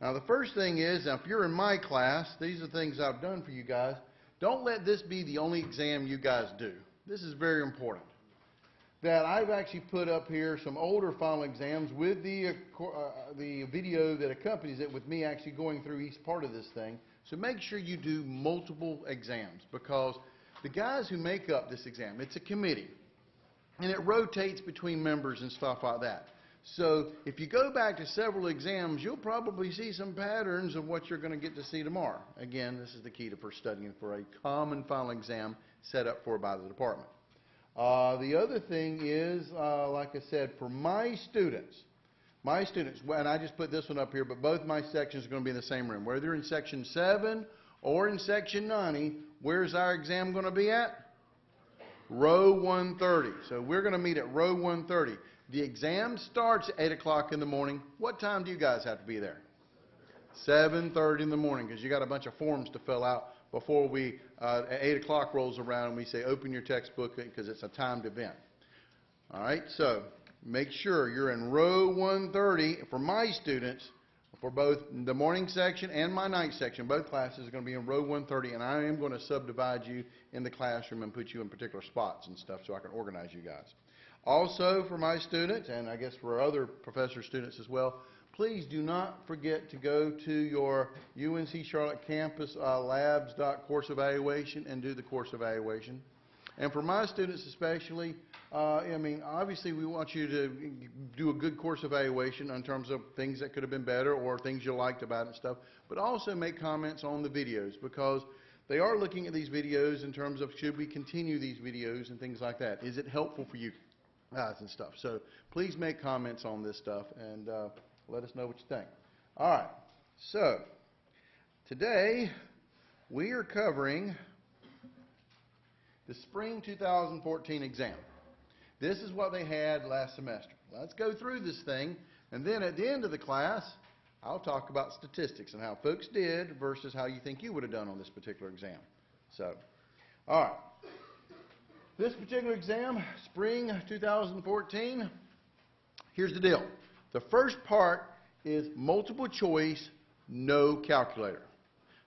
Now the first thing is, now if you're in my class, these are things I've done for you guys. Don't let this be the only exam you guys do. This is very important. That I've actually put up here some older final exams with the video that accompanies it, with me actually going through each part of this thing. So make sure you do multiple exams, because the guys who make up this exam, it's a committee, and it rotates between members and stuff like that. So if you go back to several exams, you'll probably see some patterns of what you're going to get to see tomorrow. Again, this is the key to for studying for a common final exam set up for by the department. The other thing is, like I said, for my students, and I just put this one up here, but both my sections are going to be in the same room. Whether you're in section 7 or in section 90, where's our exam going to be at? Row 130. So we're going to meet at row 130. The exam starts at 8 o'clock in the morning. What time do you guys have to be there? 7:30 in the morning, because you got a bunch of forms to fill out before we, at 8 o'clock rolls around and we say open your textbook, because it's a timed event. All right, so make sure you're in row 130. For my students, for both the morning section and my night section, both classes are going to be in row 130, and I am going to subdivide you in the classroom and put you in particular spots and stuff so I can organize you guys. Also, for my students, and I guess for other professor students as well, please do not forget to go to your UNC Charlotte campus labs.course evaluation and do the course evaluation. And for my students especially, obviously we want you to do a good course evaluation in terms of things that could have been better or things you liked about it and stuff, but also make comments on the videos, because they are looking at these videos in terms of should we continue these videos and things like that. Is it helpful for you guys and stuff? So please make comments on this stuff and let us know what you think. All right, so today we are covering the spring 2014 exam. This is what they had last semester. Let's go through this thing, and then at the end of the class, I'll talk about statistics and how folks did versus how you think you would have done on this particular exam. So, all right. This particular exam, spring 2014, here's the deal. The first part is multiple choice, no calculator.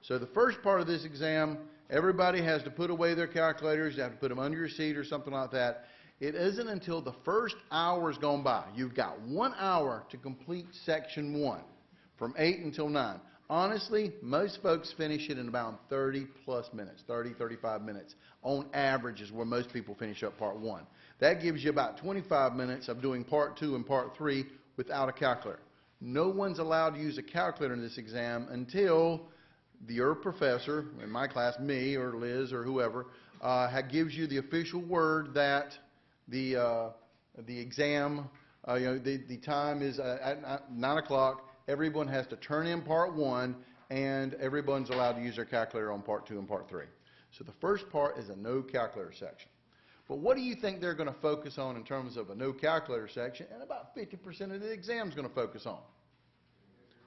So the first part of this exam, everybody has to put away their calculators. You have to put them under your seat or something like that. It isn't until the first hour's gone by. You've got 1 hour to complete section 1 from 8 until 9. Honestly, most folks finish it in about 30 plus minutes, 30, 35 minutes. On average is where most people finish up part 1. That gives you about 25 minutes of doing part 2 and part 3 without a calculator. No one's allowed to use a calculator in this exam until your professor, in my class, me or Liz or whoever, gives you the official word that the exam, the time is at 9 o'clock. Everyone has to turn in part 1, and everyone's allowed to use their calculator on part 2 and part 3. So the first part is a no calculator section. But what do you think they're going to focus on in terms of a no calculator section? And about 50% of the exam is going to focus on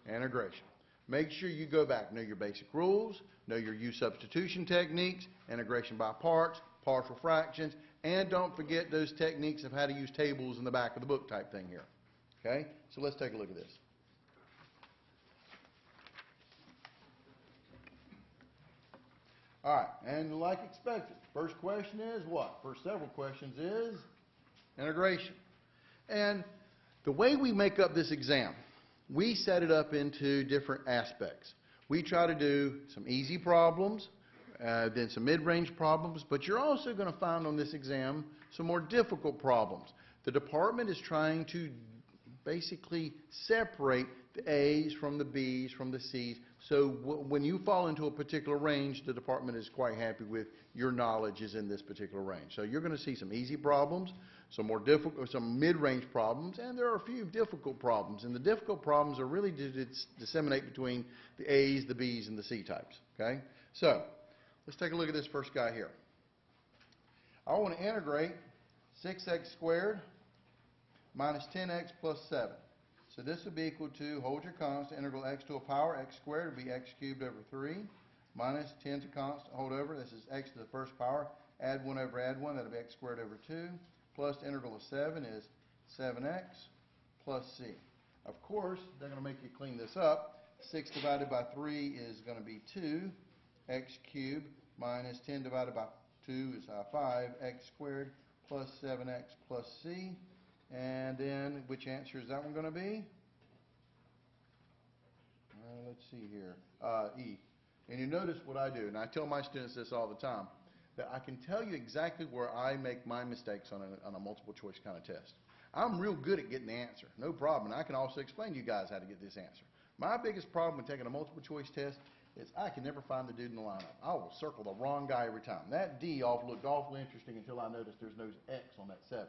integration. Make sure you go back, know your basic rules, know your use substitution techniques, integration by parts, partial fractions, and don't forget those techniques of how to use tables in the back of the book type thing here. Okay? So let's take a look at this. All right, and like expected, first question is what? First several questions is integration. And the way we make up this exam, we set it up into different aspects. We try to do some easy problems, then some mid-range problems, but you're also going to find on this exam some more difficult problems. The department is trying to basically separate the A's from the B's from the C's. So when you fall into a particular range, the department is quite happy with your knowledge is in this particular range. So you're going to see some easy problems, some more difficult, some mid-range problems, and there are a few difficult problems. And the difficult problems are really disseminate between the A's, the B's, and the C types. Okay? So let's take a look at this first guy here. I want to integrate 6x squared minus 10x plus 7. So this would be equal to, hold your constant, integral x to a power x squared would be x cubed over 3, minus 10 to constant, hold over, this is x to the first power, add 1 over add 1, that would be x squared over 2, plus the integral of 7 is 7x plus c. Of course, they're going to make you clean this up. 6 divided by 3 is going to be 2. X cubed minus 10 divided by 2 is 5. X squared plus 7x plus c. And then, which answer is that one going to be? Let's see here. E. And you notice what I do, and I tell my students this all the time, that I can tell you exactly where I make my mistakes on a multiple choice kind of test. I'm real good at getting the answer, no problem, and I can also explain to you guys how to get this answer. My biggest problem with taking a multiple choice test is I can never find the dude in the lineup. I will circle the wrong guy every time. That D looked awfully interesting until I noticed there's no X on that 7.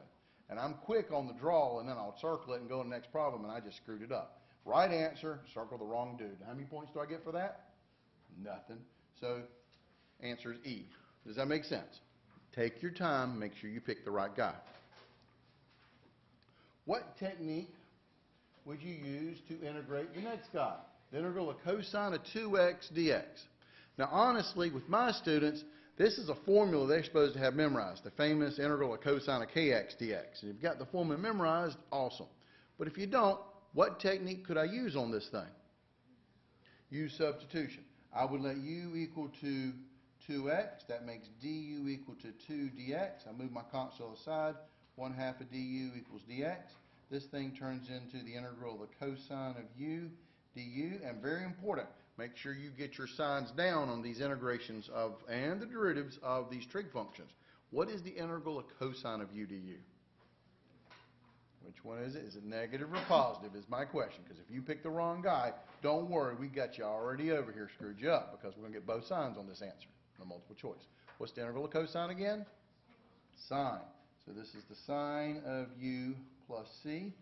And I'm quick on the draw, and then I'll circle it and go to the next problem, and I just screwed it up. Right answer, circle the wrong dude. How many points do I get for that? Nothing. So, answer is E. Does that make sense? Take your time, make sure you pick the right guy. What technique would you use to integrate the next guy? The integral of cosine of 2x dx. Now, honestly, with my students, this is a formula they're supposed to have memorized, the famous integral of cosine of kx dx. And if you've got the formula memorized, awesome. But if you don't, what technique could I use on this thing? Use substitution. I would let u equal to 2x. That makes du equal to 2 dx. I move my constant aside. 1/2 of du equals dx. This thing turns into the integral of the cosine of u du. And very important, make sure you get your signs down on these integrations of and the derivatives of these trig functions. What is the integral of cosine of u du? Which one is it? Is it negative or positive is my question. Because if you pick the wrong guy, don't worry, we got you already over here screwed you up because we're going to get both signs on this answer, the multiple choice. What's the integral of cosine again? Sine. So this is the sine of u plus c.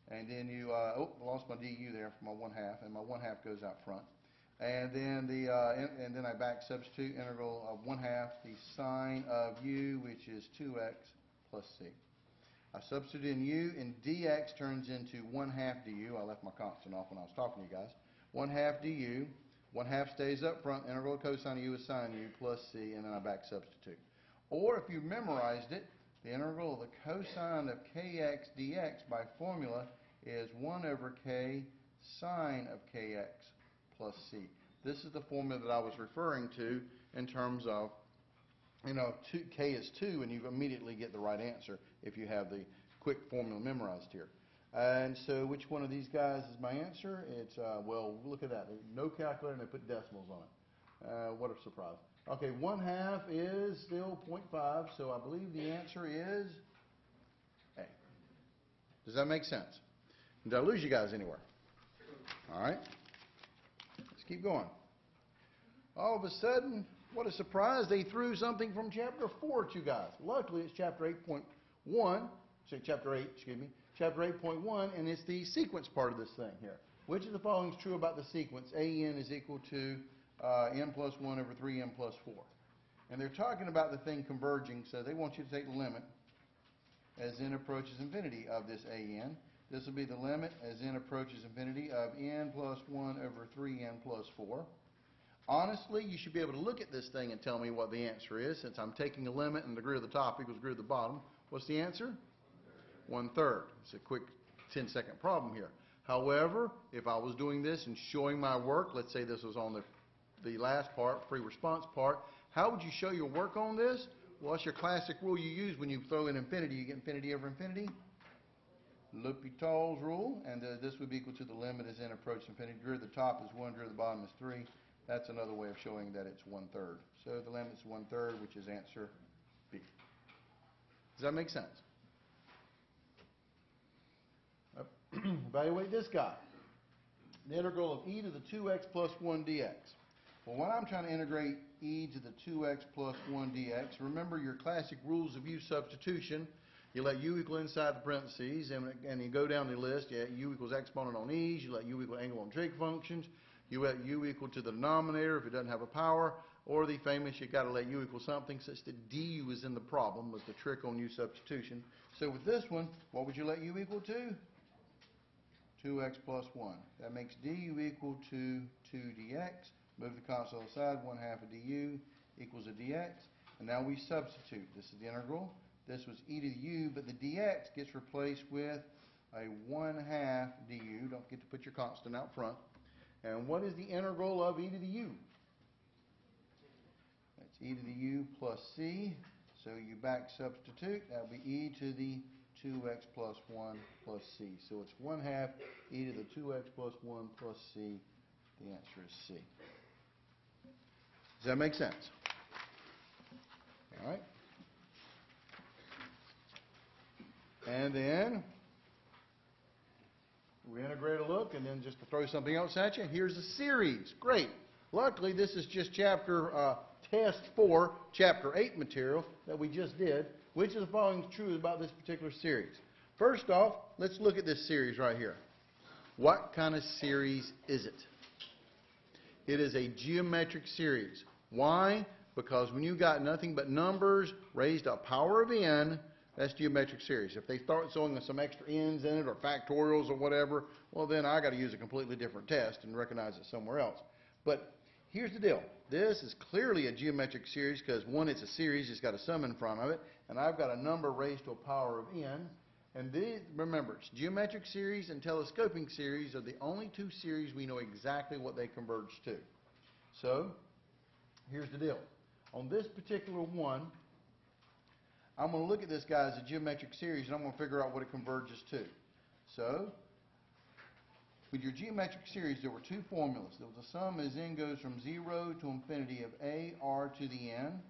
And then you, I lost my du there for my 1/2, and my 1/2 goes out front. And then and then I back substitute integral of 1/2 the sine of u, which is 2x plus c. I substitute in u, and dx turns into 1/2 du. I left my constant off when I was talking to you guys. 1/2 du. 1/2 stays up front. Integral of cosine of u is sine u plus c, and then I back substitute. Or if you memorized it, the integral of the cosine of kx dx by formula is 1/k sine of kx plus c. This is the formula that I was referring to in terms of, you know, k is 2, and you immediately get the right answer if you have the quick formula memorized here. And so which one of these guys is my answer? It's, well, look at that. No calculator, and they put decimals on it. What a surprise. Okay, 1/2 is still 0.5, so I believe the answer is A. Does that make sense? Did I lose you guys anywhere? All right. Let's keep going. All of a sudden, what a surprise, they threw something from chapter 4 at you guys. Luckily, it's chapter 8.1, chapter 8, excuse me, chapter 8.1, and it's the sequence part of this thing here. Which of the following is true about the sequence? AN is equal to n plus 1 over 3n plus 4. And they're talking about the thing converging, so they want you to take the limit as n approaches infinity of this AN. This will be the limit as n approaches infinity of n plus 1 over 3n plus 4. Honestly, you should be able to look at this thing and tell me what the answer is, since I'm taking a limit and the degree of the top equals the degree of the bottom. What's the answer? 1/3. It's a quick 10-second problem here. However, if I was doing this and showing my work, let's say this was on the last part, free response part, how would you show your work on this? Well, it's your classic rule you use when you throw in infinity. You get infinity over infinity. L'Hopital's rule, and this would be equal to the limit as n approaches infinity. Degree of the top is 1, degree of the bottom is 3. That's another way of showing that it's 1/3. So the limit is 1/3, which is answer B. Does that make sense? Evaluate this guy. The integral of e to the 2x plus 1 dx. Well, when I'm trying to integrate e to the 2x plus 1 dx, remember your classic rules of u substitution. You let u equal inside the parentheses, and you go down the list. You u equals exponent on e's. You let u equal angle on trig functions. You let u equal to the denominator if it doesn't have a power. Or the famous, you got to let u equal something such that du is in the problem, was the trick on u substitution. So with this one, what would you let u equal to? 2x plus 1. That makes du equal to 2 dx. Move the constant aside. 1/2 of du equals a dx. And now we substitute. This is the integral. This was e to the u, but the dx gets replaced with a 1/2 du. Don't forget to put your constant out front. And what is the integral of e to the u? That's e to the u plus c. So you back substitute. That will be e to the 2x plus 1 plus c. So it's 1/2 e to the 2x plus 1 plus c. The answer is c. Does that make sense? All right. And then we integrate a look, and then just to throw something else at you, here's a series. Great. Luckily, this is just test 4, chapter 8 material that we just did. Which of the following is true about this particular series? First off, let's look at this series right here. What kind of series is it? It is a geometric series. Why? Because when you got nothing but numbers raised to a power of n, that's geometric series. If they start throwing some extra n's in it or factorials or whatever, well then I got to use a completely different test and recognize it somewhere else. But here's the deal. This is clearly a geometric series because, one, it's a series, it's got a sum in front of it, and I've got a number raised to a power of n. And remember, it's geometric series and telescoping series are the only two series we know exactly what they converge to. So here's the deal. On this particular one, I'm going to look at this guy as a geometric series, and I'm going to figure out what it converges to. So with your geometric series, there were two formulas. There was a sum as n goes from 0 to infinity of a r to the n,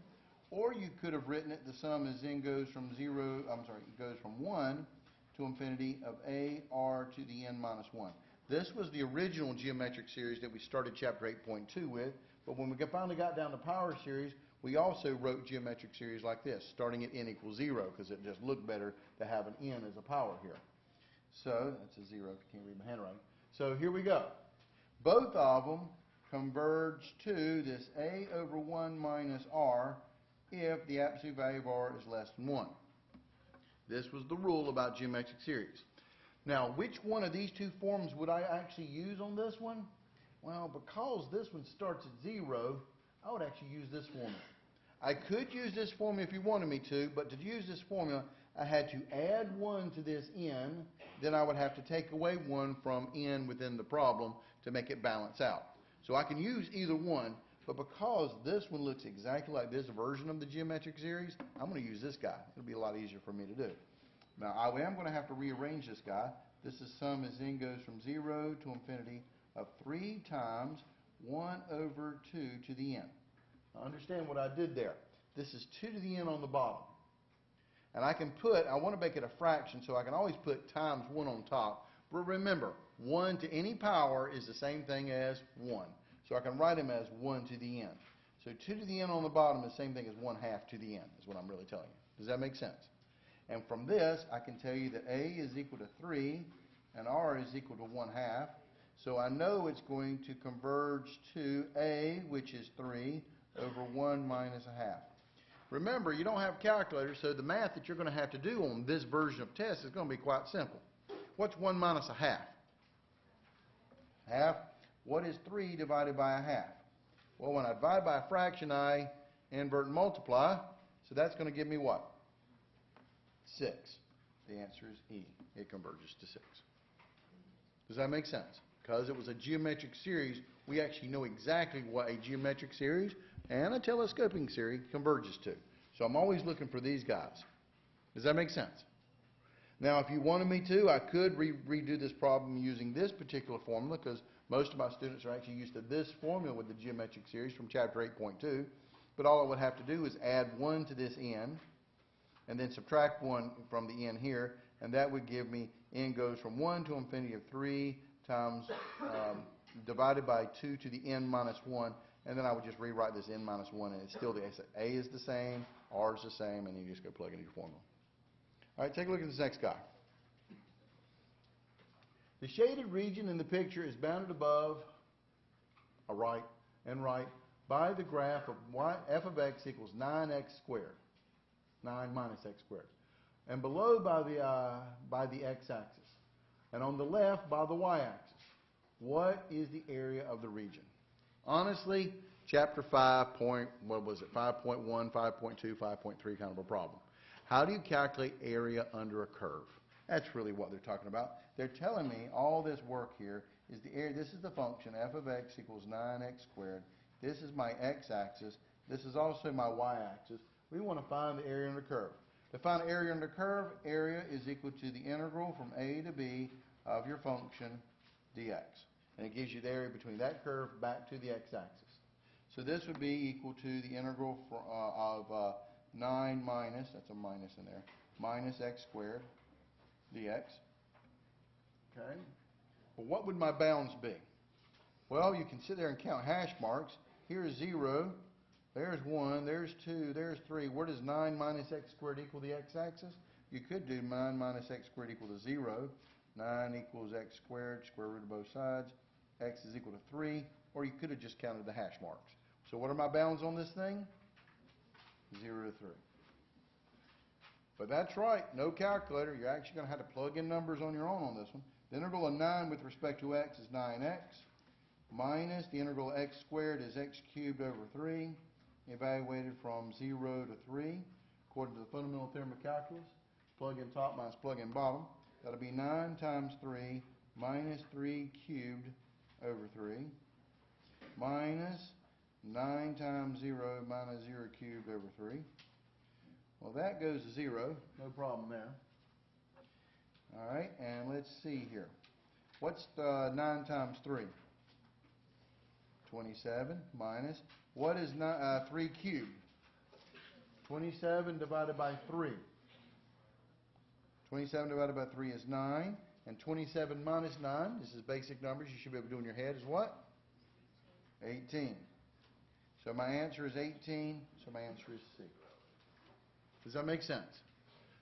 or you could have written it the sum as n goes from it goes from 1 to infinity of a r to the n minus 1. This was the original geometric series that we started chapter 8.2 with, but when we finally got down to power series, we also wrote geometric series like this, starting at n equals 0, because it just looked better to have an n as a power here. So that's a 0 if you can't read my handwriting. So here we go. Both of them converge to this a over 1 minus r if the absolute value of r is less than 1. This was the rule about geometric series. Now, which one of these two forms would I actually use on this one? Well, because this one starts at 0, I would actually use this formula. I could use this formula if you wanted me to, but to use this formula, I had to add 1 to this n, then I would have to take away 1 from n within the problem to make it balance out. So I can use either one, but because this one looks exactly like this version of the geometric series, I'm going to use this guy. It'll be a lot easier for me to do. Now, I am going to have to rearrange this guy. This is sum as n goes from 0 to infinity of 3 times 1 over 2 to the n. Now, understand what I did there. This is 2 to the n on the bottom. And I want to make it a fraction, so I can always put times 1 on top. But remember, 1 to any power is the same thing as 1. So I can write them as 1 to the n. So 2 to the n on the bottom is the same thing as 1/2 to the n, is what I'm really telling you. Does that make sense? And from this, I can tell you that a is equal to 3 and r is equal to 1/2. So I know it's going to converge to a, which is 3, over 1 minus 1/2. Remember, you don't have calculators, so the math that you're going to have to do on this version of test is going to be quite simple. What's 1 minus 1/2? Half. What is 3 divided by 1/2? Well, when I divide by a fraction, I invert and multiply, so that's going to give me what? 6. The answer is E. It converges to 6. Does that make sense? Because it was a geometric series, we actually know exactly what a geometric series and a telescoping series converges to. So I'm always looking for these guys. Does that make sense? Now, if you wanted me to, I could redo this problem using this particular formula, because most of my students are actually used to this formula with the geometric series from chapter 8.2. But all I would have to do is add 1 to this n, and then subtract 1 from the n here, and that would give me n goes from 1 to infinity of 3 times divided by 2 to the n minus 1, and then I would just rewrite this n minus 1, and it's still the a is the same, r is the same, and you just go plug into your formula. All right, take a look at this next guy. The shaded region in the picture is bounded above, right, by the graph of f of x equals 9x squared, 9 minus x squared, and below by the x-axis, and on the left by the y-axis. What is the area of the region? Honestly, chapter 5 5.1, 5.2, 5.3 kind of a problem. How do you calculate area under a curve? That's really what they're talking about. They're telling me all this work here is the area. This is the function, f of x equals 9x squared. This is my x-axis. This is also my y-axis. We want to find the area under the curve. To find the area under the curve, area is equal to the integral from a to b of your function dx. And it gives you the area between that curve back to the x-axis. So this would be equal to the integral of 9 minus, that's a minus in there, minus x squared dx. Okay? Well, what would my bounds be? Well, you can sit there and count hash marks. Here's 0, there's 1, there's 2, there's 3. Where does 9 minus x squared equal the x-axis? You could do 9 minus x squared equal to 0. 9 equals x squared, square root of both sides. X is equal to 3. Or you could have just counted the hash marks. So what are my bounds on this thing? 0 to 3. But that's right, no calculator. You're actually going to have to plug in numbers on your own on this one. The integral of 9 with respect to x is 9x. Minus the integral of x squared is x cubed over 3. Evaluated from 0 to 3. According to the fundamental theorem of calculus. Plug in top minus plug in bottom. That'll be 9 times 3 minus 3 cubed over 3. Minus 9 times 0 minus 0 cubed over 3. Well, that goes to 0. No problem there. All right, and let's see here. What's 9 times 3? 27 minus. What is 3 cubed? 27 divided by 3. 27 divided by 3 is 9. And 27 minus 9, this is basic numbers you should be able to do in your head, is what? 18. So my answer is 18, so my answer is C. Does that make sense?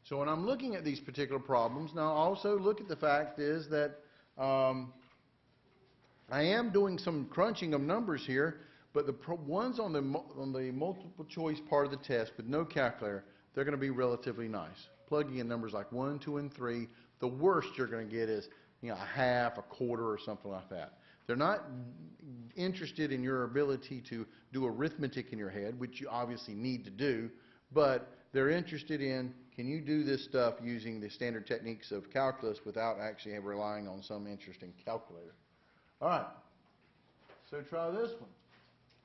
So when I'm looking at these particular problems, now also look at the fact is that I am doing some crunching of numbers here, but the ones on the multiple choice part of the test with no calculator, they're going to be relatively nice. Plugging in numbers like 1, 2, and 3, the worst you're going to get is a half, a quarter, or something like that. They're not interested in your ability to do arithmetic in your head, which you obviously need to do, but they're interested in, can you do this stuff using the standard techniques of calculus without actually relying on some interesting calculator. All right, so try this one.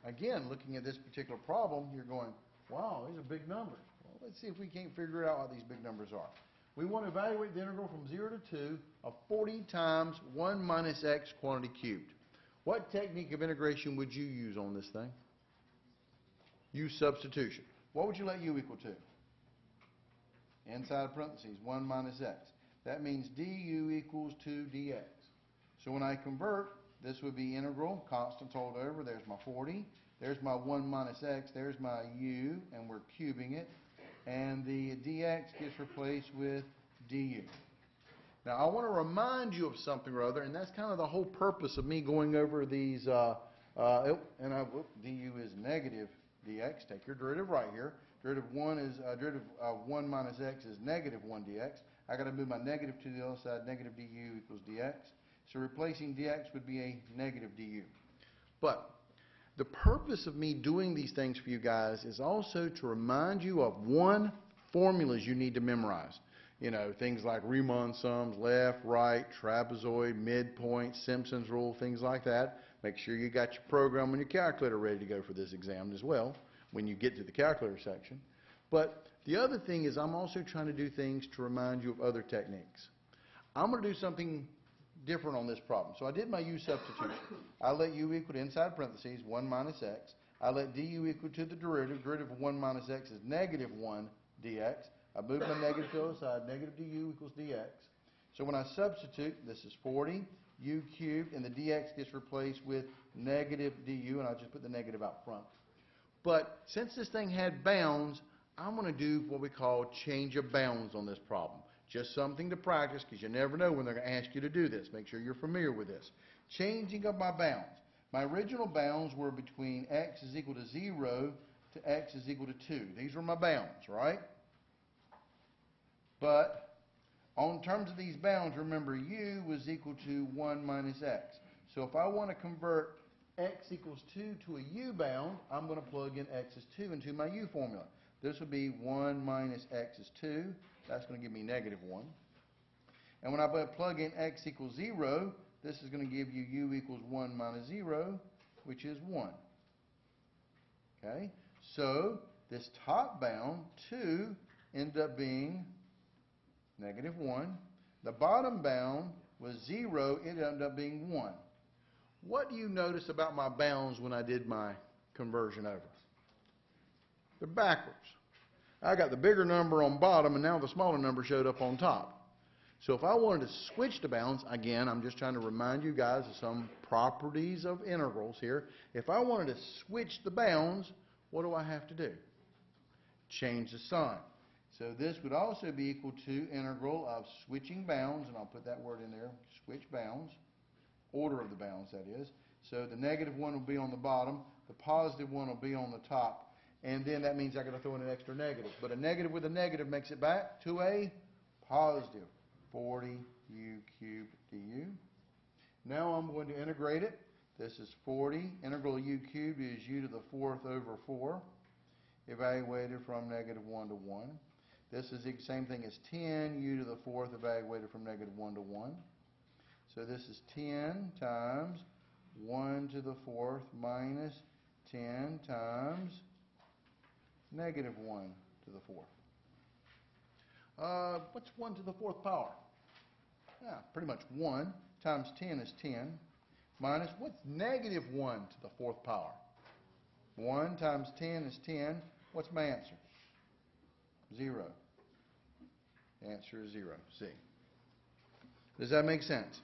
Again, looking at this particular problem, you're going, wow, these are big numbers. Well, let's see if we can't figure out what these big numbers are. We want to evaluate the integral from 0 to 2 of 40 times 1 minus x quantity cubed. What technique of integration would you use on this thing? Use substitution. What would you let u equal to? Inside parentheses, 1 minus x. That means du equals 2 dx. So when I convert, this would be integral, constant rolled over. There's my 40. There's my 1 minus x. There's my u, and we're cubing it. And the dx gets replaced with du. Now, I want to remind you of something or other, and that's kind of the whole purpose of me going over these. Du is negative dx. Take your derivative right here. Derivative of 1 minus x is negative 1 dx. I got to move my negative to the other side. Negative du equals dx. So replacing dx would be a negative du. But the purpose of me doing these things for you guys is also to remind you of formulas you need to memorize. Things like Riemann Sums, left, right, trapezoid, midpoint, Simpsons Rule, things like that. Make sure you got your program and your calculator ready to go for this exam as well when you get to the calculator section. But the other thing is I'm also trying to do things to remind you of other techniques. I'm going to do something different on this problem. So I did my u substitution. I let u equal to inside parentheses 1 minus x. I let du equal to the derivative. Derivative of 1 minus x is negative 1 dx. I move my negative to the other side. Negative du equals dx. So when I substitute, this is 40 u cubed, and the dx gets replaced with negative du, and I'll just put the negative out front. But since this thing had bounds, I'm going to do what we call change of bounds on this problem. Just something to practice, because you never know when they're going to ask you to do this. Make sure you're familiar with this. Changing of my bounds. My original bounds were between x is equal to 0 to x is equal to 2. These were my bounds, right? But on terms of these bounds, remember u was equal to 1 minus x. So if I want to convert x equals 2 to a u bound, I'm going to plug in x is 2 into my u formula. This would be 1 minus x is 2. That's going to give me negative 1. And when I plug in x equals 0, this is going to give you u equals 1 minus 0, which is 1. Okay? So this top bound, 2, ended up being negative 1. The bottom bound was 0. It ended up being 1. What do you notice about my bounds when I did my conversion over? They're backwards. I got the bigger number on bottom, and now the smaller number showed up on top. So if I wanted to switch the bounds, again, I'm just trying to remind you guys of some properties of integrals here. If I wanted to switch the bounds, what do I have to do? Change the sign. So this would also be equal to integral of switching bounds, and I'll put that word in there, switch bounds, order of the bounds, that is. So the negative 1 will be on the bottom, the positive 1 will be on the top, and then that means I've got to throw in an extra negative. But a negative with a negative makes it back to a positive. 40 u cubed du. Now I'm going to integrate it. This is 40. Integral of u cubed is u to the 4th over 4, evaluated from negative 1 to 1. This is the same thing as 10 u to the 4th, evaluated from negative 1 to 1. So this is 10 times 1 to the 4th minus 10 times negative 1 to the 4th. What's 1 to the 4th power? Yeah, pretty much 1 times 10 is 10, minus what's negative 1 to the 4th power? 1 times 10 is 10. What's my answer? 0. The answer is 0. C. Does that make sense?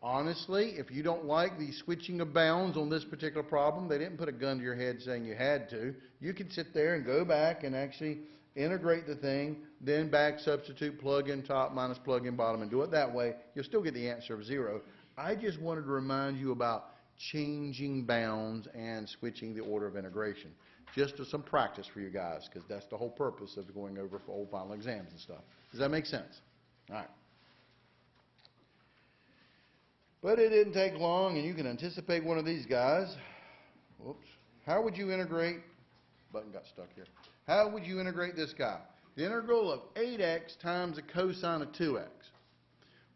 Honestly, if you don't like the switching of bounds on this particular problem, they didn't put a gun to your head saying you had to. You can sit there and go back and actually integrate the thing, then back substitute, plug in top minus plug in bottom, and do it that way. You'll still get the answer of 0. I just wanted to remind you about changing bounds and switching the order of integration. Just as some practice for you guys, because that's the whole purpose of going over for old final exams and stuff. Does that make sense? All right. But it didn't take long, and you can anticipate one of these guys. Whoops. How would you integrate? Button got stuck here. How would you integrate this guy? The integral of 8x times the cosine of 2x.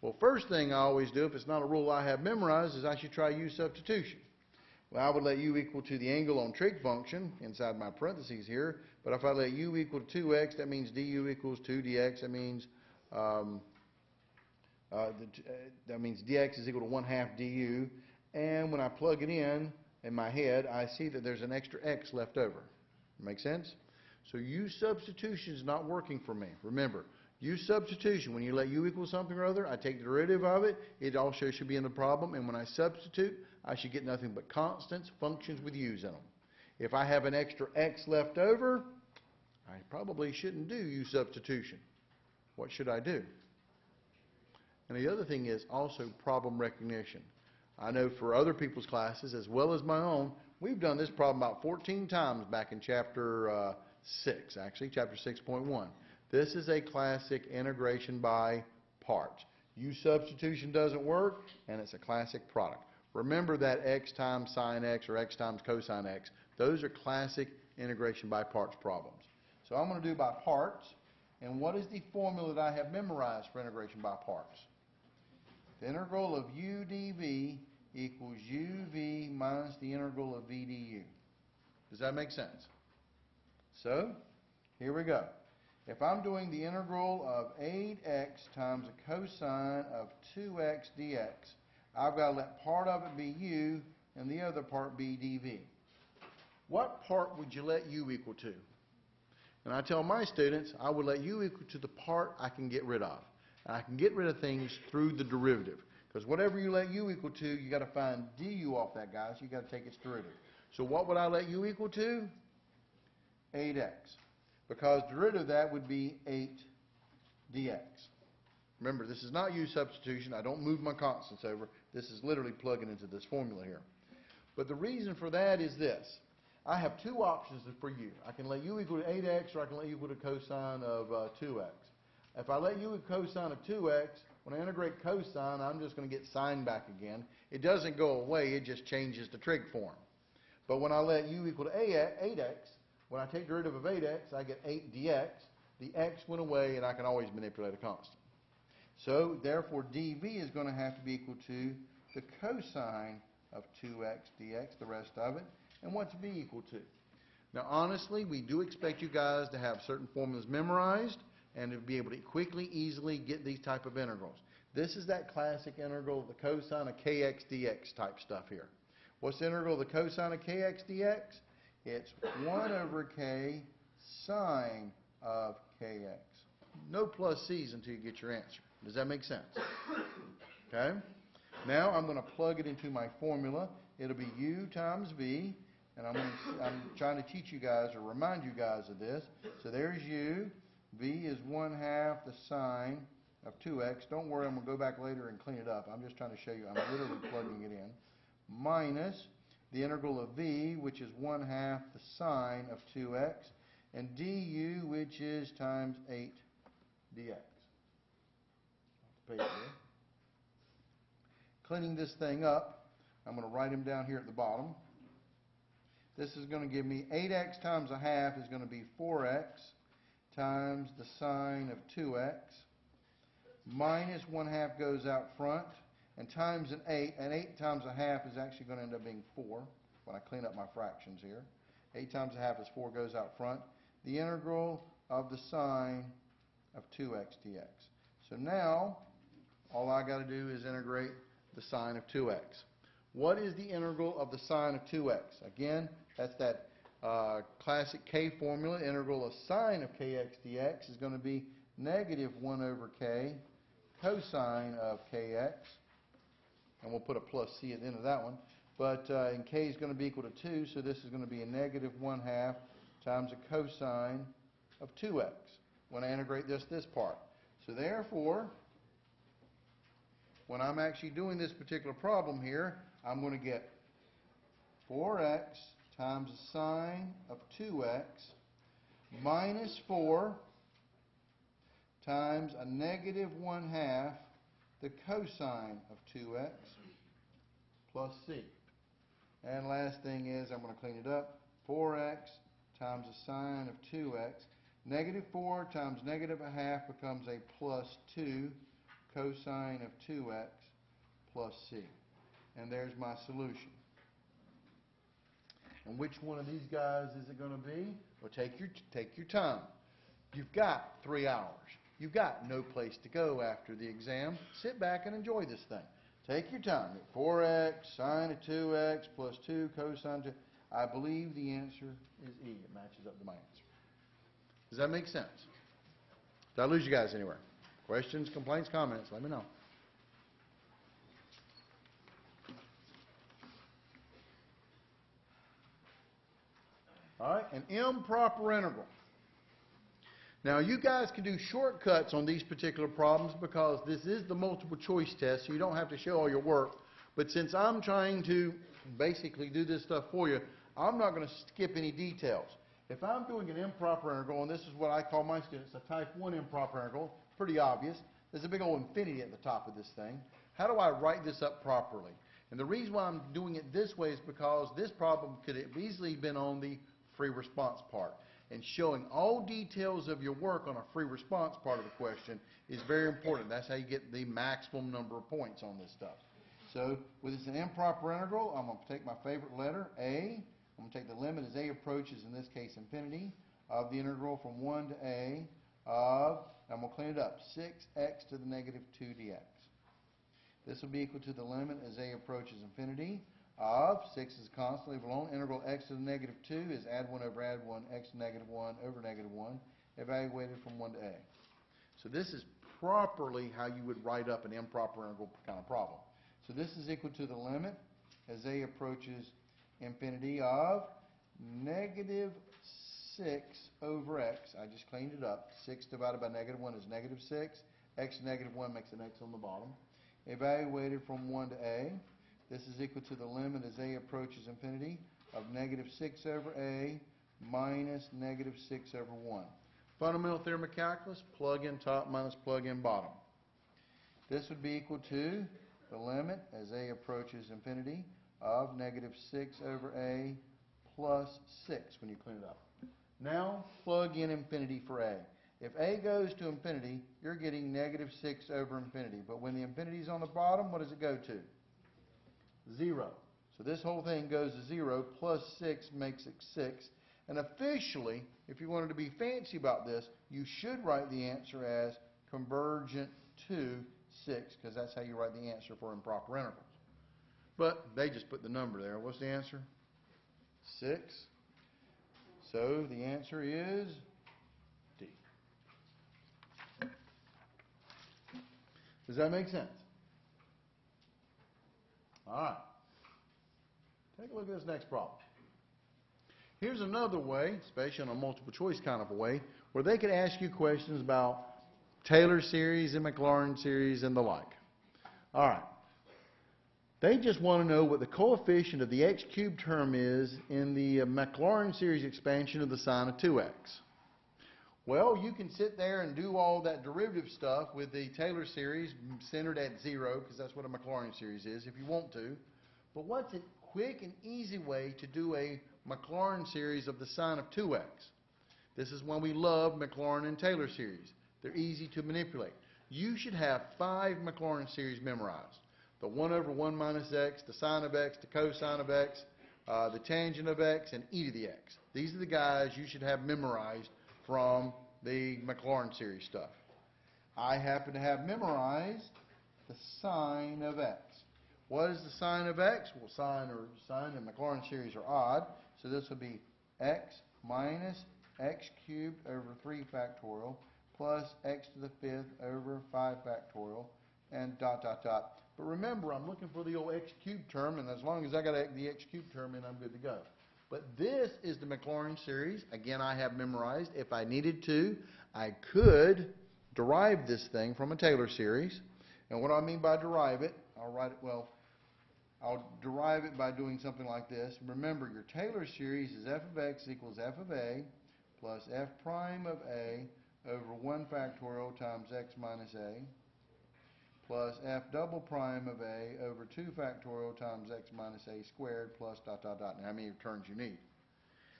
Well, first thing I always do, if it's not a rule I have memorized, is I should try u substitution. Well, I would let u equal to the angle on trig function inside my parentheses here. But if I let u equal to 2x, that means du equals 2 dx. That means dx is equal to 1/2 du. And when I plug it in my head, I see that there's an extra x left over. Make sense? So u substitution is not working for me. Remember, u substitution, when you let u equal something or other, I take the derivative of it. It also should be in the problem. And when I substitute, I should get nothing but constants, functions with u's in them. If I have an extra x left over, I probably shouldn't do u substitution. What should I do? And the other thing is also problem recognition. I know for other people's classes as well as my own, we've done this problem about 14 times back in chapter 6, actually, chapter 6.1. This is a classic integration by parts. U substitution doesn't work, and it's a classic product. Remember that x times sine x or x times cosine x. Those are classic integration by parts problems. So I'm going to do by parts. And what is the formula that I have memorized for integration by parts? The integral of u dv equals uv minus the integral of v du. Does that make sense? So, here we go. If I'm doing the integral of 8x times the cosine of 2x dx, I've got to let part of it be u and the other part be dv. What part would you let u equal to? And I tell my students, I would let u equal to the part I can get rid of. And I can get rid of things through the derivative. Because whatever you let u equal to, you got to find du off that, guys. You got to take its derivative. So what would I let u equal to? 8x. Because derivative of that would be 8 dx. Remember, this is not u substitution. I don't move my constants over. This is literally plugging into this formula here. But the reason for that is this. I have two options for u. I can let u equal to 8x, or I can let u equal to cosine of 2x. If I let u equal to cosine of 2x, when I integrate cosine, I'm just going to get sine back again. It doesn't go away. It just changes the trig form. But when I let u equal to 8x, when I take derivative of 8x, I get 8 dx. The x went away, and I can always manipulate a constant. So, therefore, dv is going to have to be equal to the cosine of 2x dx, the rest of it, and what's b equal to? Now, honestly, we do expect you guys to have certain formulas memorized and to be able to quickly, easily get these type of integrals. This is that classic integral, the cosine of kx dx type stuff here. What's the integral of the cosine of kx dx? It's 1 over k sine of kx. No plus c's until you get your answer. Does that make sense? Okay? Now I'm going to plug it into my formula. It'll be u times v, and I'm trying to teach you guys or remind you guys of this. So there's u. V is 1/2 the sine of 2x. Don't worry, I'm going to go back later and clean it up. I'm just trying to show you I'm literally plugging it in. Minus the integral of v, which is 1/2 the sine of 2x, and du, which is times 8 dx. Cleaning this thing up, I'm going to write them down here at the bottom. This is going to give me 8x times 1/2 is going to be 4x times the sine of 2x, minus 1/2 goes out front, and times an 8, and 8 times 1/2 is actually going to end up being 4 when I clean up my fractions here. 8 times 1/2 is 4, goes out front. The integral of the sine of 2x dx. So now, all I got to do is integrate the sine of 2x. What is the integral of the sine of 2x? Again, that's that classic k formula. Integral of sine of kx dx is going to be negative 1 over k cosine of kx. And we'll put a plus c at the end of that one. But and k is going to be equal to 2, so this is going to be a negative 1/2 times a cosine of 2x when I integrate this part. So therefore, when I'm actually doing this particular problem here, I'm going to get 4x times the sine of 2x minus 4 times a negative 1/2 the cosine of 2x plus c. And last thing is, I'm going to clean it up, 4x times the sine of 2x. Negative 4 times negative 1/2 becomes a plus 2 cosine of 2x plus c. And there's my solution. And which one of these guys is it going to be? Well, take your time. You've got 3 hours. You've got no place to go after the exam. Sit back and enjoy this thing. Take your time. 4x sine of 2x plus 2 cosine of 2. I believe the answer is E. It matches up to my answer. Does that make sense? Did I lose you guys anywhere? Questions, complaints, comments? Let me know. All right, an improper integral. Now, you guys can do shortcuts on these particular problems because this is the multiple choice test, so you don't have to show all your work. But since I'm trying to basically do this stuff for you, I'm not going to skip any details. If I'm doing an improper integral, and this is what I call my students a type 1 improper integral, pretty obvious. There's a big old infinity at the top of this thing. How do I write this up properly? And the reason why I'm doing it this way is because this problem could have easily been on the free response part. And showing all details of your work on a free response part of the question is very important. That's how you get the maximum number of points on this stuff. So with this an improper integral, I'm going to take my favorite letter, A. I'm going to take the limit as A approaches, in this case, infinity, of the integral from 1 to A of, I'm going to clean it up, 6x to the negative 2 dx. This will be equal to the limit as A approaches infinity of, 6 is constant, leave alone, integral x to the negative 2 is add 1 over add 1, x to negative 1 over negative 1, evaluated from 1 to A. So this is properly how you would write up an improper integral kind of problem. So this is equal to the limit as A approaches infinity of negative 6 over x. I just cleaned it up. 6 divided by negative 1 is negative 6. X to negative 1 makes an x on the bottom. Evaluated from 1 to A. This is equal to the limit as A approaches infinity of negative 6 over A minus negative 6 over 1. Fundamental theorem of calculus, plug in top minus plug in bottom. This would be equal to the limit as A approaches infinity of negative 6 over A plus 6 when you clean it up. Now plug in infinity for A. If A goes to infinity, you're getting negative 6 over infinity. But when the infinity is on the bottom, what does it go to? 0. So this whole thing goes to 0, plus 6 makes it 6. And officially, if you wanted to be fancy about this, you should write the answer as convergent to 6, because that's how you write the answer for improper intervals. But they just put the number there. What's the answer? 6. So the answer is D. Does that make sense? All right. Take a look at this next problem. Here's another way, especially on a multiple choice kind of a way, where they could ask you questions about Taylor series and Maclaurin series and the like. All right. They just want to know what the coefficient of the x cubed term is in the Maclaurin series expansion of the sine of 2x. Well, you can sit there and do all that derivative stuff with the Taylor series centered at 0, because that's what a Maclaurin series is, if you want to. But what's a quick and easy way to do a Maclaurin series of the sine of 2x? This is why we love Maclaurin and Taylor series. They're easy to manipulate. You should have 5 Maclaurin series memorized. The 1 over 1 minus x, the sine of x, the cosine of x, the tangent of x, and e to the x. These are the guys you should have memorized from the Maclaurin series stuff. I happen to have memorized the sine of x. What is the sine of x? Well, sine and Maclaurin series are odd, so this will be x minus x cubed over 3 factorial plus x to the 5th over 5 factorial and dot, dot, dot. But remember, I'm looking for the old x cubed term, and as long as I got the x cubed term in, I'm good to go. But this is the Maclaurin series. Again, I have memorized. If I needed to, I could derive this thing from a Taylor series. And what do I mean by derive it? I'll derive it by doing something like this. Remember, your Taylor series is f of x equals f of a plus f prime of a over 1 factorial times x minus a plus f double prime of a over 2 factorial times x minus a squared plus dot, dot, dot. Now, how many terms you need?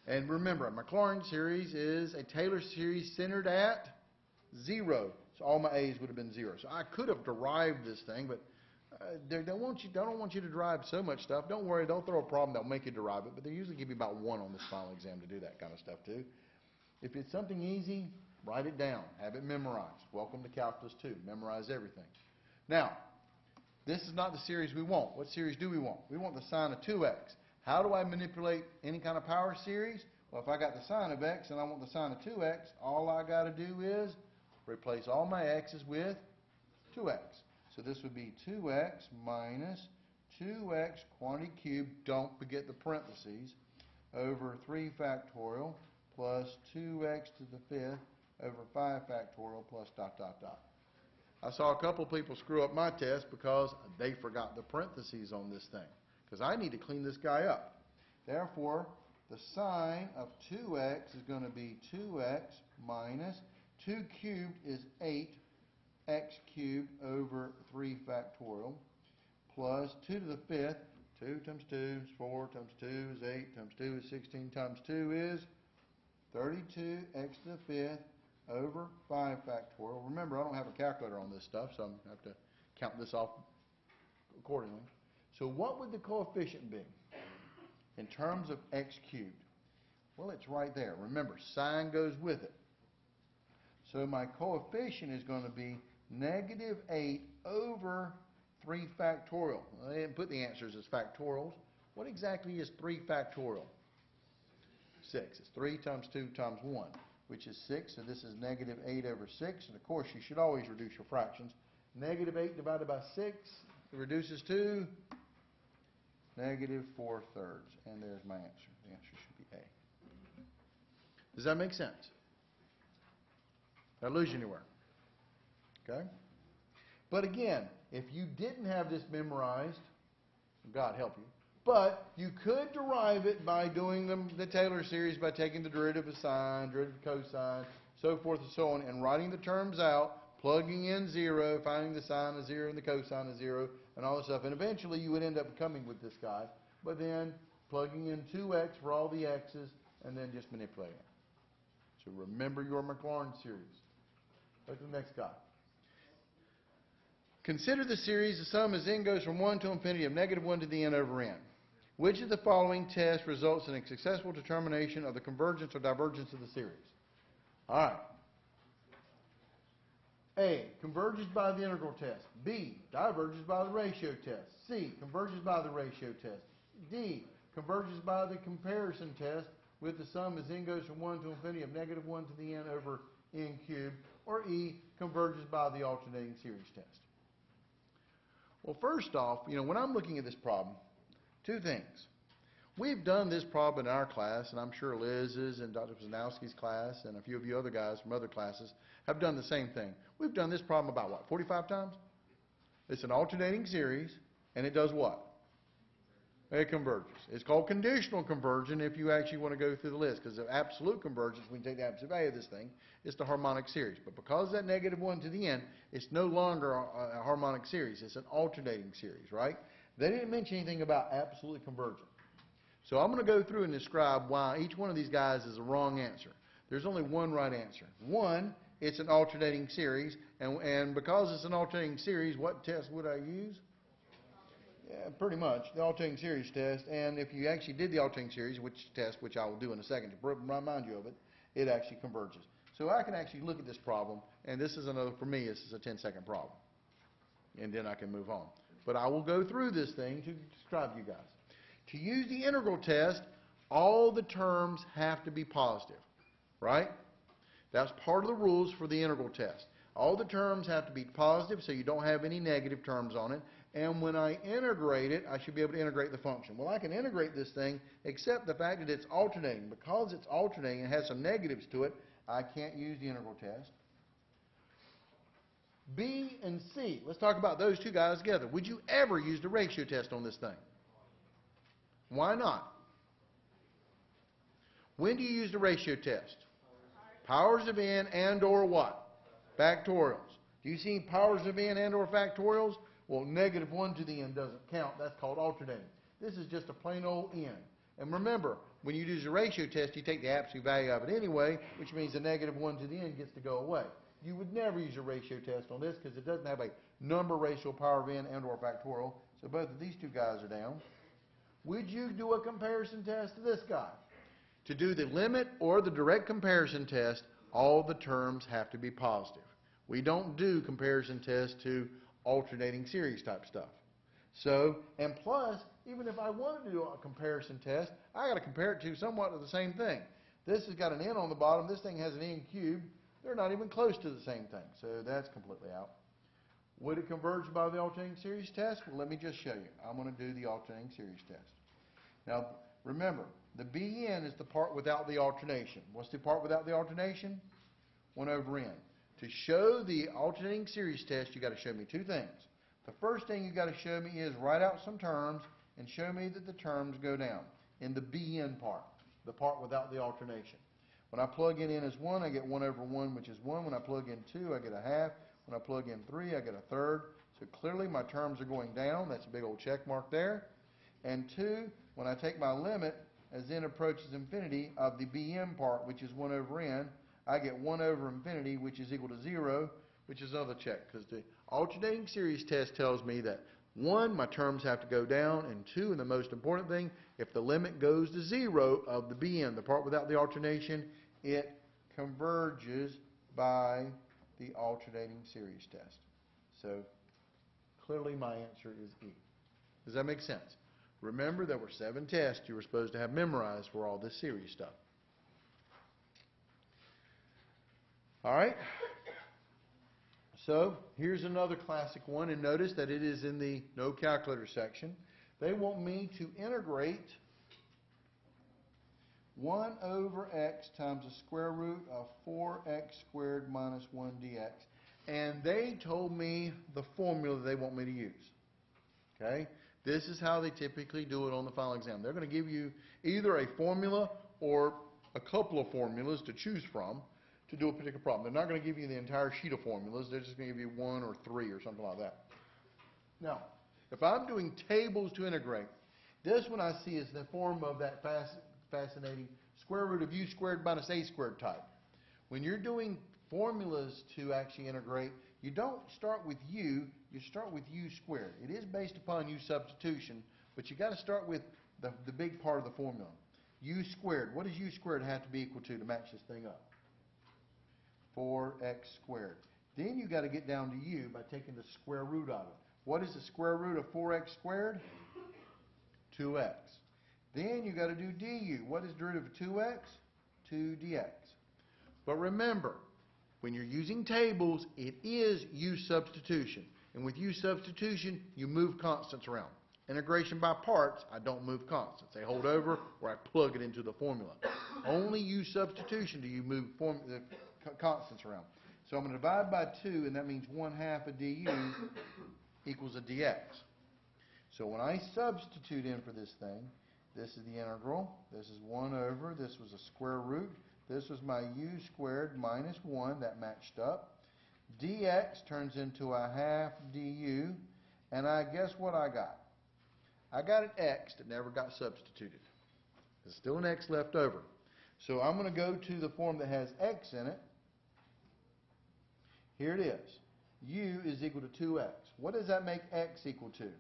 And remember, a Maclaurin series is a Taylor series centered at 0. So all my a's would have been 0. So I could have derived this thing, but they don't want you to derive so much stuff. Don't worry, they'll throw a problem that'll make you derive it, but they usually give you about 1 on this final exam to do that kind of stuff too. If it's something easy, write it down. Have it memorized. Welcome to Calculus 2. Memorize everything. Now, this is not the series we want. What series do we want? We want the sine of 2x. How do I manipulate any kind of power series? Well, if I got the sine of x and I want the sine of 2x, all I got to do is replace all my x's with 2x. So this would be 2x minus 2x quantity cubed, don't forget the parentheses, over 3 factorial plus 2x to the 5th over 5 factorial plus dot, dot, dot. I saw a couple people screw up my test because they forgot the parentheses on this thing, because I need to clean this guy up. Therefore, the sine of 2x is going to be 2x minus 2 cubed is 8 x cubed over 3 factorial plus 2 to the 5th. 2 times 2 is 4 times 2 is 8 times 2 is 16 times 2 is 32 x to the 5th over 5 factorial. Remember, I don't have a calculator on this stuff, so I'm going to have to count this off accordingly. So what would the coefficient be in terms of x cubed? Well, it's right there. Remember, sine goes with it. So my coefficient is going to be negative 8 over 3 factorial. Well, they didn't put the answers as factorials. What exactly is 3 factorial? 6. It's 3 times 2 times 1, which is 6. So this is negative 8 over 6. And, of course, you should always reduce your fractions. Negative 8 divided by 6, it reduces to negative 4/3. And there's my answer. The answer should be A. Does that make sense? Did I lose you anywhere? Okay? But again, if you didn't have this memorized, God help you, but you could derive it by doing the Taylor series, by taking the derivative of sine, derivative of cosine, so forth and so on, and writing the terms out, plugging in 0, finding the sine of 0 and the cosine of 0, and all this stuff. And eventually you would end up coming with this guy, but then plugging in 2x for all the x's, and then just manipulating it. So remember your Maclaurin series. Look at the next guy. Consider the series, the sum as n goes from 1 to infinity of negative 1 to the n over n. Which of the following tests results in a successful determination of the convergence or divergence of the series? All right. A, converges by the integral test. B, diverges by the ratio test. C, converges by the ratio test. D, converges by the comparison test with the sum as n goes from 1 to infinity of negative 1 to the n over n cubed. Or E, converges by the alternating series test. Well, first off, when I'm looking at this problem, two things. We've done this problem in our class, and I'm sure Liz's and Dr. Poznowski's class and a few of you other guys from other classes have done the same thing. We've done this problem about, what, 45 times? It's an alternating series, and it does what? It converges. It's called conditional conversion if you actually want to go through the list, because the absolute convergence, when you take the absolute value of this thing, it's the harmonic series. But because of that negative 1 to the n, it's no longer a harmonic series. It's an alternating series, right? They didn't mention anything about absolutely convergent. So I'm going to go through and describe why each one of these guys is a wrong answer. There's only one right answer. One, it's an alternating series, and because it's an alternating series, what test would I use? Yeah, pretty much, the alternating series test. And if you actually did the alternating series, which I will do in a second to remind you of it, it actually converges. So I can actually look at this problem, and this is another, for me, this is a 10-second problem. And then I can move on. But I will go through this thing to describe to you guys. To use the integral test, all the terms have to be positive, right? That's part of the rules for the integral test. All the terms have to be positive, so you don't have any negative terms on it. And when I integrate it, I should be able to integrate the function. Well, I can integrate this thing, except the fact that it's alternating. Because it's alternating and has some negatives to it, I can't use the integral test. B and C, let's talk about those two guys together. Would you ever use the ratio test on this thing? Why not? When do you use the ratio test? Powers of n and or what? Factorials. Do you see powers of n and or factorials? Well, negative 1 to the n doesn't count. That's called alternating. This is just a plain old n. And remember, when you use the ratio test, you take the absolute value of it anyway, which means the negative 1 to the n gets to go away. You would never use a ratio test on this because it doesn't have a number ratio power of n and or factorial. So both of these two guys are down. Would you do a comparison test to this guy? To do the limit or the direct comparison test, all the terms have to be positive. We don't do comparison tests to alternating series type stuff. So, and plus, even if I want to do a comparison test, I got to compare it to somewhat of the same thing. This has got an n on the bottom. This thing has an n cubed. They're not even close to the same thing. So that's completely out. Would it converge by the alternating series test? Well, let me just show you. I'm going to do the alternating series test. Now, remember, the Bn is the part without the alternation. What's the part without the alternation? 1 over n. To show the alternating series test, you've got to show me two things. The first thing you've got to show me is write out some terms and show me that the terms go down in the Bn part, the part without the alternation. When I plug in n as 1, I get 1 over 1, which is 1. When I plug in 2, I get a half. When I plug in 3, I get a third. So clearly my terms are going down. That's a big old check mark there. And 2, when I take my limit as n approaches infinity of the Bn part, which is 1 over n, I get 1 over infinity, which is equal to 0, which is another check. Because the alternating series test tells me that 1, my terms have to go down, and 2, and the most important thing, if the limit goes to 0 of the Bn, the part without the alternation, it converges by the alternating series test. So clearly my answer is E. Does that make sense? Remember, there were 7 tests you were supposed to have memorized for all this series stuff. All right? So here's another classic one, and notice that it is in the no calculator section. They want me to integrate 1 over x times the square root of 4x squared minus 1 dx. And they told me the formula they want me to use. Okay? This is how they typically do it on the final exam. They're going to give you either a formula or a couple of formulas to choose from to do a particular problem. They're not going to give you the entire sheet of formulas. They're just going to give you 1 or 3 or something like that. Now, if I'm doing tables to integrate, this one I see is the form of that fascinating square root of u squared minus a squared type. When you're doing formulas to actually integrate, you don't start with u, you start with u squared. It is based upon u substitution, but you got to start with the big part of the formula. U squared. What does u squared have to be equal to match this thing up? 4x squared. Then you got to get down to u by taking the square root of it. What is the square root of 4x squared? 2x. Then you got to do du. What is the derivative of 2x? 2dx. But remember, when you're using tables, it is u substitution. And with u substitution, you move constants around. Integration by parts, I don't move constants. They hold over or I plug it into the formula. Only u substitution do you move constants around. So I'm going to divide by 2, and that means 1/2 of du equals a dx. So when I substitute in for this thing, this is the integral, this is 1 over, this was a square root, this was my u squared minus 1, that matched up. Dx turns into a 1/2 du, and I guess what I got? I got an x that never got substituted. There's still an x left over. So I'm going to go to the form that has x in it. Here it is. U is equal to 2x. What does that make x equal to?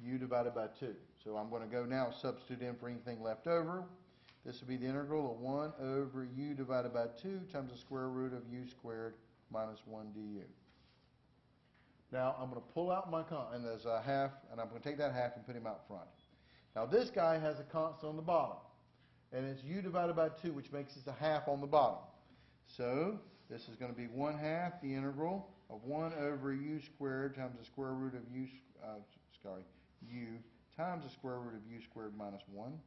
U divided by 2. So I'm going to go now substitute in for anything left over. This will be the integral of 1 over u divided by 2 times the square root of u squared minus 1 du. Now I'm going to pull out my constant, and there's a 1/2, and I'm going to take that 1/2 and put him out front. Now this guy has a constant on the bottom, and it's u divided by 2, which makes it a 1/2 on the bottom. So this is going to be 1/2 the integral of 1 over u squared times the square root of u times the square root of u squared minus 1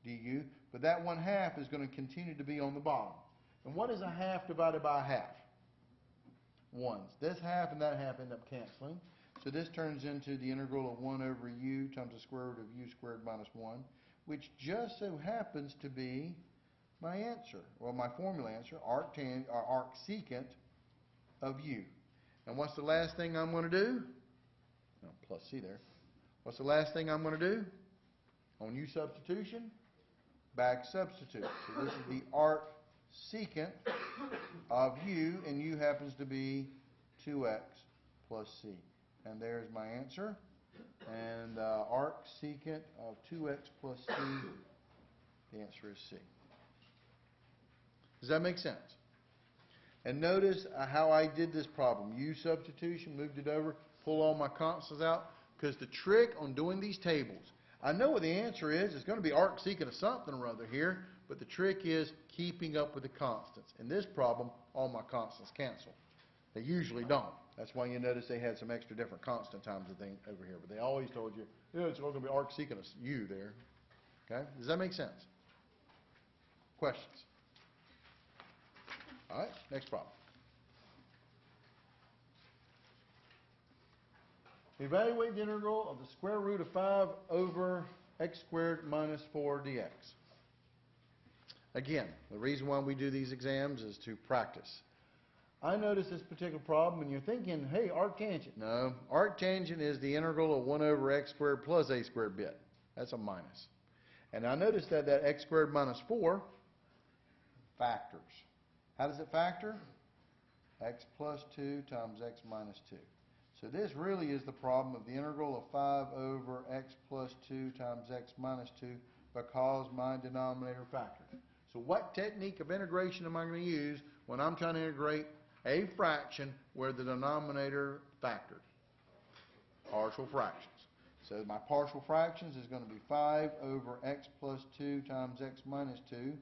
du. But that 1/2 is going to continue to be on the bottom. And what is a 1/2 divided by a 1/2? Ones. This 1/2 and that 1/2 end up canceling. So this turns into the integral of 1 over u times the square root of u squared minus 1, which just so happens to be my answer, well, my formula answer, arcsecant of u. And what's the last thing I'm going to do? Oh, plus c there. What's the last thing I'm going to do? On u substitution, back substitute. So this is the arcsecant of u, and u happens to be 2x plus c. And there's my answer. And arcsecant of 2x plus c, the answer is c. Does that make sense? And notice how I did this problem. U substitution, moved it over, pull all my constants out, because the trick on doing these tables, I know what the answer is. It's going to be arcsecant of something or other here, but the trick is keeping up with the constants. In this problem, all my constants cancel. They usually don't. That's why you notice they had some extra different constant times over here, but they always told you, yeah, it's all going to be arcsecant of u there. Okay? Does that make sense? Questions? All right, next problem. Evaluate the integral of the square root of 5 over x squared minus 4 dx. Again, the reason why we do these exams is to practice. I noticed this particular problem, and you're thinking, hey, arctangent. No, arctangent is the integral of 1 over x squared plus a squared bit. That's a minus. And I noticed that x squared minus 4 factors. How does it factor? X plus 2 times x minus 2. So this really is the problem of the integral of 5 over x plus 2 times x minus 2 because my denominator factored. So what technique of integration am I going to use when I'm trying to integrate a fraction where the denominator factored? Partial fractions. So my partial fractions is going to be 5 over x plus 2 times x minus 2.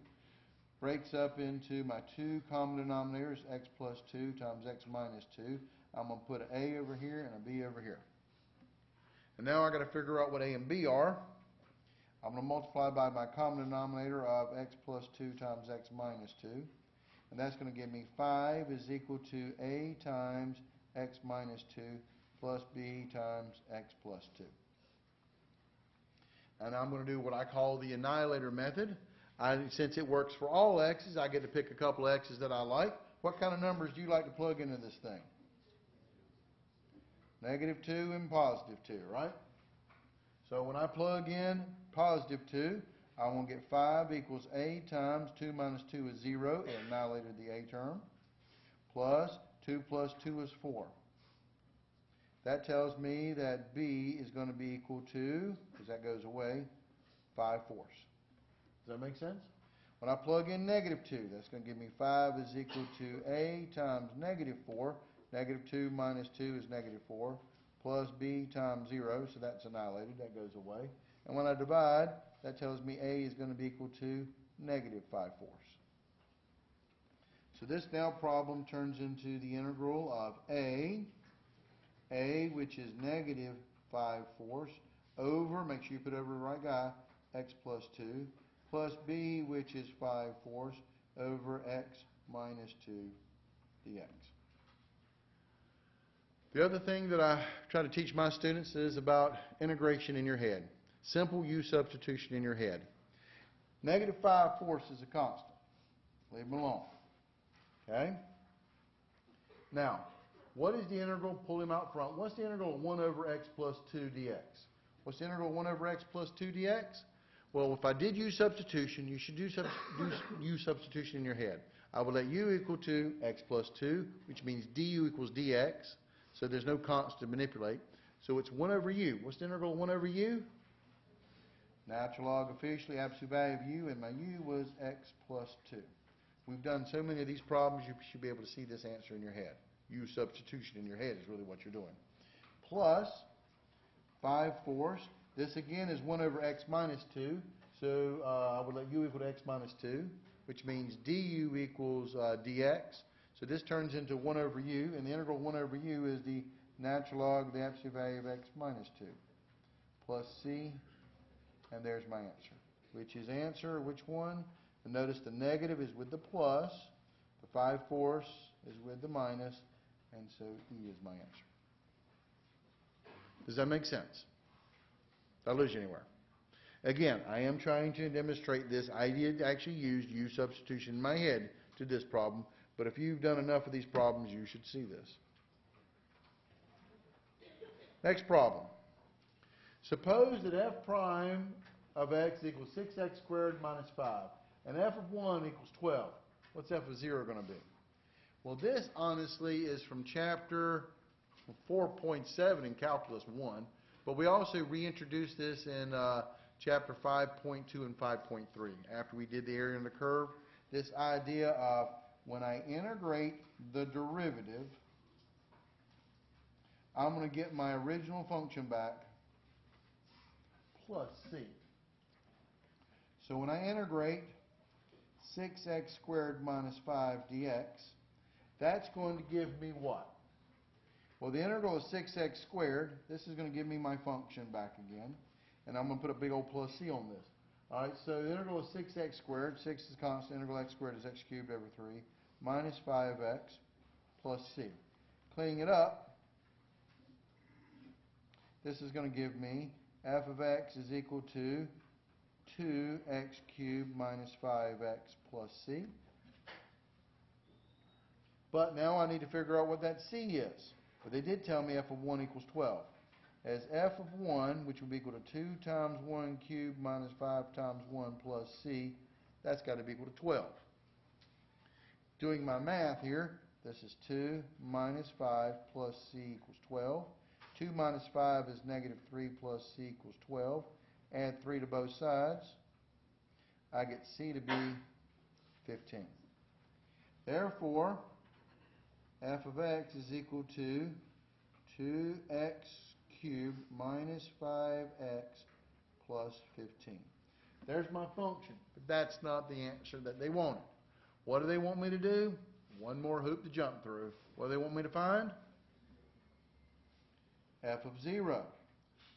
Breaks up into my two common denominators, x plus 2 times x minus 2. I'm going to put an a over here and a b over here. And now I've got to figure out what a and b are. I'm going to multiply by my common denominator of x plus 2 times x minus 2. And that's going to give me 5 is equal to a times x minus 2 plus b times x plus 2. And I'm going to do what I call the Annihilator Method. Since it works for all x's, I get to pick a couple of x's that I like. What kind of numbers do you like to plug into this thing? -2 and +2, right? So when I plug in +2, I want to get 5 equals a times 2 minus 2 is 0. It annihilated the a term. plus 2 plus 2 is 4. That tells me that b is going to be equal to, because that goes away, 5/4. Does that make sense? When I plug in negative 2, that's going to give me 5 is equal to a times negative 4. Negative 2 minus 2 is negative 4. Plus b times 0, so that's annihilated. That goes away. And when I divide, that tells me a is going to be equal to negative 5/4. So this now problem turns into the integral of a, which is negative 5/4, over, make sure you put over the right guy, x plus 2, plus b, which is 5/4, over x minus 2 dx. The other thing that I try to teach my students is about integration in your head. Simple U substitution in your head. Negative 5/4 is a constant. Leave them alone. Okay? Now, what is the integral? Pull him out front. What's the integral of 1 over x plus 2 dx? What's the integral of 1 over x plus 2 dx? Well, if I did U substitution, you should do U substitution in your head. I will let U equal to x plus 2, which means du equals dx. So there's no constant to manipulate. So it's 1 over u. What's the integral of 1 over u? Natural log officially, absolute value of u, and my u was x plus 2. We've done so many of these problems, you should be able to see this answer in your head. U substitution in your head is really what you're doing. Plus 5/4. This again is 1 over x minus 2. So I would let u equal to x minus 2, which means du equals dx. So this turns into 1 over u, and the integral of 1 over u is the natural log of the absolute value of x minus 2, plus c, and there's my answer. Which is answer, which one? And notice the negative is with the plus, the 5/4 is with the minus, and so E is my answer. Does that make sense? Did I lose you anywhere? Again, I am trying to demonstrate this. I did actually use U substitution in my head to this problem, but if you've done enough of these problems, you should see this. Next problem. Suppose that f prime of x equals 6x squared minus 5, and f of 1 equals 12. What's f of 0 going to be? Well, this honestly is from chapter 4.7 in Calculus 1, but we also reintroduced this in chapter 5.2 and 5.3 after we did the area under the curve. This idea of when I integrate the derivative, I'm going to get my original function back plus c. So when I integrate 6x squared minus 5 dx, that's going to give me what? Well, the integral of 6x squared, this is going to give me my function back again, and I'm going to put a big old plus c on this. All right, so the integral of 6x squared, 6 is constant, integral x squared is x cubed over 3, minus 5x plus c. Cleaning it up, this is going to give me f of x is equal to 2x cubed minus 5x plus c. But now I need to figure out what that c is. But they did tell me f of 1 equals 12. As f of 1, which would be equal to 2 times 1 cubed minus 5 times 1 plus c, that's got to be equal to 12. Doing my math here, this is 2 minus 5 plus c equals 12. 2 minus 5 is negative 3 plus c equals 12. Add 3 to both sides. I get c to be 15. Therefore, f of x is equal to 2x cubed minus 5x plus 15. There's my function, but that's not the answer that they wanted. What do they want me to do? One more hoop to jump through. What do they want me to find? F of 0.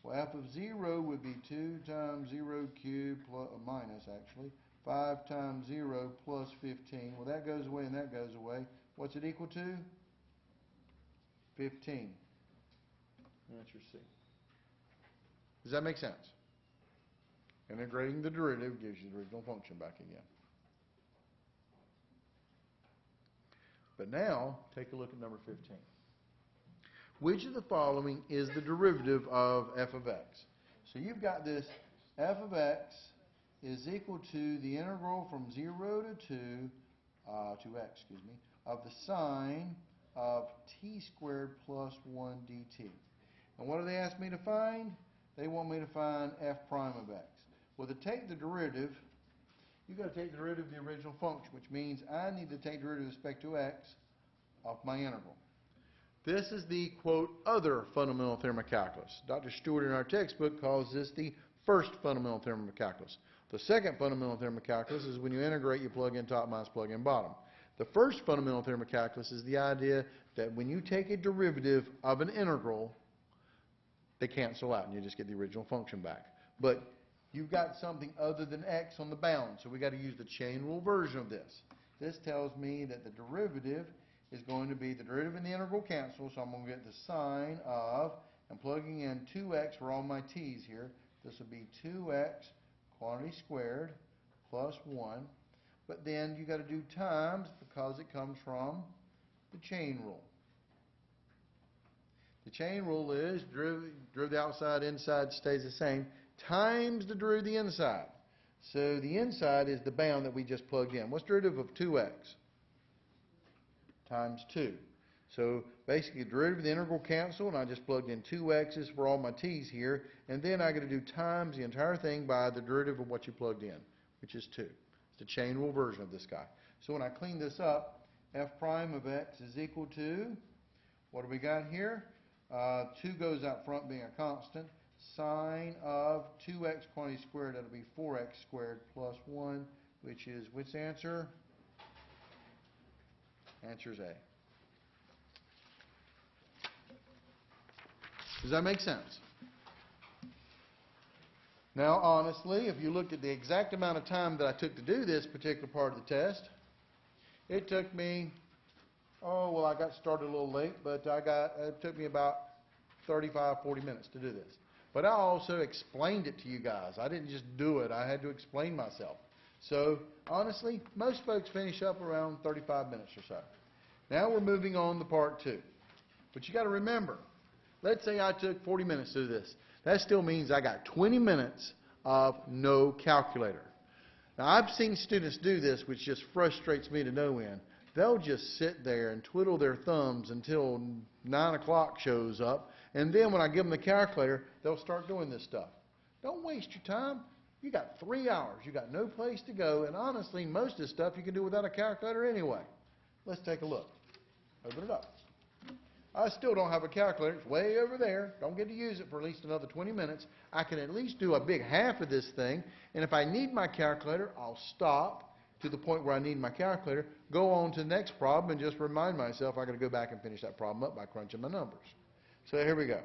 Well, f of 0 would be 2 times 0 cubed, plus, minus actually, 5 times 0 plus 15. Well, that goes away and that goes away. What's it equal to? 15. Answer C. Does that make sense? Integrating the derivative gives you the original function back again. But now, take a look at number 15. Which of the following is the derivative of f of x? So you've got this f of x is equal to the integral from 0 to 2, to x, of the sine of t squared plus 1 dt. And what do they ask me to find? They want me to find f prime of x. Well, to take the derivative, you've got to take the derivative of the original function, which means I need to take the derivative with respect to x of my integral. This is the, quote, other fundamental theorem of calculus. Dr. Stewart in our textbook calls this the first fundamental theorem of calculus. The second fundamental theorem of calculus is when you integrate, you plug in top minus plug in bottom. The first fundamental theorem of calculus is the idea that when you take a derivative of an integral, they cancel out and you just get the original function back. But you've got something other than x on the bound, so we've got to use the chain rule version of this. This tells me that the derivative is going to be the derivative and the integral cancel, so I'm going to get the sine of, and plugging in 2x for all my t's here. This will be 2x quantity squared plus 1. But then you got to do times because it comes from the chain rule. The chain rule is derivative of the outside, inside stays the same, times the derivative of the inside. So the inside is the bound that we just plugged in. What's the derivative of 2x? Times 2. So basically, the derivative of the integral cancel, and I just plugged in 2x's for all my t's here, and then I got to do times the entire thing by the derivative of what you plugged in, which is 2. It's the chain rule version of this guy. So when I clean this up, f prime of x is equal to, what do we got here? 2 goes out front being a constant. Sine of 2x quantity squared, that'll be 4x squared plus 1, which is which answer? Answer is A. Does that make sense? Now, honestly, if you looked at the exact amount of time that I took to do this particular part of the test, it took me, I got started a little late, but it took me about 35, 40 minutes to do this. But I also explained it to you guys. I didn't just do it. I had to explain myself. So, honestly, most folks finish up around 35 minutes or so. Now we're moving on to part 2. But you got to remember, let's say I took 40 minutes to do this. That still means I got 20 minutes of no calculator. Now, I've seen students do this, which just frustrates me to no end. They'll just sit there and twiddle their thumbs until 9 o'clock shows up, and then when I give them the calculator, they'll start doing this stuff. Don't waste your time. You got 3 hours. You got no place to go, and honestly, most of this stuff you can do without a calculator anyway. Let's take a look. Open it up. I still don't have a calculator. It's way over there. Don't get to use it for at least another 20 minutes. I can at least do a big half of this thing, and if I need my calculator, I'll stop to the point where I need my calculator, go on to the next problem, and just remind myself I got to go back and finish that problem up by crunching my numbers. So here we go.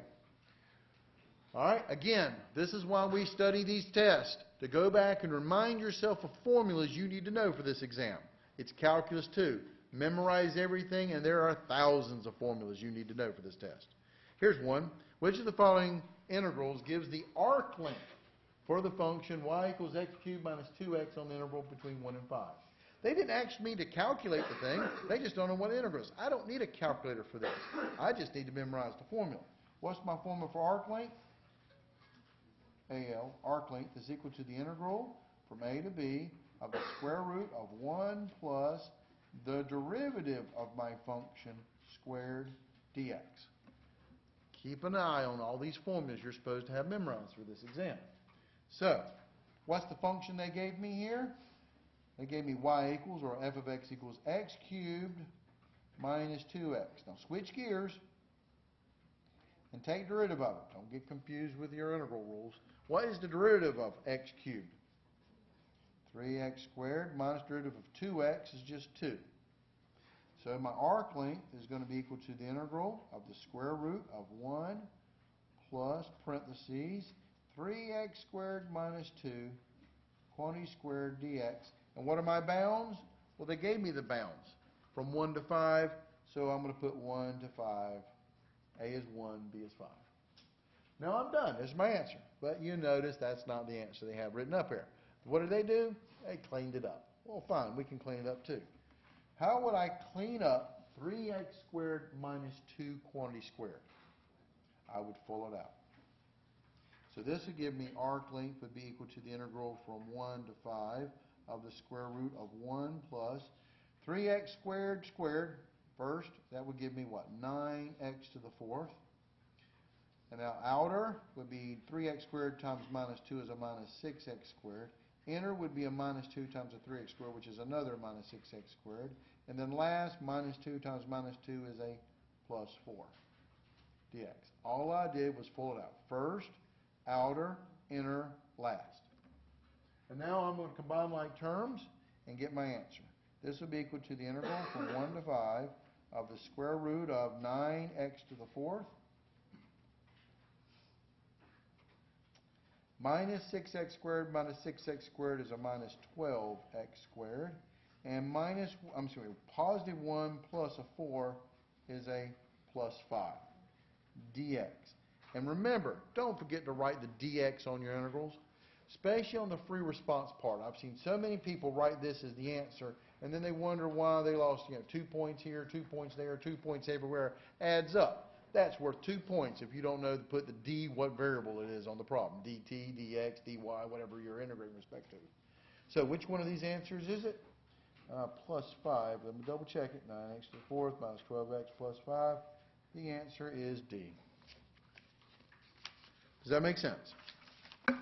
All right, again, this is why we study these tests, to go back and remind yourself of formulas you need to know for this exam. It's Calculus 2. Memorize everything, and there are thousands of formulas you need to know for this test. Here's one. Which of the following integrals gives the arc length for the function y equals x cubed minus 2x on the interval between 1 and 5? They didn't ask me to calculate the thing. They just don't know what integral is. I don't need a calculator for this. I just need to memorize the formula. What's my formula for arc length? AL, arc length, is equal to the integral from A to B of the square root of 1 plus the derivative of my function squared dx. Keep an eye on all these formulas you're supposed to have memorized for this exam. So, what's the function they gave me here? They gave me y equals, or f of x equals x cubed minus 2x. Now switch gears and take derivative of it. Don't get confused with your integral rules. What is the derivative of x cubed? 3x squared minus derivative of 2x is just 2. So my arc length is going to be equal to the integral of the square root of 1 plus parentheses 3x squared minus 2 quantity squared dx. And what are my bounds? Well, they gave me the bounds from 1 to 5, so I'm going to put 1 to 5. A is 1, B is 5. Now I'm done. There's my answer. But you notice that's not the answer they have written up here. What did they do? They cleaned it up. Well, fine, we can clean it up too. How would I clean up 3x squared minus 2 quantity squared? I would full it out. So this would give me arc length would be equal to the integral from 1 to 5 of the square root of 1 plus 3x squared squared first. That would give me what? 9x to the fourth. And now outer would be 3x squared times minus 2 is a minus 6x squared. Inner would be a minus 2 times a 3x squared, which is another minus 6x squared. And then last, minus 2 times minus 2 is a plus 4 dx. All I did was pull it out. First, outer, inner, last. And now I'm going to combine like terms and get my answer. This will be equal to the integral from 1 to 5 of the square root of 9x to the fourth minus 6x squared minus 6x squared is a minus 12x squared. And positive 1 plus a 4 is a plus 5 dx. And remember, don't forget to write the dx on your integrals, especially on the free response part. I've seen so many people write this as the answer, and then they wonder why they lost 2 points here, 2 points there, 2 points everywhere. Adds up. That's worth 2 points if you don't know to put the d, what variable it is on the problem. dt, dx, dy, whatever you're integrating with respect to. So which one of these answers is it? Plus 5. Let me double check it. 9x to the fourth minus 12x plus 5. The answer is D. Does that make sense? All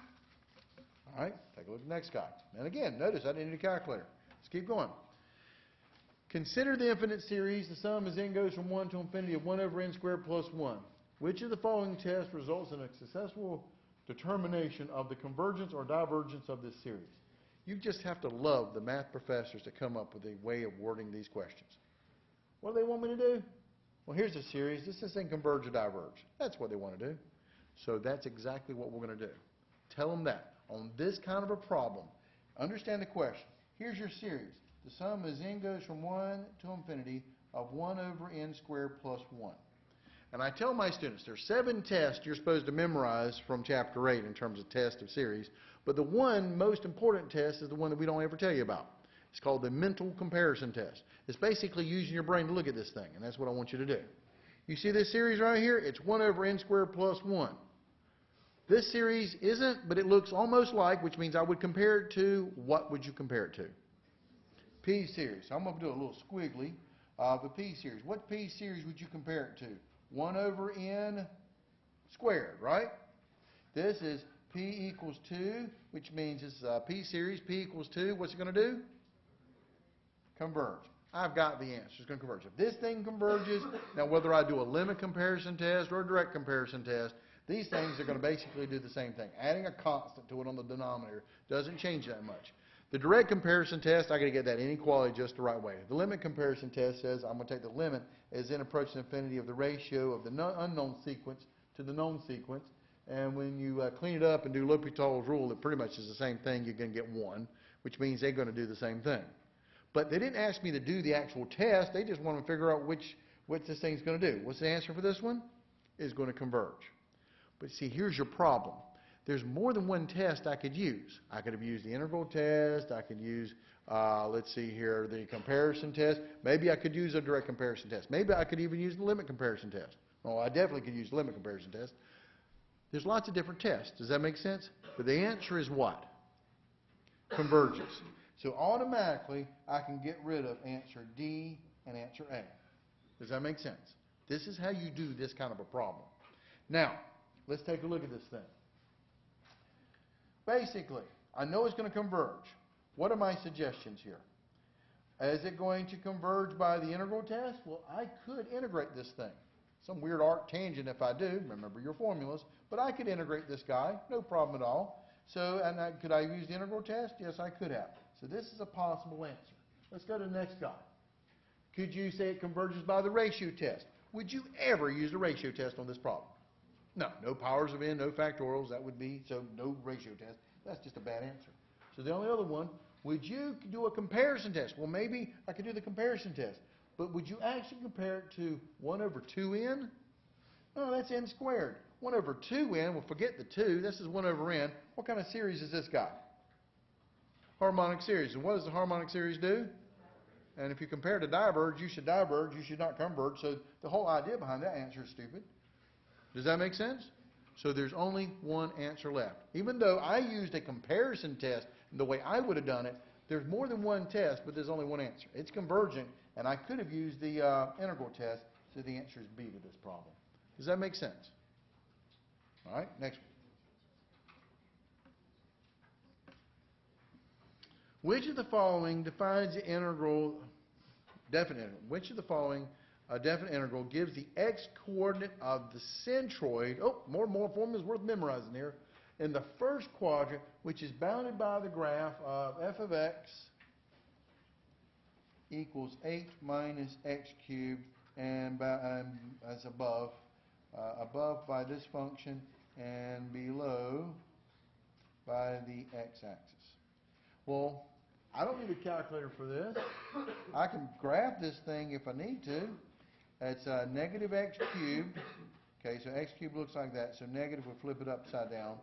right, take a look at the next guy. And again, notice I didn't need a calculator. Let's keep going. Consider the infinite series. The sum as n goes from 1 to infinity of 1 over n squared plus 1. Which of the following tests results in a successful determination of the convergence or divergence of this series? You just have to love the math professors to come up with a way of wording these questions. What do they want me to do? Well, here's a series. Does this thing converge or diverge? That's what they want to do. So that's exactly what we're going to do. Tell them that. On this kind of a problem, understand the question. Here's your series. The sum as n goes from 1 to infinity of 1 over n squared plus 1. And I tell my students there's 7 tests you're supposed to memorize from Chapter 8 in terms of test of series. But the one most important test is the one that we don't ever tell you about. It's called the mental comparison test. It's basically using your brain to look at this thing, and that's what I want you to do. You see this series right here? It's 1 over n squared plus 1. This series isn't, but it looks almost like, which means I would compare it to, what would you compare it to? P series. I'm going to do a little squiggly of the P series. What P series would you compare it to? 1 over n squared, right? This is P equals 2, which means it's P series. P equals 2. What's it going to do? Converge. I've got the answer. It's going to converge. If this thing converges, now whether I do a limit comparison test or a direct comparison test, these things are going to basically do the same thing. Adding a constant to it on the denominator doesn't change that much. The direct comparison test, I got to get that inequality just the right way. The limit comparison test says I'm going to take the limit as n approaching infinity of the ratio of the unknown sequence to the known sequence. And when you clean it up and do L'Hopital's rule, it pretty much is the same thing. You're going to get 1, which means they're going to do the same thing. But they didn't ask me to do the actual test. They just want to figure out what this thing's going to do. What's the answer for this one? Is going to converge. But see, here's your problem. There's more than one test I could use. I could have used the integral test. I could use, let's see here, the comparison test. Maybe I could use a direct comparison test. Maybe I could even use the limit comparison test. Well, I definitely could use the limit comparison test. There's lots of different tests. Does that make sense? But the answer is what? Convergence. So automatically, I can get rid of answer D and answer A. Does that make sense? This is how you do this kind of a problem. Now, let's take a look at this thing. Basically, I know it's going to converge. What are my suggestions here? Is it going to converge by the integral test? Well, I could integrate this thing. Some weird arc tangent if I do. Remember your formulas. But I could integrate this guy. No problem at all. So, could I use the integral test? Yes, I could have. So this is a possible answer. Let's go to the next guy. Could you say it converges by the ratio test? Would you ever use the ratio test on this problem? No. No powers of n, no factorials. That would be, so no ratio test. That's just a bad answer. So the only other one, would you do a comparison test? Well, maybe I could do the comparison test. But would you actually compare it to 1 over 2n? No, that's n squared. 1 over 2n, well, forget the 2. This is 1 over n. What kind of series is this guy? Harmonic series. And what does the harmonic series do? And if you compare to diverge, you should diverge. You should not converge. So the whole idea behind that answer is stupid. Does that make sense? So there's only one answer left. Even though I used a comparison test the way I would have done it, there's more than one test, but there's only one answer. It's convergent, and I could have used the integral test, so the answer is B to this problem. Does that make sense? All right, next one. Which of the following defines the integral, definite integral? Which of the following definite integral gives the x-coordinate of the centroid, more formulas worth memorizing here, in the first quadrant, which is bounded by the graph of f of x equals 8 minus x cubed, and as above, above by this function, and below by the x-axis. Well, I don't need a calculator for this. I can graph this thing if I need to. It's negative x cubed. Okay, so x cubed looks like that. So negative, we'll flip it upside down.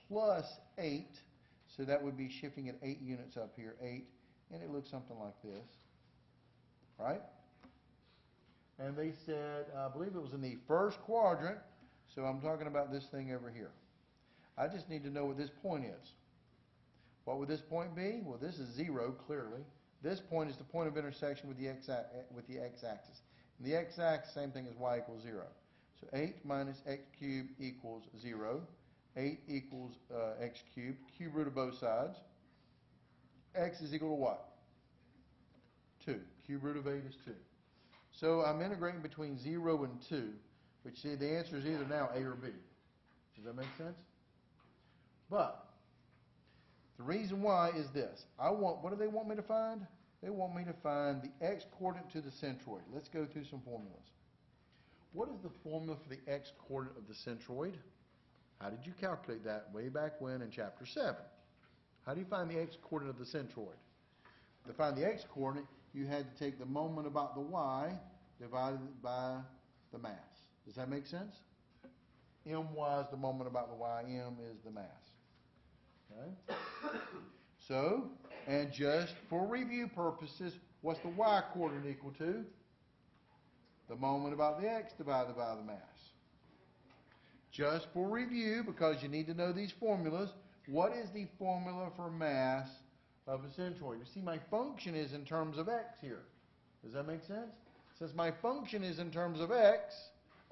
Plus 8. So that would be shifting it 8 units up here. 8. And it looks something like this. Right? And they said, I believe it was in the first quadrant. So I'm talking about this thing over here. I just need to know what this point is. What would this point be? Well, this is 0, clearly. This point is the point of intersection with the x-axis. And the x-axis, same thing as y equals 0. So 8 minus x cubed equals 0. 8 equals x cubed. Cube root of both sides. X is equal to what? 2. Cube root of 8 is 2. So I'm integrating between 0 and 2, which, see, the answer is either now A or B. Does that make sense? But the reason why is this. What do they want me to find? They want me to find the x-coordinate to the centroid. Let's go through some formulas. What is the formula for the x-coordinate of the centroid? How did you calculate that way back when in Chapter 7? How do you find the x-coordinate of the centroid? To find the x-coordinate, you had to take the moment about the y divided by the mass. Does that make sense? My is the moment about the y, m is the mass. Okay? So, and just for review purposes, what's the y coordinate equal to? The moment about the x divided by the mass. Just for review, because you need to know these formulas, what is the formula for mass of a centroid? You see, my function is in terms of x here. Does that make sense? Since my function is in terms of x,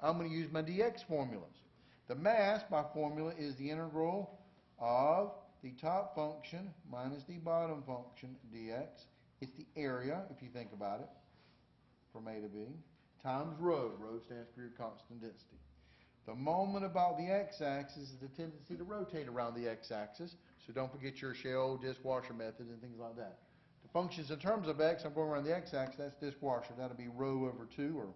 I'm going to use my dx formulas. The mass, by formula, is the integral of the top function minus the bottom function dx. It's the area, if you think about it, from A to B, times rho. Rho stands for your constant density. The moment about the x-axis is the tendency to rotate around the x-axis. So don't forget your shell dishwasher method and things like that. The functions in terms of x, I'm going around the x-axis, that's dishwasher. That'll be rho over 2, or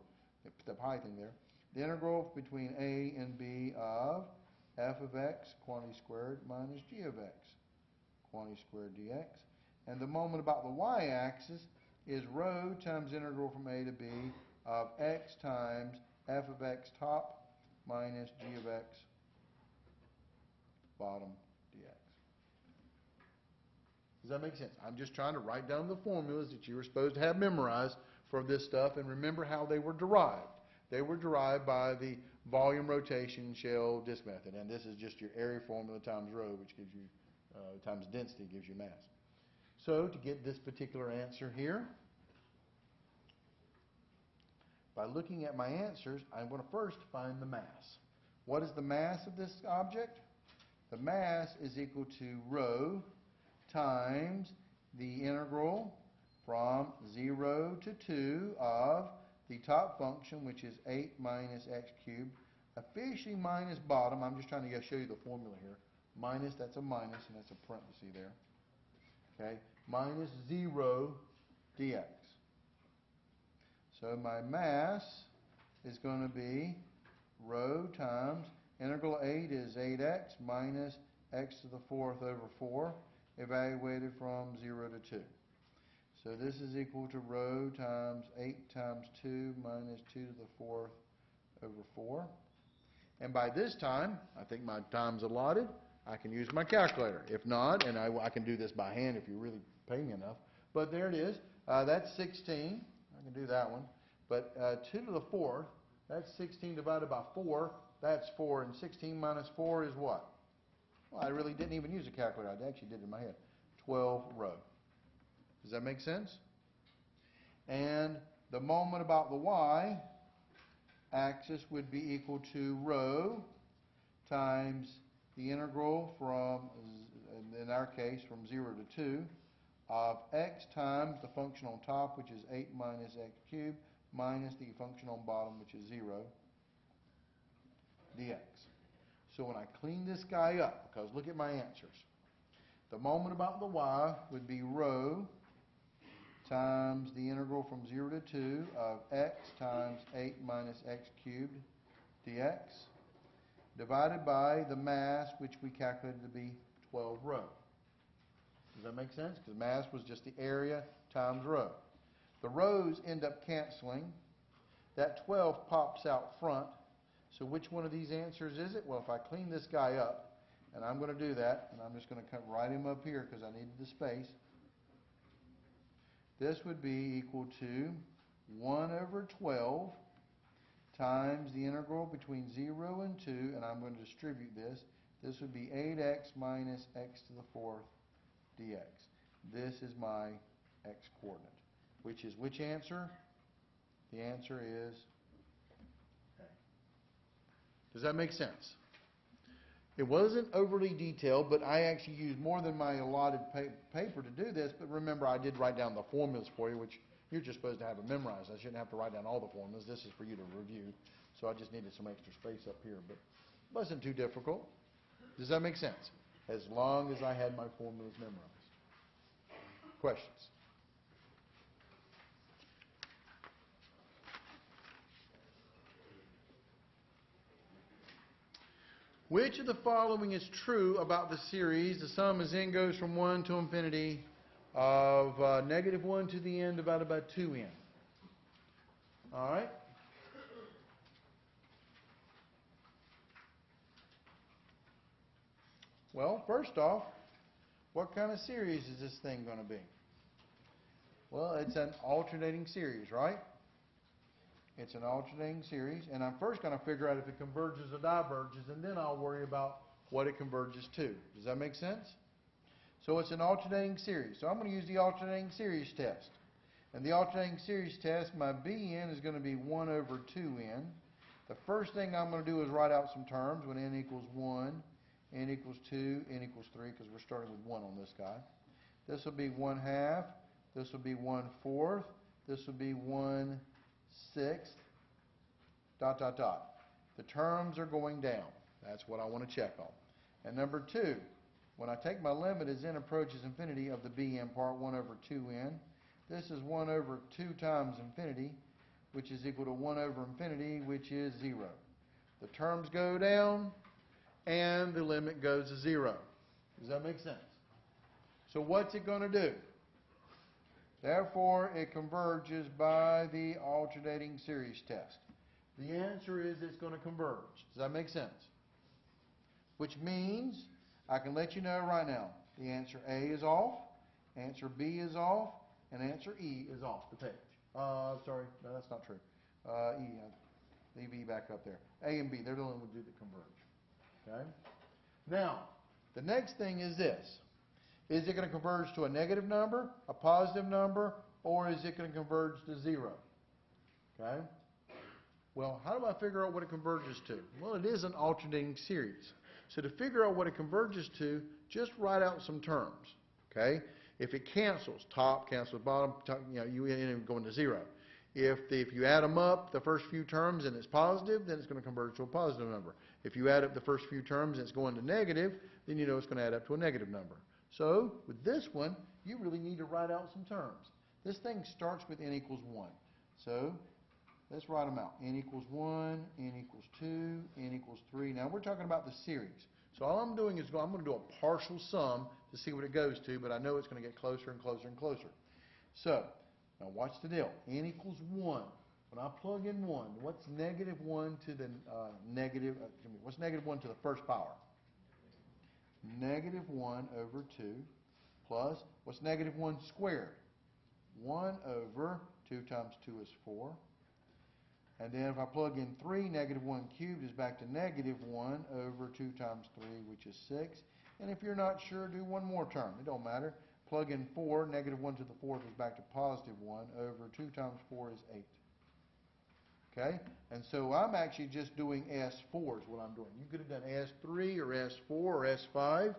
the pi thing there. The integral between a and b of f of x, quantity squared, minus g of x, quantity squared dx. And the moment about the y-axis is rho times integral from a to b of x times f of x top minus g of x bottom dx. Does that make sense? I'm just trying to write down the formulas that you were supposed to have memorized for this stuff and remember how they were derived. They were derived by the volume rotation shell disk method, and this is just your area formula times rho, which gives you, times density gives you mass. So to get this particular answer here, by looking at my answers, I'm going to first find the mass. What is the mass of this object? The mass is equal to rho times the integral from 0 to 2 of the top function, which is 8 minus x cubed, officially minus bottom. I'm just trying to show you the formula here. Minus, that's a minus, and that's a parenthesis there. Okay, minus 0 dx. So my mass is going to be rho times integral 8 is 8x minus x to the 4th over 4, evaluated from 0 to 2. So this is equal to rho times 8 times 2 minus 2 to the 4th over 4. And by this time, I think my time's allotted, I can use my calculator. If not, and I can do this by hand if you really pay me enough. But there it is. That's 16. I can do that one. But 2 to the 4th, that's 16 divided by 4. That's 4. And 16 minus 4 is what? Well, I really didn't even use a calculator. I actually did it in my head. 12 rho. Does that make sense? And the moment about the y-axis would be equal to rho times the integral from, in our case, from 0 to 2 of x times the function on top, which is 8 minus x cubed, minus the function on bottom, which is 0, dx. So when I clean this guy up, because look at my answers, the moment about the y would be rho times the integral from 0 to 2 of x times 8 minus x cubed dx, divided by the mass, which we calculated to be 12 rho. Does that make sense? Because mass was just the area times rho. The rho's end up canceling. That 12 pops out front. So which one of these answers is it? Well, if I clean this guy up, and I'm going to do that, and I'm just going to write him up here because I needed the space. This would be equal to 1 over 12 times the integral between 0 and 2, and I'm going to distribute this. This would be 8x minus x to the 4th dx. This is my x coordinate, which is which answer? The answer is A. Does that make sense? It wasn't overly detailed, but I actually used more than my allotted paper to do this. But remember, I did write down the formulas for you, which you're just supposed to have it memorized. I shouldn't have to write down all the formulas. This is for you to review. So I just needed some extra space up here, but it wasn't too difficult. Does that make sense? As long as I had my formulas memorized. Questions? Which of the following is true about the series? The sum as n goes from 1 to infinity of -1 to the n divided by 2n. All right? Well, first off, what kind of series is this thing going to be? Well, it's an alternating series, right? It's an alternating series, and I'm first going to figure out if it converges or diverges, and then I'll worry about what it converges to. Does that make sense? So it's an alternating series. So I'm going to use the alternating series test. And the alternating series test, my Bn is going to be 1 over 2n. The first thing I'm going to do is write out some terms when n equals 1, n equals 2, n equals 3, because we're starting with 1 on this guy. This will be 1/2. This will be 1/4. This will be 1/6. Dot, dot, dot. The terms are going down. That's what I want to check on. And number 2, when I take my limit as n approaches infinity of the Bn part, 1 over 2n, this is 1 over 2 times infinity, which is equal to 1 over infinity, which is 0. The terms go down, and the limit goes to 0. Does that make sense? So what's it going to do? Therefore, it converges by the alternating series test. The answer is it's going to converge. Does that make sense? Which means I can let you know right now, the answer A is off, answer B is off, and answer E is off the page. Sorry, no, that's not true. Leave E back up there. A and B, they're the only ones that converge. Okay? Now, the next thing is this. Is it going to converge to a negative number, a positive number, or is it going to converge to 0? Okay? Well, how do I figure out what it converges to? Well, it is an alternating series. So to figure out what it converges to, just write out some terms. Okay? If it cancels, top cancels bottom, top, you end up going to 0. If you add them up, the first few terms, and it's positive, then it's going to converge to a positive number. If you add up the first few terms and it's going to negative, then you know it's going to add up to a negative number. So with this one, you really need to write out some terms. This thing starts with n equals 1. So let's write them out. N equals 1, n equals 2, n equals 3. Now we're talking about the series. So all I'm doing is I'm going to do a partial sum to see what it goes to, but I know it's going to get closer and closer and closer. So now watch the deal. N equals 1. When I plug in 1, what's negative 1 to the what's negative 1 to the first power? Negative 1 over 2 plus, what's negative 1 squared? 1 over 2 times 2 is 4. And then if I plug in 3, negative 1 cubed is back to negative 1 over 2 times 3, which is 6. And if you're not sure, do one more term. It don't matter. Plug in 4, negative 1 to the 4th is back to positive 1 over 2 times 4 is 8. Okay? And so I'm actually just doing S4 is what I'm doing. You could have done S3 or S4 or S5.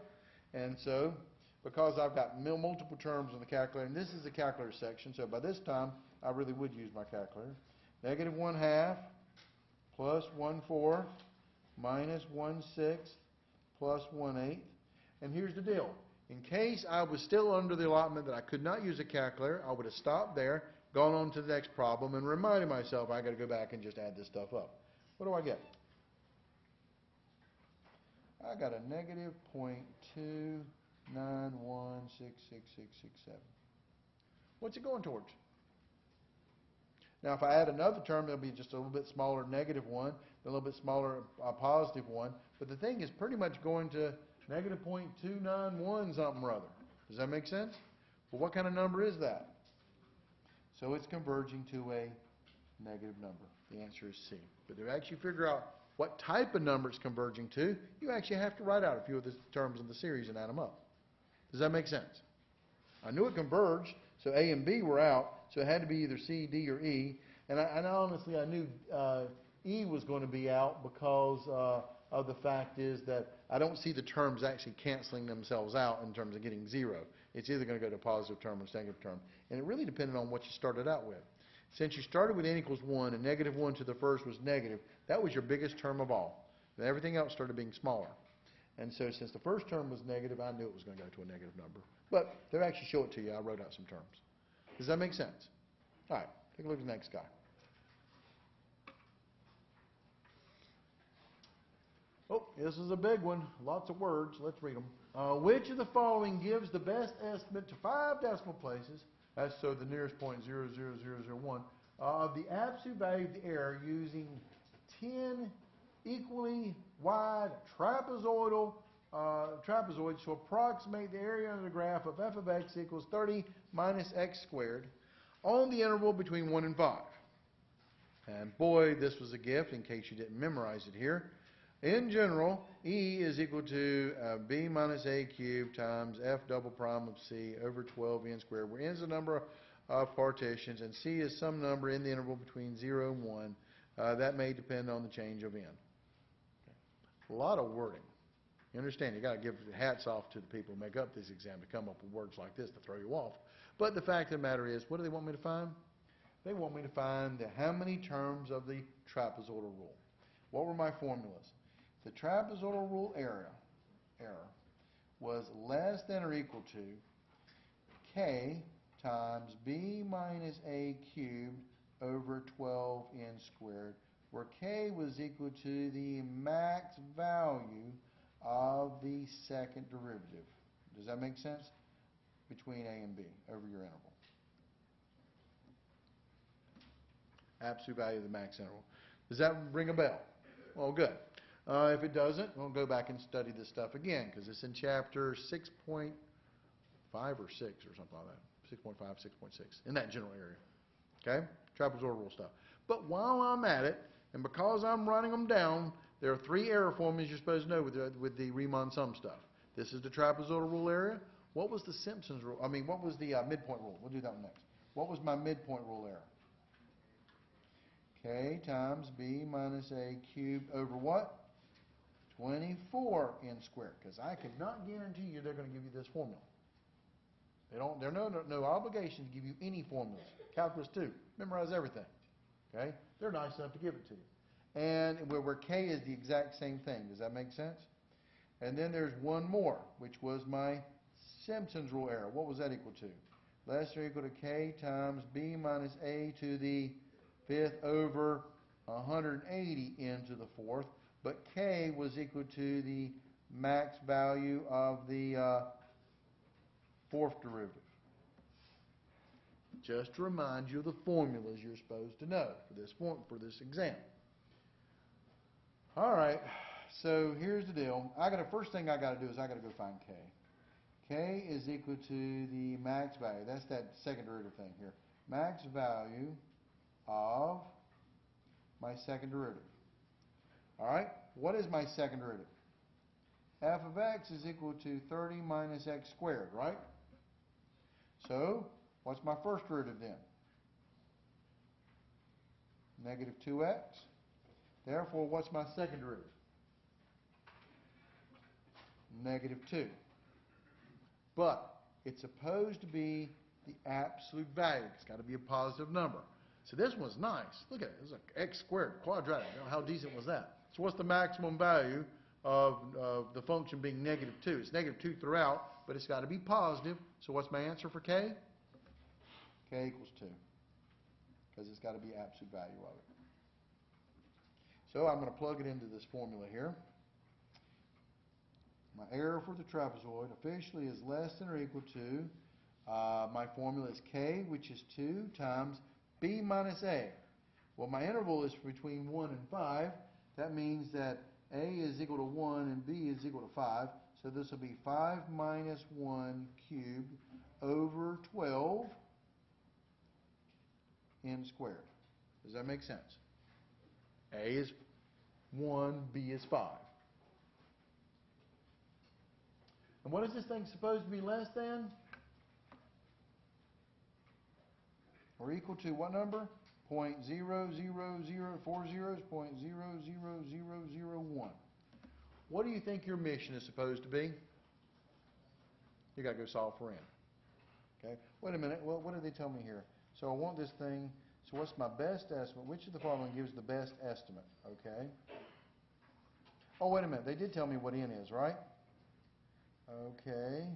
And so, because I've got multiple terms in the calculator, and this is the calculator section, so by this time, I really would use my calculator. Negative 1/2 plus 1/4 minus 1/6 plus 1/8. And here's the deal. In case I was still under the allotment that I could not use a calculator, I would have stopped there, gone on to the next problem, and reminded myself I got to go back and just add this stuff up. What do I get? I got a negative 0.2916667. What's it going towards? Now, if I add another term, it'll be just a little bit smaller negative 1, a little bit smaller positive 1. But the thing is pretty much going to negative 0.291 something or other. Does that make sense? Well, what kind of number is that? So it's converging to a negative number. The answer is C. But to actually figure out what type of number it's converging to, you actually have to write out a few of the terms in the series and add them up. Does that make sense? I knew it converged, so A and B were out, so it had to be either C, D, or E. And honestly, I knew E was going to be out because of the fact is that I don't see the terms actually canceling themselves out in terms of getting 0. It's either going to go to a positive term or a negative term. And it really depended on what you started out with. Since you started with n equals 1 and negative 1 to the first was negative, that was your biggest term of all. And everything else started being smaller. And so since the first term was negative, I knew it was going to go to a negative number. But they actually show it to you. I wrote out some terms. Does that make sense? All right, take a look at the next guy. Oh, this is a big one. Lots of words. Let's read them. Which of the following gives the best estimate to 5 decimal places, that's so the nearest point 0.00001, of the absolute value of the error using 10 equally wide trapezoids to approximate the area under the graph of f of x equals 30 minus x squared on the interval between 1 and 5. And boy, this was a gift in case you didn't memorize it here. In general, E is equal to B minus A cubed times F double prime of C over 12n squared, where n is the number of partitions and C is some number in the interval between 0 and 1. That may depend on the change of n. Okay. A lot of wording. You understand, you got to give hats off to the people who make up this exam to come up with words like this to throw you off. But the fact of the matter is, what do they want me to find? They want me to find how many terms of the trapezoidal rule. What were my formulas? The trapezoidal rule error was less than or equal to k times b minus a cubed over 12n squared, where k was equal to the max value of the second derivative. Does that make sense? Between a and b over your interval. Absolute value of the max interval. Does that ring a bell? Well, good. If it doesn't, we'll go back and study this stuff again, because it's in chapter 6.5 or 6 or something like that. 6.5, 6.6, in that general area. Okay? Trapezoidal rule stuff. But while I'm at it, and because I'm writing them down, there are 3 error formulas you're supposed to know with the Riemann Sums stuff. This is the trapezoidal rule area. What was the Simpsons rule? What was the midpoint rule? We'll do that one next. What was my midpoint rule error? K times b minus a cubed over what? 24n squared, because I cannot guarantee you they're going to give you this formula. There's no obligation to give you any formulas. Calculus 2, memorize everything. Okay? They're nice enough to give it to you. And where k is the exact same thing. Does that make sense? And then there's one more, which was my Simpsons rule error. What was that equal to? Less or equal to k times b minus a to the 5th over 180n to the 4th. But k was equal to the max value of the 4th derivative. Just to remind you of the formulas you're supposed to know for this exam. All right, so here's the deal. First thing I got to do is I got to go find k. K is equal to the max value. That's that second derivative thing here. Max value of my second derivative. All right, what is my second derivative? F of x is equal to 30 minus x squared, right? So, what's my first derivative then? Negative 2x. Therefore, what's my second derivative? Negative 2. But it's supposed to be the absolute value. It's got to be a positive number. So this one's nice. Look at it. It's like x squared, quadratic. How decent was that? So what's the maximum value of the function being negative 2? It's negative 2 throughout, but it's got to be positive. So what's my answer for k? K equals 2. Because it's got to be absolute value of it. So I'm going to plug it into this formula here. My area for the trapezoid officially is less than or equal to, my formula is k, which is 2 times b minus a. Well, my interval is between 1 and 5. That means that a is equal to 1 and b is equal to 5. So this will be 5 minus 1 cubed over 12 n squared. Does that make sense? A is 1, B is 5. And what is this thing supposed to be less than? Or equal to what number? 0.00040, 0.00001. What do you think your mission is supposed to be? You got to go solve for n. Okay. Wait a minute. Well, what did they tell me here? So I want this thing. So what's my best estimate? Which of the following gives the best estimate? Okay. Oh, wait a minute. They did tell me what n is, right? Okay.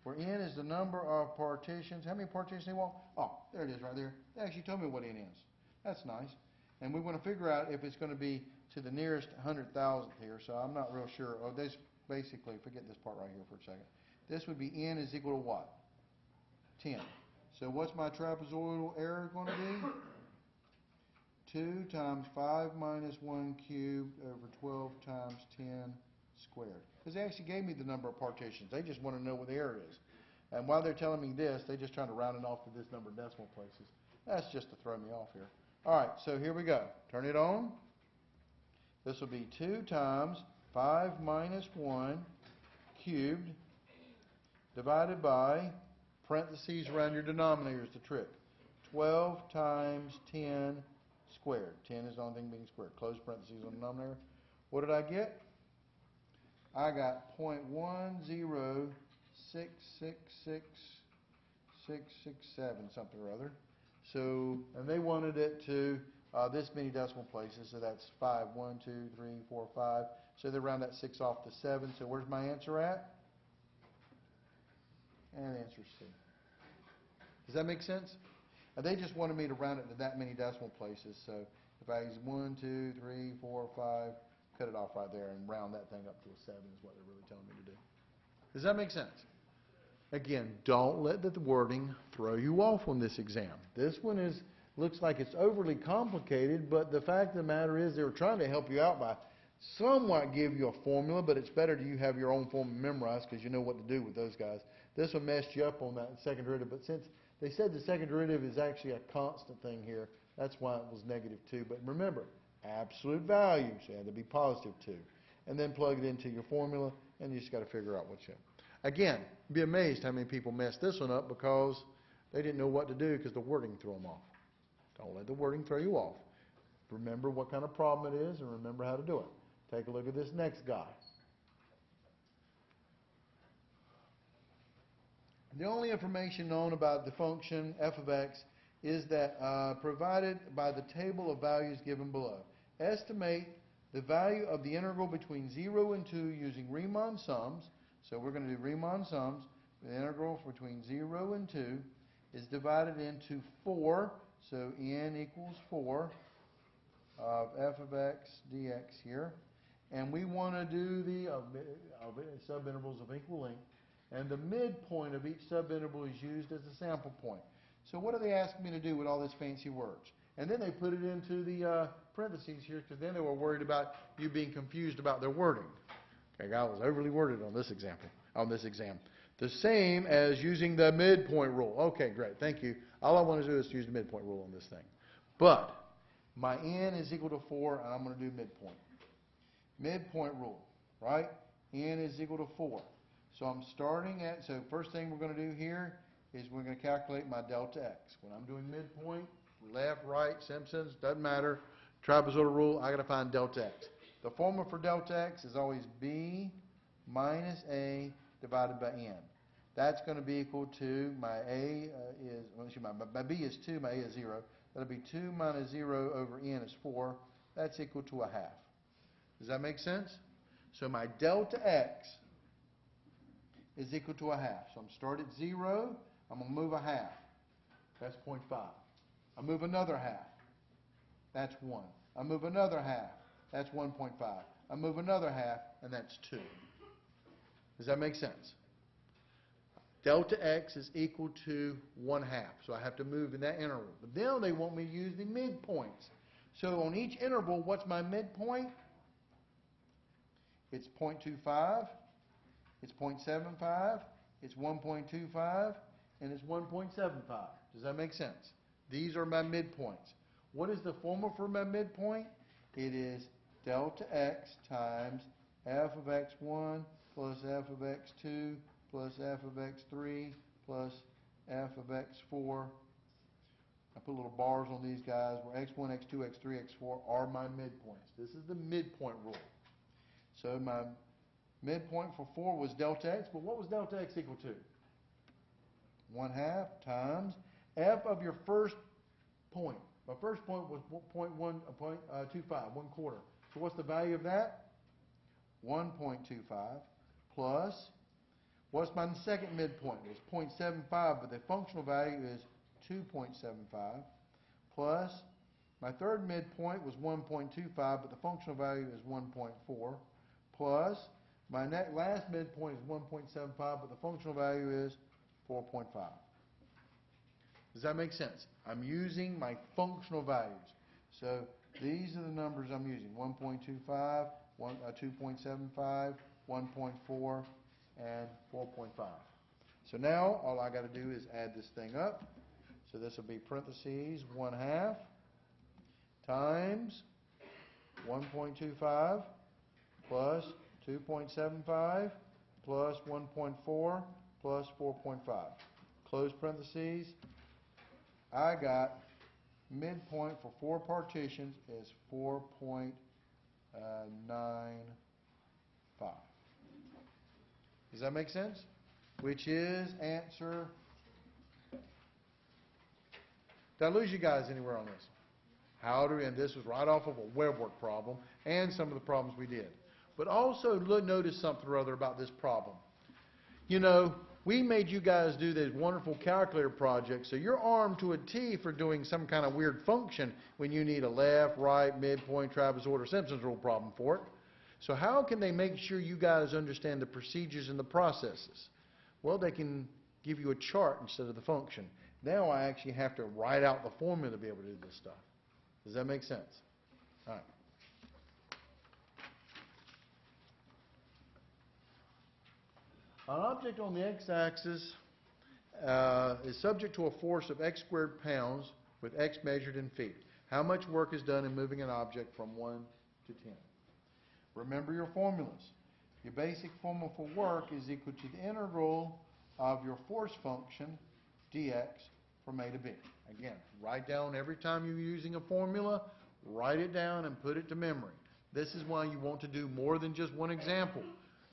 Where n is the number of partitions. How many partitions they want? Oh, there it is right there. They actually told me what n is. That's nice. And we want to figure out if it's going to be to the nearest 100,000th here. So I'm not real sure. Oh, this basically, forget this part right here for a second. This would be n is equal to what? 10. So what's my trapezoidal area going to be? 2 times 5 minus 1 cubed over 12 times 10 squared. Because they actually gave me the number of partitions. They just want to know what the area is. And while they're telling me this, they're just trying to round it off to this number of decimal places. That's just to throw me off here. All right, so here we go. Turn it on. This will be 2 times 5 minus 1 cubed divided by, parentheses around your denominator is the trick, 12 times 10 squared. 10 is the only thing being squared. Close parentheses on the denominator. What did I get? I got 0.106666667 something or other. So, and they wanted it to this many decimal places, so that's 5, 1, 2, 3, 4, 5. So they round that 6 off to 7. So where's my answer at? And the answer is C. Does that make sense? And they just wanted me to round it to that many decimal places. So if I use 1, 2, 3, 4, 5, cut it off right there and round that thing up to a 7 is what they're really telling me to do. Does that make sense? Again, don't let the wording throw you off on this exam. This one looks like it's overly complicated, but the fact of the matter is they were trying to help you out by somewhat give you a formula, but it's better you have your own formula memorized because you know what to do with those guys. This one messed you up on that second derivative, but since they said the second derivative is actually a constant thing here, that's why it was negative 2. But remember, absolute value, so it had to be positive 2. And then plug it into your formula, and you just got to figure out what you have. Again, be amazed how many people messed this one up because they didn't know what to do because the wording threw them off. Don't let the wording throw you off. Remember what kind of problem it is and remember how to do it. Take a look at this next guy. The only information known about the function f of x is that provided by the table of values given below. Estimate the value of the integral between 0 and 2 using Riemann sums. So we're going to do Riemann sums. The integral between 0 and 2 is divided into 4. So n equals 4 of f of x dx here. And we want to do the subintervals of equal length. And the midpoint of each subinterval is used as a sample point. So what are they asking me to do with all these fancy words? And then they put it into the parentheses here because then they were worried about you being confused about their wording. Okay, I was overly worded on this exam. The same as using the midpoint rule. Okay, great. Thank you. All I want to do is use the midpoint rule on this thing. But My n is equal to 4, and I'm going to do midpoint. Midpoint rule, right? N is equal to 4. So I'm starting at, so first thing we're going to do here is we're going to calculate my delta x. When I'm doing midpoint, left, right, Simpsons, doesn't matter, trapezoidal rule, I got to find delta x. The formula for delta x is always b minus a divided by n. That's going to be equal to my a is, well, excuse me, my b is 2, my a is 0. That'll be 2 minus 0 over n is 4. That's equal to a half. Does that make sense? So my delta x is equal to a half. So I'm start at 0. I'm going to move a half. That's 0.5. I move another half. That's 1. I move another half. That's 1.5. I move another half, and that's 2. Does that make sense? Delta x is equal to 1/2. So I have to move in that interval. But now they want me to use the midpoints. So on each interval, what's my midpoint? It's 0.25, it's 0.75, it's 1.25, and it's 1.75. Does that make sense? These are my midpoints. What is the formula for my midpoint? It is delta x times f of x1 plus f of x2 plus f of x3 plus f of x4. I put little bars on these guys where x1, x2, x3, x4 are my midpoints. This is the midpoint rule. So my midpoint for 4 was delta x, but what was delta x equal to? 1/2 times f of your first point. My first point was 0.25, 1/4. So what's the value of that? 1.25 plus, what's my second midpoint? It was 0.75, but the functional value is 2.75 plus, my third midpoint was 1.25, but the functional value is 1.4 plus, my last midpoint is 1.75, but the functional value is 4.5. Does that make sense? I'm using my functional values. So these are the numbers I'm using. 1.25, 2.75, 1.4, and 4.5. So now all I got to do is add this thing up. So this will be parentheses 1/2 times 1.25 plus 2.75 plus 1.4 plus 4.5. Close parentheses. I got midpoint for 4 partitions is 4.95. Does that make sense? Which is answer. Did I lose you guys anywhere on this? How do we, and this was right off of a web work problem and some of the problems we did. But also notice something or other about this problem. You know, we made you guys do this wonderful calculator project, so you're armed to a T for doing some kind of weird function when you need a left, right, midpoint, trapezoid, or Simpsons Rule problem for it. So how can they make sure you guys understand the procedures and the processes? Well, they can give you a chart instead of the function. Now I actually have to write out the formula to be able to do this stuff. Does that make sense? All right. An object on the x-axis is subject to a force of x squared pounds with x measured in feet. How much work is done in moving an object from 1 to 10? Remember your formulas. Your basic formula for work is equal to the integral of your force function, dx, from a to b. Again, write down every time you're using a formula, write it down and put it to memory. This is why you want to do more than just one example.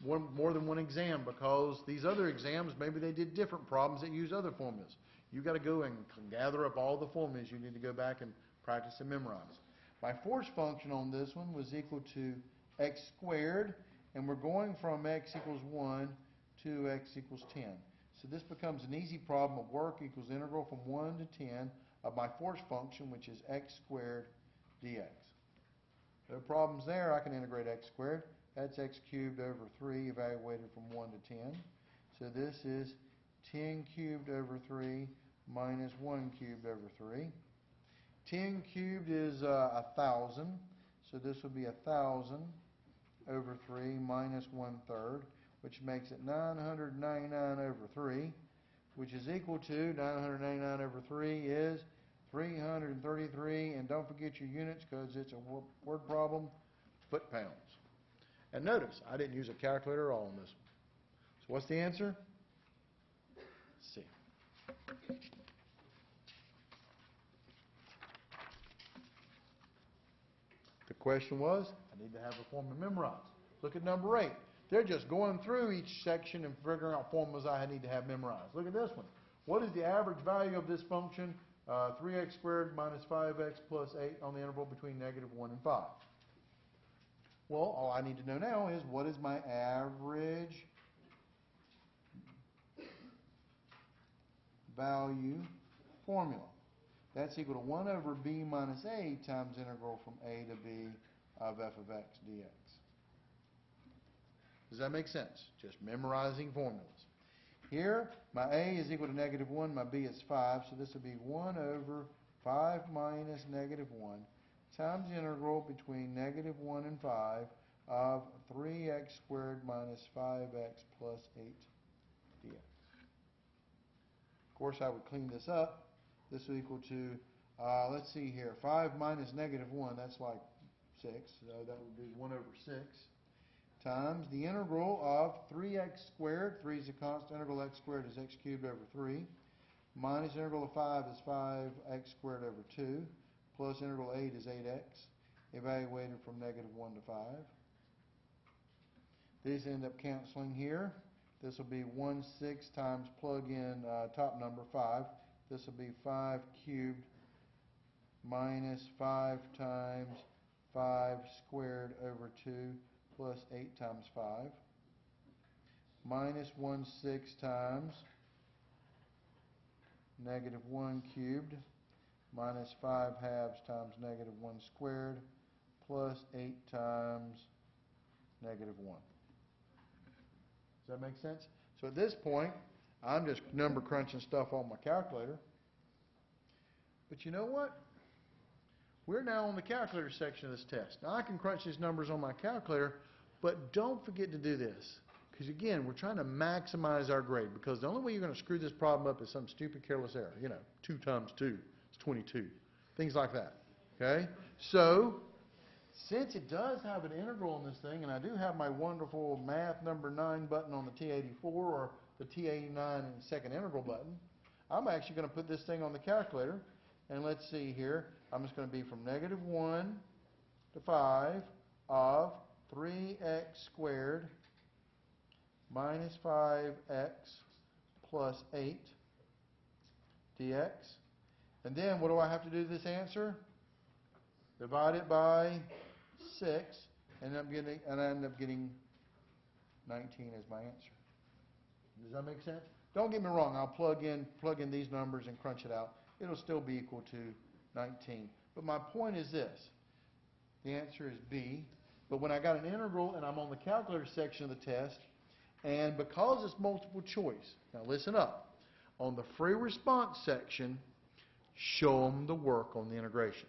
More than one exam, because these other exams, maybe they did different problems that use other formulas. You've got to go and gather up all the formulas you need to go back and practice and memorize. My force function on this one was equal to x squared, and we're going from x equals 1 to x equals 10. So this becomes an easy problem of work equals integral from 1 to 10 of my force function, which is x squared dx. There are problems there. I can integrate x squared. That's x cubed over 3 evaluated from 1 to 10. So this is 10 cubed over 3 minus 1 cubed over 3. 10 cubed is 1,000. So this will be 1,000 over 3 minus 1/3, which makes it 999 over 3, which is equal to 999 over 3 is 333, and don't forget your units because it's a word problem, foot-pounds. And notice, I didn't use a calculator at all on this one. So what's the answer? C. The question was, I need to have a formula memorized. Look at number 8. They're just going through each section and figuring out formulas I need to have memorized. Look at this one. What is the average value of this function? 3x squared minus 5x plus 8 on the interval between -1 and 5. Well, all I need to know now is what is my average value formula? That's equal to 1 over b minus a times integral from a to b of f of x dx. Does that make sense? Just memorizing formulas. Here, my a is equal to -1, my b is 5, so this will be 1 over 5 minus -1 times the integral between -1 and 5 of 3x squared minus 5x plus 8 dx. Of course, I would clean this up. This will equal to, let's see here, 5 minus -1, that's like 6, so that would be 1 over 6, times the integral of 3x squared, 3 is a constant, integral x squared is x cubed over 3, minus integral of 5 is 5x squared over 2, plus integral 8 is 8x, evaluated from -1 to 5. These end up canceling here. This will be 1/6 times plug in top number 5. This will be 5 cubed minus 5 times 5 squared over 2 plus 8 times 5 minus 1/6 times -1 cubed minus 5 halves times -1 squared plus 8 times -1. Does that make sense? So at this point, I'm just number crunching stuff on my calculator. But you know what? We're now on the calculator section of this test. Now I can crunch these numbers on my calculator, but don't forget to do this. Because again, we're trying to maximize our grade. Because the only way you're going to screw this problem up is some stupid careless error. You know, 2 times 2 is 22. Things like that. Okay? So, since it does have an integral in this thing, and I do have my wonderful math number 9 button on the T84 or the T89 and second integral button, I'm actually going to put this thing on the calculator. And let's see here. I'm just going to be from -1 to 5 of 3x squared minus 5x plus 8 dx. And then what do I have to do to this answer? Divide it by 6, and I end up getting 19 as my answer. Does that make sense? Don't get me wrong. I'll plug in these numbers and crunch it out. It'll still be equal to 19. But my point is this. The answer is B. But when I got an integral and I'm on the calculator section of the test, and because it's multiple choice, now listen up. On the free response section, show them the work on the integration.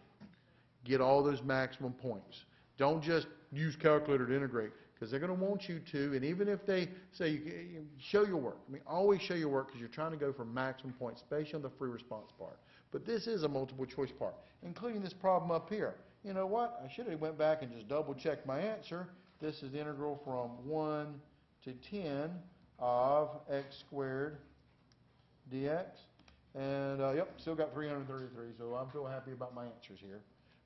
Get all those maximum points. Don't just use calculator to integrate, because they're going to want you to, and even if they say, you show your work. I mean, always show your work because you're trying to go for maximum points, especially on the free response part. But this is a multiple choice part, including this problem up here. You know what? I should have went back and just double checked my answer. This is the integral from 1 to 10 of x squared dx. And, yep, still got 333, so I'm feel happy about my answers here.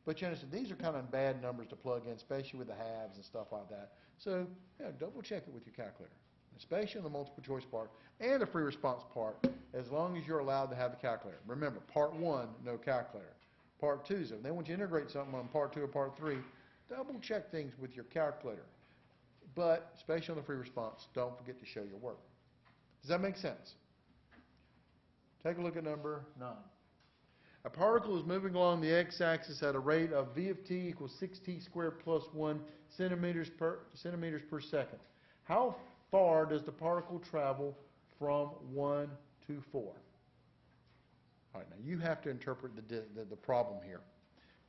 But you understand, these are kind of bad numbers to plug in, especially with the halves and stuff like that. So, yeah, double check it with your calculator, especially on the multiple choice part and the free response part, as long as you're allowed to have the calculator. Remember, part 1, no calculator. Part 2 is if they want you to integrate something on part 2 or part 3, double check things with your calculator. But, especially on the free response, don't forget to show your work. Does that make sense? Take a look at number 9. A particle is moving along the x-axis at a rate of v of t equals 6t squared plus 1 centimeters per second. How far does the particle travel from 1 to 4? All right, now you have to interpret the problem here.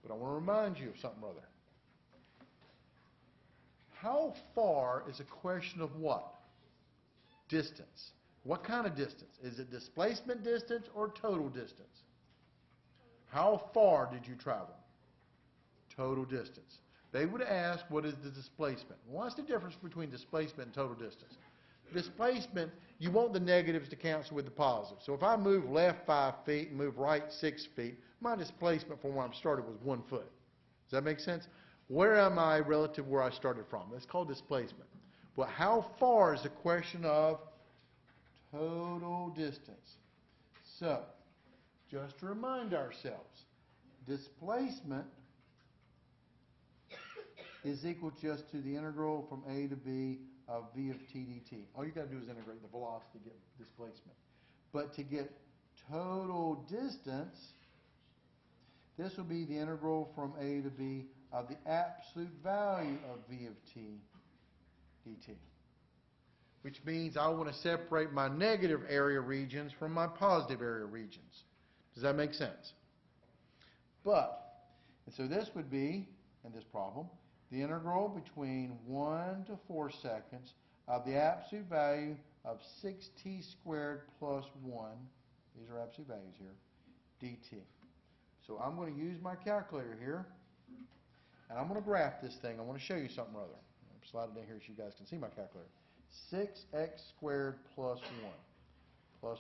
But I want to remind you of something or other. How far is a question of what? Distance. What kind of distance? Is it displacement distance or total distance? How far did you travel? Total distance. They would ask, what is the displacement? Well, what's the difference between displacement and total distance? Displacement, you want the negatives to cancel with the positives. So if I move left 5 feet and move right 6 feet, my displacement from where I started was 1 foot. Does that make sense? Where am I relative to where I started from? That's called displacement. But how far is a question of total distance. So, just to remind ourselves, displacement is equal just to the integral from a to b of v of t dt. All you got to do is integrate the velocity to get displacement. But to get total distance, this will be the integral from a to b of the absolute value of v of t dt. Which means I want to separate my negative area regions from my positive area regions. Does that make sense? And so this would be, in this problem, the integral between 1 to 4 seconds of the absolute value of 6t squared plus 1, these are absolute values here, dt. So I'm going to use my calculator here, and I'm going to graph this thing. I want to show you something or other. I'm sliding down here so you guys can see my calculator. 6x squared plus 1.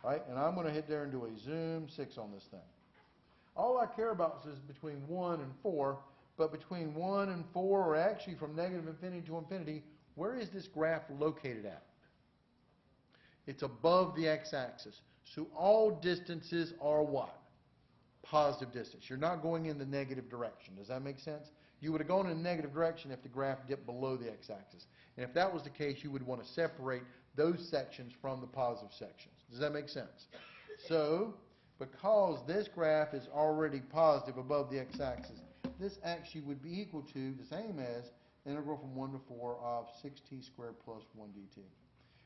All right, and I'm going to hit there and do a zoom 6 on this thing. All I care about is between 1 and 4, but between 1 and 4, or actually from negative infinity to infinity, where is this graph located at? It's above the x-axis. So all distances are what? Positive distance. You're not going in the negative direction. Does that make sense? You would have gone in the negative direction if the graph dipped below the x-axis. And if that was the case, you would want to separate those sections from the positive sections. Does that make sense? So, because this graph is already positive above the x-axis, this actually would be equal to the same as integral from 1 to 4 of 6t squared plus 1 dt,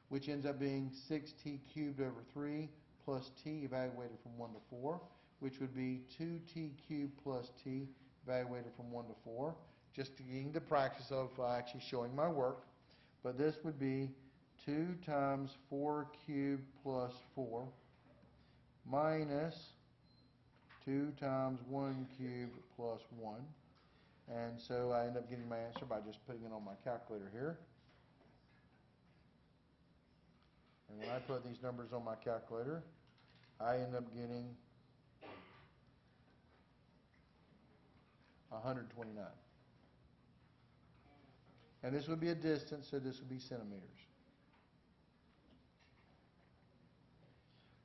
which ends up being 6t cubed over 3 plus t evaluated from 1 to 4, which would be 2t cubed plus t evaluated from 1 to 4, just to gain the practice of actually showing my work. But this would be 2 times 4 cubed plus 4 minus 2 times 1 cubed plus 1. And so I end up getting my answer by just putting it on my calculator here. And when I put these numbers on my calculator, I end up getting 129. And this would be a distance, so this would be centimeters.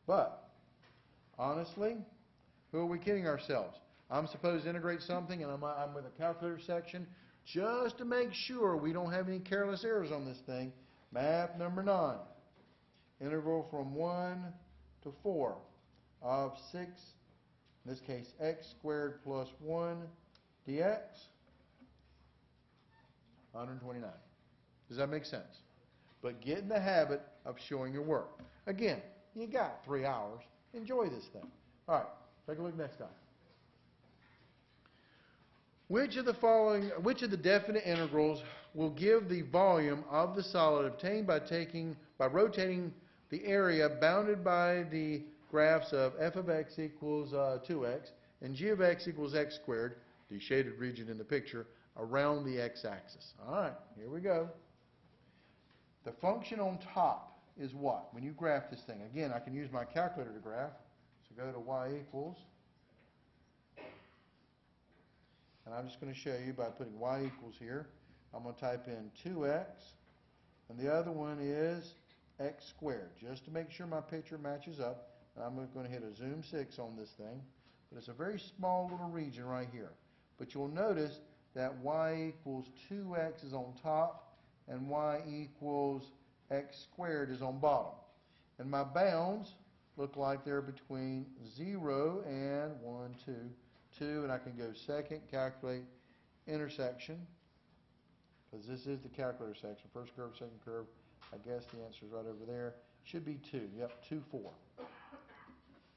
But, honestly, who are we kidding ourselves? I'm supposed to integrate something, and I'm with a calculator section just to make sure we don't have any careless errors on this thing. Math number 9. Integral from 1 to 4 of 6, in this case, x squared plus 1 dx, 129. Does that make sense? But get in the habit of showing your work. Again, you got 3 hours. Enjoy this thing. All right, take a look next time. Which of the definite integrals will give the volume of the solid obtained by rotating the area bounded by the graphs of f of x equals 2x and g of x equals x squared, the shaded region in the picture, around the x-axis? All right, here we go. The function on top is what? When you graph this thing, again, I can use my calculator to graph. So go to y equals, and I'm just going to show you by putting y equals here. I'm going to type in 2x, and the other one is x squared, just to make sure my picture matches up. And I'm going to hit a zoom 6 on this thing, but it's a very small little region right here. But you'll notice that y equals 2x is on top, and y equals x squared is on bottom. And my bounds look like they're between 0 and 1, 2, and I can go second, calculate intersection, because this is the calculator section. First curve, second curve. I guess the answer is right over there. Should be 2. Yep, 2, 4.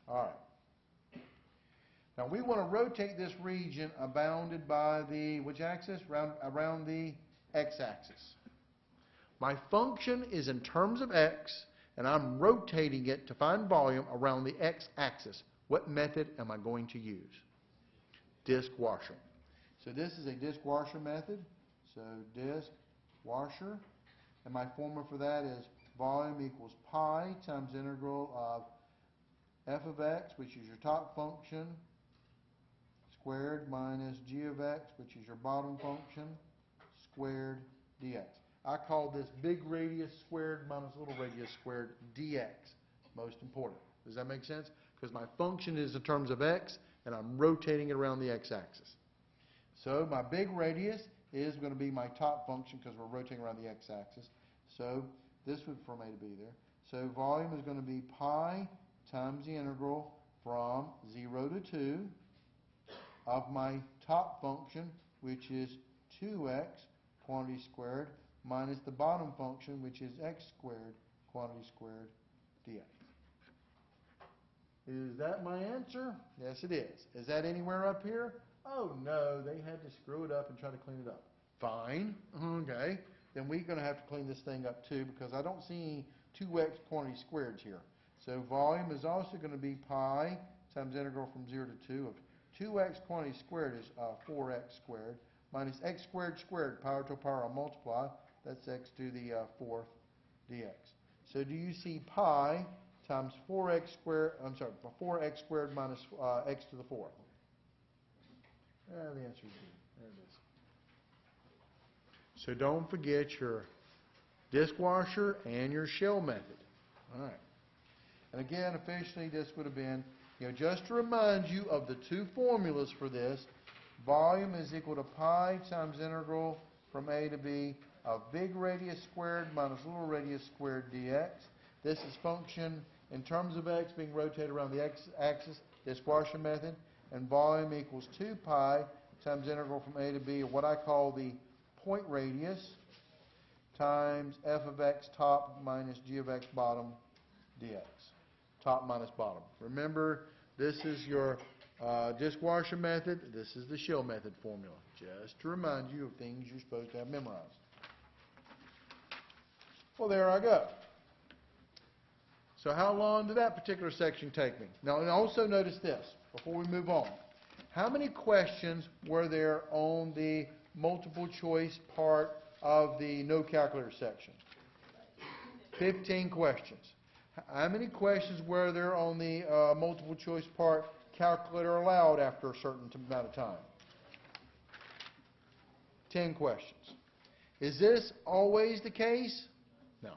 All right. Now we want to rotate this region bounded by the, which axis? Around the x-axis. My function is in terms of x, and I'm rotating it to find volume around the x-axis. What method am I going to use? Disk washer. So this is a disk washer method. So disk washer. And my formula for that is volume equals pi times integral of f of x, which is your top function, squared minus g of x, which is your bottom function, squared dx. I call this big radius squared minus little radius squared dx. Most important. Does that make sense? Because my function is in terms of x, and I'm rotating it around the x-axis. So my big radius is going to be my top function because we're rotating around the x-axis. So this would from A to B there. So volume is going to be pi times the integral from 0 to 2 of my top function, which is 2x quantity squared, minus the bottom function, which is x squared quantity squared dx. Is that my answer? Yes, it is. Is that anywhere up here? Oh, no, they had to screw it up and try to clean it up. Fine. Okay. Then we're going to have to clean this thing up, too, because I don't see 2x quantity squared here. So volume is also going to be pi times integral from 0 to 2 of 2x quantity squared is 4x squared minus x squared squared, power to a power, I'll multiply. That's x to the 4th dx. So do you see pi times 4x squared, 4x squared minus x to the 4th? The answer is D. There it is. So don't forget your disk washer and your shell method. All right. And again, officially, this would have been, just to remind you of the two formulas for this, volume is equal to pi times integral from A to B of big radius squared minus little radius squared dx. This is function in terms of x being rotated around the x-axis, disk washer method, and volume equals 2 pi times integral from A to B of what I call the point radius times f of x top minus g of x bottom dx. Top minus bottom. Remember, this is your disk washer method. This is the shell method formula. Just to remind you of things you're supposed to have memorized. Well, there I go. So how long did that particular section take me? Now, and also notice this, before we move on. How many questions were there on the multiple choice part of the no calculator section? 15 questions. How many questions were there on the multiple choice part, calculator allowed after a certain amount of time? 10 questions. Is this always the case? No.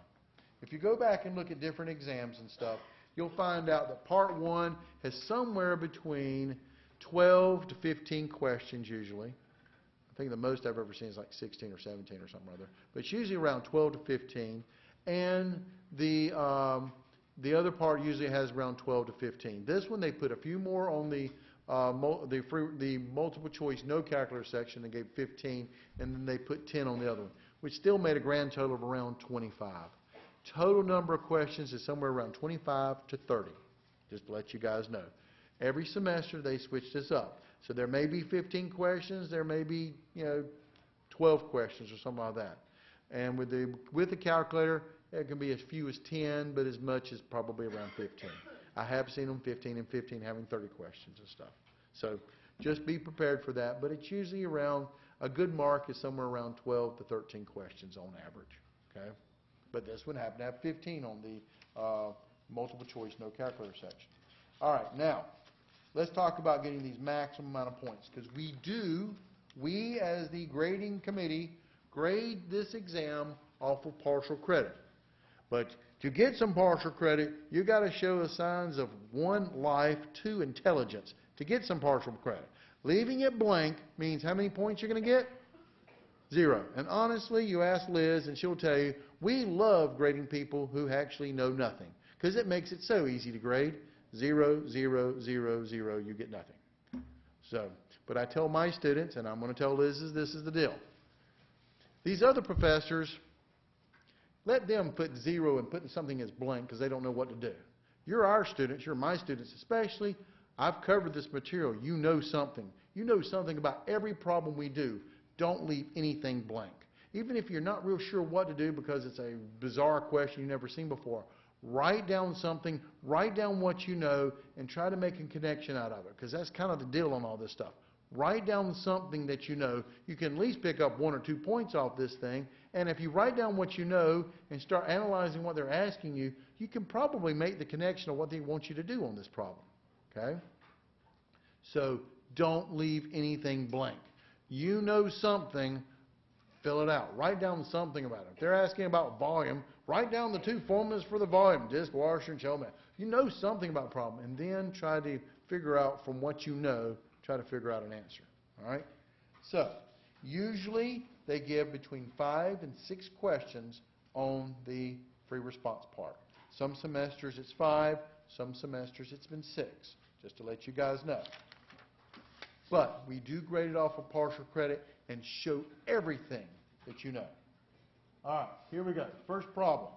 If you go back and look at different exams and stuff, you'll find out that part 1 has somewhere between 12 to 15 questions usually. I think the most I've ever seen is like 16 or 17 or something or other. But it's usually around 12 to 15. And the other part usually has around 12 to 15. This one, they put a few more on the multiple choice no calculator section. They gave 15, and then they put 10 on the other one, which still made a grand total of around 25. Total number of questions is somewhere around 25 to 30, just to let you guys know. Every semester, they switch this up. So there may be 15 questions, there may be 12 questions or something like that. And with the calculator, it can be as few as 10, but as much as probably around 15. I have seen them 15 and 15 having 30 questions and stuff. So just be prepared for that. But it's usually around, a good mark is somewhere around 12 to 13 questions on average. Okay? But this one happened to have 15 on the multiple choice no calculator section. All right, now, let's talk about getting these maximum amount of points. Because we as the grading committee, grade this exam off of partial credit. But to get some partial credit, you got to show the signs of 1, life, 2, intelligence to get some partial credit. Leaving it blank means how many points you're going to get? 0. And honestly, you ask Liz and she'll tell you, we love grading people who actually know nothing because it makes it so easy to grade. 0, 0, 0, 0, you get nothing. So, but I tell my students, and I'm going to tell Liz this is the deal. These other professors, let them put 0 and put something as blank because they don't know what to do. You're our students, you're my students especially. I've covered this material. You know something. You know something about every problem we do. Don't leave anything blank. Even if you're not real sure what to do because it's a bizarre question you've never seen before, write down something, write down what you know, and try to make a connection out of it, because that's kind of the deal on all this stuff. Write down something that you know. You can at least pick up 1 or 2 points off this thing, and if you write down what you know and start analyzing what they're asking you, you can probably make the connection of what they want you to do on this problem, okay? So don't leave anything blank. You know something, fill it out. Write down something about it. If they're asking about volume, write down the 2 formulas for the volume, disk, washer, and shell mat. You know something about the problem, and then try to figure out from what you know, try to figure out an answer. All right? So, usually they give between 5 and 6 questions on the free response part. Some semesters it's 5, some semesters it's been 6, just to let you guys know. But we do grade it off of partial credit and show everything that you know. All right, here we go. First problem.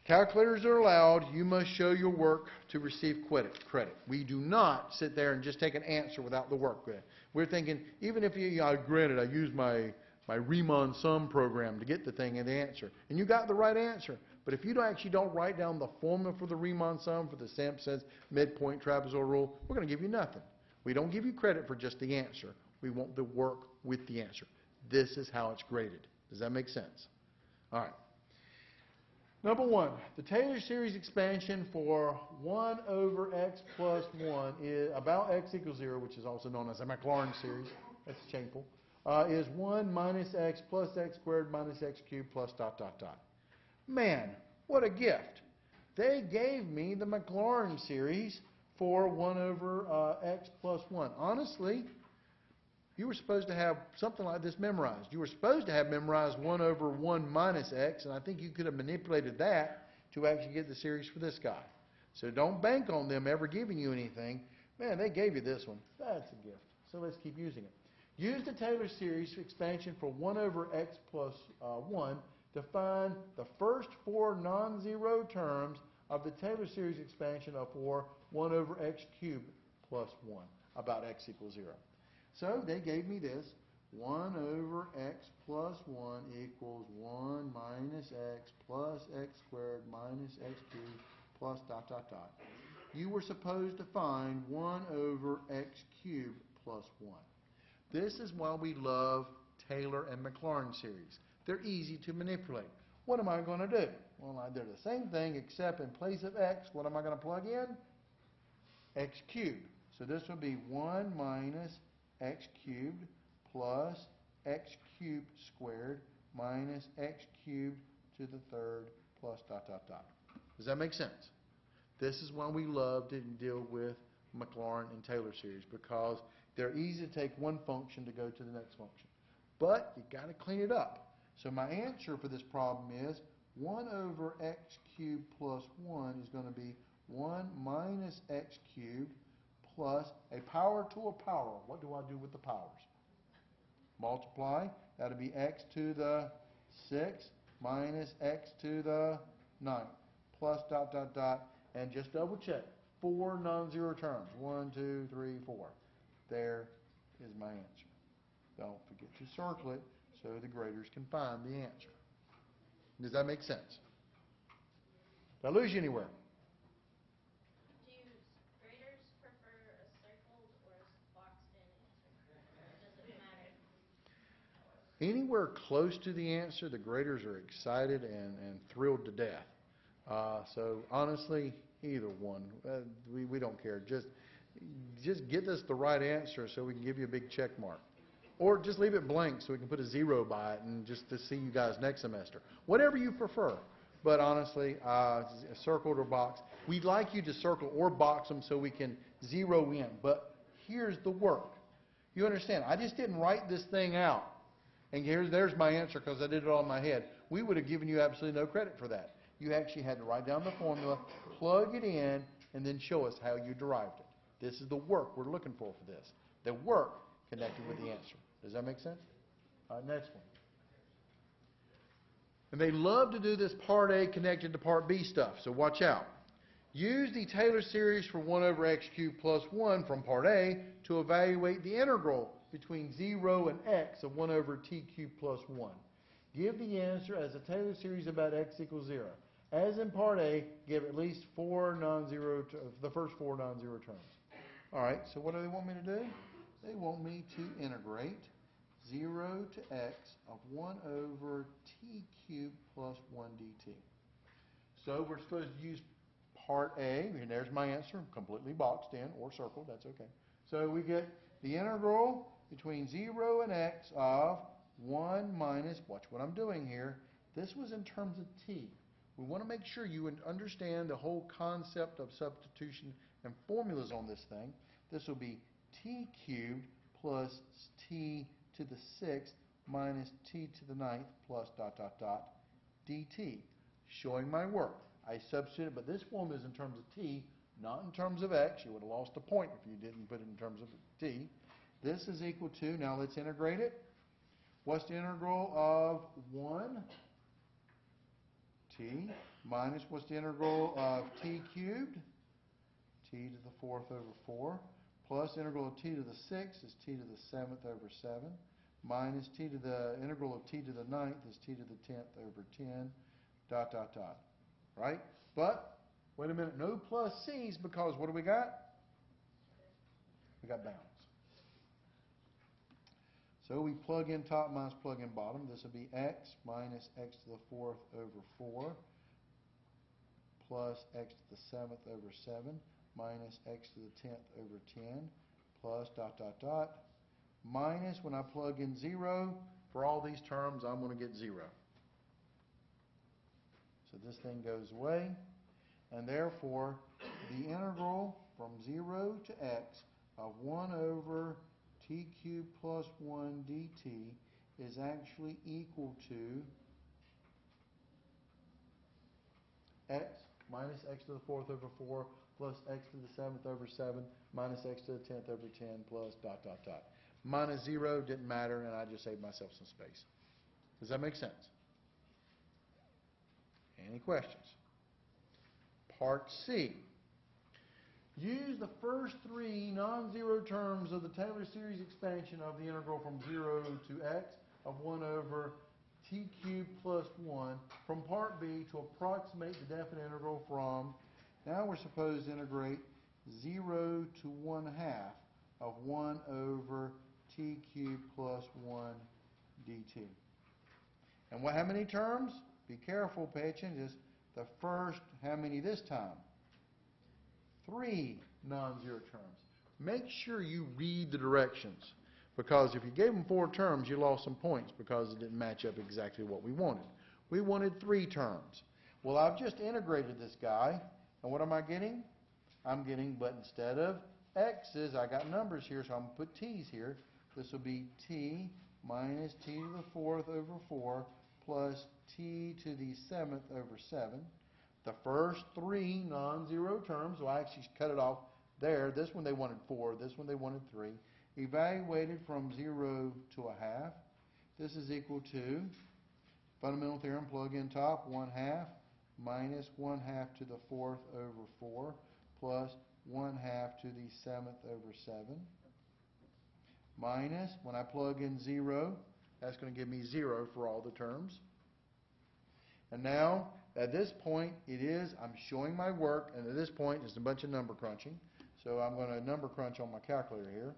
Calculators are allowed. You must show your work to receive credit. We do not sit there and just take an answer without the work. We're thinking, even if granted, I used my Riemann Sums program to get the thing and the answer, and you got the right answer. But if you actually don't write down the formula for the Riemann Sum, for the Simpsons, Midpoint, Trapezoidal Rule, we're going to give you nothing. We don't give you credit for just the answer. We want the work with the answer. This is how it's graded. Does that make sense? All right. Number 1, the Taylor series expansion for 1 over x plus 1 is about x equals 0, which is also known as a Maclaurin series. That's shameful. Is 1 minus x plus x squared minus x cubed plus dot, dot, dot. Man, what a gift. They gave me the Maclaurin series for 1 over x plus 1. Honestly, you were supposed to have something like this memorized. You were supposed to have memorized 1 over 1 minus x, and I think you could have manipulated that to actually get the series for this guy. So don't bank on them ever giving you anything. Man, they gave you this one. That's a gift. So let's keep using it. Use the Taylor series expansion for 1 over x plus 1 to find the first 4 non-zero terms of the Taylor series expansion of 1 over x cubed plus 1 about x equals 0. So they gave me this. 1 over x plus 1 equals 1 minus x plus x squared minus x cubed plus dot, dot, dot. You were supposed to find 1 over x cubed plus 1. This is why we love Taylor and Maclaurin series. They're easy to manipulate. What am I going to do? Well, they're the same thing, except in place of x, what am I going to plug in? X cubed. So this would be 1 minus x cubed plus x cubed squared minus x cubed to the third plus dot, dot, dot. Does that make sense? This is why we love to deal with Maclaurin and Taylor series, because they're easy to take one function to go to the next function. But you got to clean it up. So my answer for this problem is 1 over x cubed plus 1 is going to be 1 minus x cubed plus a power to a power. What do I do with the powers? Multiply. That would be x to the 6 minus x to the 9 plus dot, dot, dot. And just double check. 4 non-zero terms. 1, 2, 3, 4. There is my answer. Don't forget to circle it so the graders can find the answer. Does that make sense? Did I lose you anywhere? Do graders prefer a circled or a boxed-in answer? Or does it matter? Anywhere close to the answer, the graders are excited and thrilled to death. So honestly, either one. We don't care. Just get us the right answer so we can give you a big check mark. Or just leave it blank so we can put a 0 by it and just to see you guys next semester. Whatever you prefer. But honestly, circled or boxed. We'd like you to circle or box them so we can zero in. But here's the work. You understand, I just didn't write this thing out. And there's my answer because I did it all in my head. We would have given you absolutely no credit for that. You actually had to write down the formula, plug it in, and then show us how you derived it. This is the work we're looking for this. The work connected with the answer. Does that make sense? All right, next one. And they love to do this part A connected to part B stuff, so watch out. Use the Taylor series for 1 over x cubed plus 1 from part A to evaluate the integral between 0 and x of 1 over t cubed plus 1. Give the answer as a Taylor series about x equals 0. As in part A, give at least the first four non-zero terms. All right, so what do they want me to do? They want me to integrate 0 to x of 1 over t cubed plus 1 dt. So we're supposed to use part A, and there's my answer, completely boxed in or circled, that's okay. So we get the integral between 0 and x of 1 minus, watch what I'm doing here, this was in terms of t. We want to make sure you understand the whole concept of substitution and formulas on this thing. This will be t cubed plus t to the 6th minus t to the 9th plus dot dot dot dt. Showing my work. I substituted, but this formula is in terms of t, not in terms of x. You would have lost a point if you didn't put it in terms of t. This is equal to, now let's integrate it. What's the integral of 1? T minus what's the integral of t cubed? T to the 4th over 4 plus integral of t to the 6th is t to the 7th over 7 minus t to the integral of t to the 9th is t to the 10th over 10 dot dot dot. Right? But wait a minute, no plus c's because what do we got? We got bounds. So we plug in top minus plug in bottom. This will be x minus x to the 4th over 4 plus x to the 7th over 7 minus x to the 10th over 10 plus dot dot dot minus, when I plug in 0, for all these terms I'm going to get 0. So this thing goes away, and therefore the integral from 0 to x of 1 over t cubed plus 1 dt is actually equal to x minus x to the 4th over 4 plus x to the 7th over 7 minus x to the 10th over 10 plus dot dot dot. Minus 0 didn't matter, and I just saved myself some space. Does that make sense? Any questions? Part C. Use the first three non-zero terms of the Taylor series expansion of the integral from 0 to x of 1 over t cubed plus 1 from part B to approximate the definite integral from, now we're supposed to integrate 0 to 1/2 of 1 over t cubed plus 1 dt. And how many terms? Be careful, pay attention. Just the first, how many this time? 3 non-zero terms. Make sure you read the directions, because if you gave them 4 terms, you lost some points because it didn't match up exactly what we wanted. We wanted 3 terms. Well, I've just integrated this guy, and what am I getting? I'm getting, but instead of x's, I got numbers here, so I'm going to put t's here. This will be t minus t to the 4th over 4 plus t to the 7th over 7. The first 3 non-zero terms, so I actually cut it off there. This one they wanted 4, this one they wanted 3. Evaluated from 0 to 1/2. This is equal to, fundamental theorem, plug in top, 1/2 minus 1/2 to the 4th over 4 plus 1/2 to the 7th over 7 minus, when I plug in 0, that's going to give me 0 for all the terms. And now, at this point, I'm showing my work, and at this point, it's a bunch of number crunching. So I'm going to number crunch on my calculator here.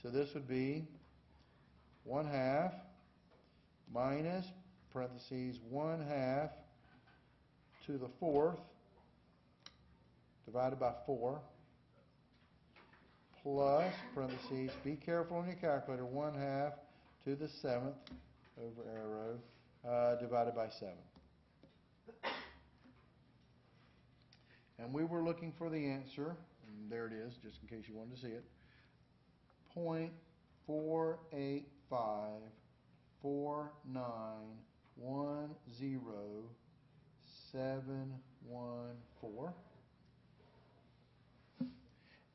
So this would be 1/2 minus, parentheses, 1/2 to the 4th divided by 4 plus, parentheses, be careful on your calculator, 1/2 to the 7th over arrow divided by 7. And we were looking for the answer, and there it is, just in case you wanted to see it, 0.454910,714.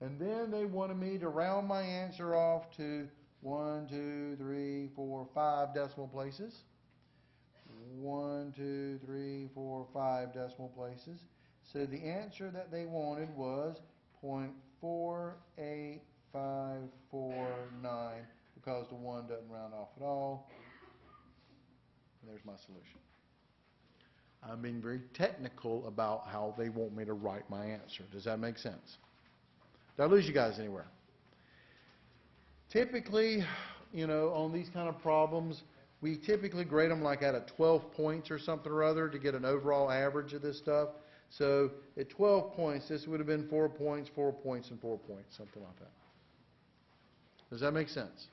And then they wanted me to round my answer off to 1, 2, 3, 4, 5 decimal places. 1, 2, 3, 4, 5 decimal places. So the answer that they wanted was 0.48549 because the 1 doesn't round off at all. And there's my solution. I'm being very technical about how they want me to write my answer. Does that make sense? Did I lose you guys anywhere? Typically, on these kind of problems, we typically grade them like out of 12 points or something or other to get an overall average of this stuff. So at 12 points, this would have been 4 points, 4 points, and 4 points, something like that. Does that make sense?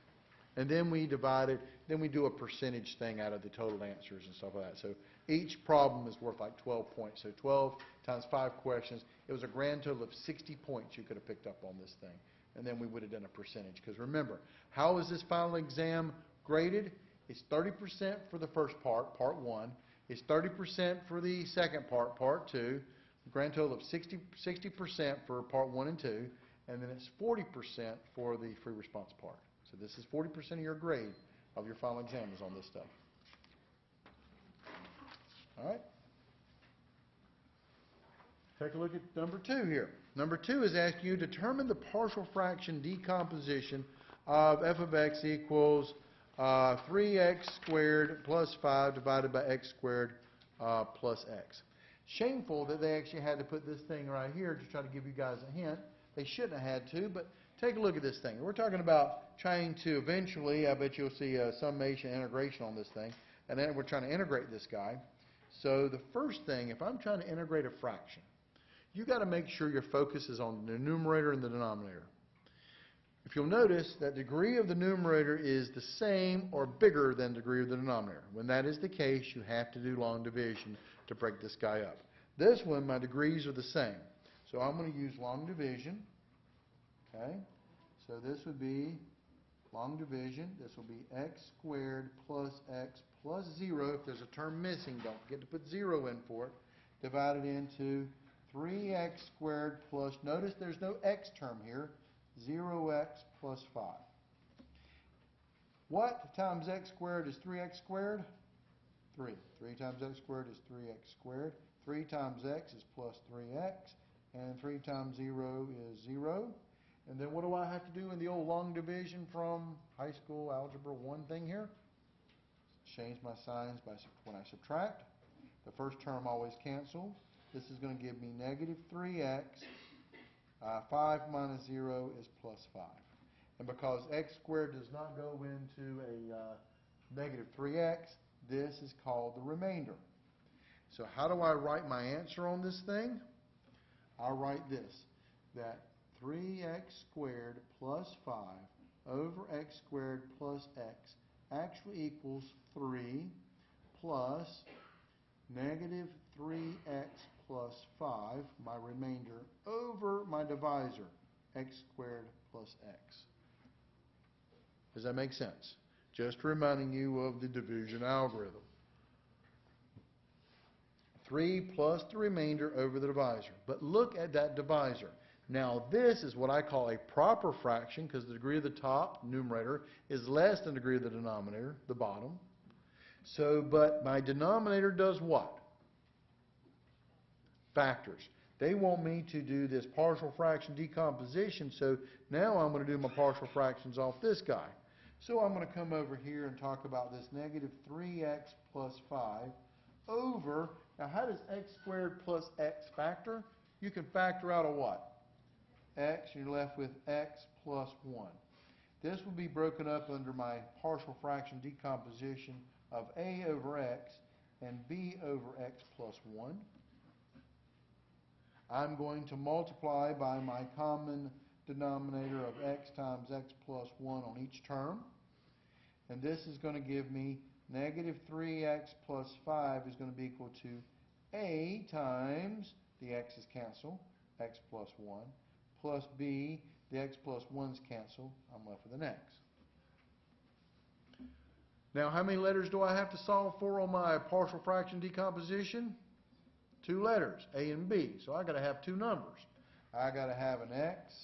And then we divide it, then we do a percentage thing out of the total answers and stuff like that. So each problem is worth like 12 points. So 12 times 5 questions, it was a grand total of 60 points you could have picked up on this thing. And then we would have done a percentage. Because remember, how is this final exam graded? It's 30% for the first part, part 1. It's 30% for the second part, part 2. A grand total of 60% for part 1 and 2. And then it's 40% for the free response part. So this is 40% of your grade of your final exam is on this stuff. All right? Take a look at number 2 here. Number 2 is asking you to determine the partial fraction decomposition of f of x equals 3x squared plus 5 divided by x squared plus x. Shameful that they actually had to put this thing right here to try to give you guys a hint. They shouldn't have had to, but take a look at this thing. We're talking about trying to eventually, I bet you'll see a summation integration on this thing, and then we're trying to integrate this guy. So the first thing, if I'm trying to integrate a fraction, you got to make sure your focus is on the numerator and the denominator. If you'll notice that degree of the numerator is the same or bigger than degree of the denominator. When that is the case, you have to do long division to break this guy up. This one, my degrees are the same. So I'm going to use long division. Okay? So this would be long division. This will be x squared plus x plus 0. If there's a term missing, don't forget to put 0 in for it. Divided into 3x squared plus, notice there's no x term here, 0x plus 5. What times x squared is 3x squared? 3. 3 times x squared is 3x squared. 3 times x is plus 3x. And 3 times 0 is 0. And then what do I have to do in the old long division from high school algebra 1 thing here? Change my signs by when I subtract. The first term always cancels. This is going to give me negative 3x. 5 minus 0 is plus 5. And because x squared does not go into a negative 3x, this is called the remainder. So how do I write my answer on this thing? I'll write this, that 3x squared plus 5 over x squared plus x actually equals 3 plus negative 3x plus 5, my remainder, over my divisor, x squared plus x. Does that make sense? Just reminding you of the division algorithm. 3 plus the remainder over the divisor. But look at that divisor. Now this is what I call a proper fraction because the degree of the top, numerator, is less than the degree of the denominator, the bottom. So, but my denominator does what? Factors. They want me to do this partial fraction decomposition, so now I'm going to do my partial fractions off this guy. So I'm going to come over here and talk about this negative 3x plus 5 over, now how does x squared plus x factor? You can factor out a what? X, you're left with x plus 1. This will be broken up under my partial fraction decomposition of a over x and b over x plus 1. I'm going to multiply by my common denominator of x times x plus 1 on each term. And this is going to give me negative 3x plus 5 is going to be equal to a times, the x's cancel, x plus 1, plus b, the x plus 1's cancel, I'm left with an x. Now how many letters do I have to solve for on my partial fraction decomposition? 2 letters, a and b. So I got to have 2 numbers. I got to have an x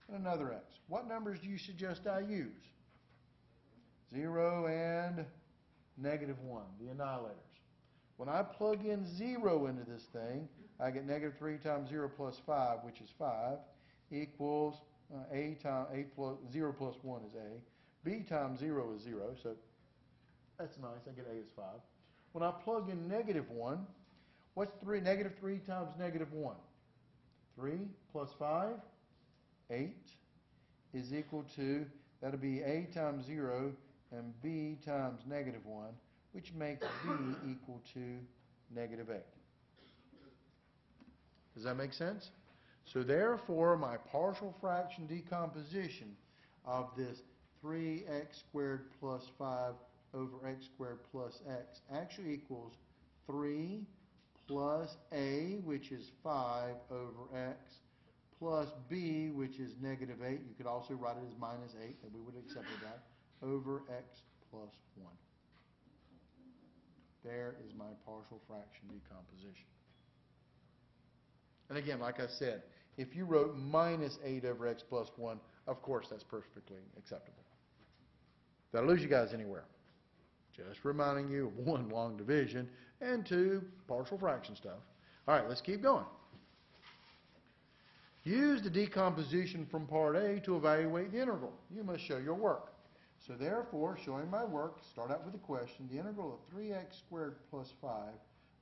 and another x. What numbers do you suggest I use? 0 and negative 1, the annihilators. When I plug in 0 into this thing, I get negative 3 times 0 plus 5, which is 5, equals a times 0 plus 1 is a. B times 0 is 0, so that's nice. I get a is 5. when I plug in negative 1, what's negative 3 times negative 1? 3 plus 5, 8, is equal to, that'll be A times 0 and B times negative 1, which makes B equal to negative 8. Does that make sense? So therefore, my partial fraction decomposition of this 3x squared plus 5 over x squared plus x actually equals 3 plus a, which is 5 over x, plus b, which is negative 8. You could also write it as minus 8, and we would have accepted that, over x plus 1. There is my partial fraction decomposition. And again, like I said, if you wrote minus 8 over x plus 1, of course that's perfectly acceptable. Did I lose you guys anywhere? Just reminding you of 1, long division, and 2, partial fraction stuff. All right, let's keep going. Use the decomposition from part A to evaluate the integral. You must show your work. So therefore, showing my work, start out with a question. The integral of 3x squared plus 5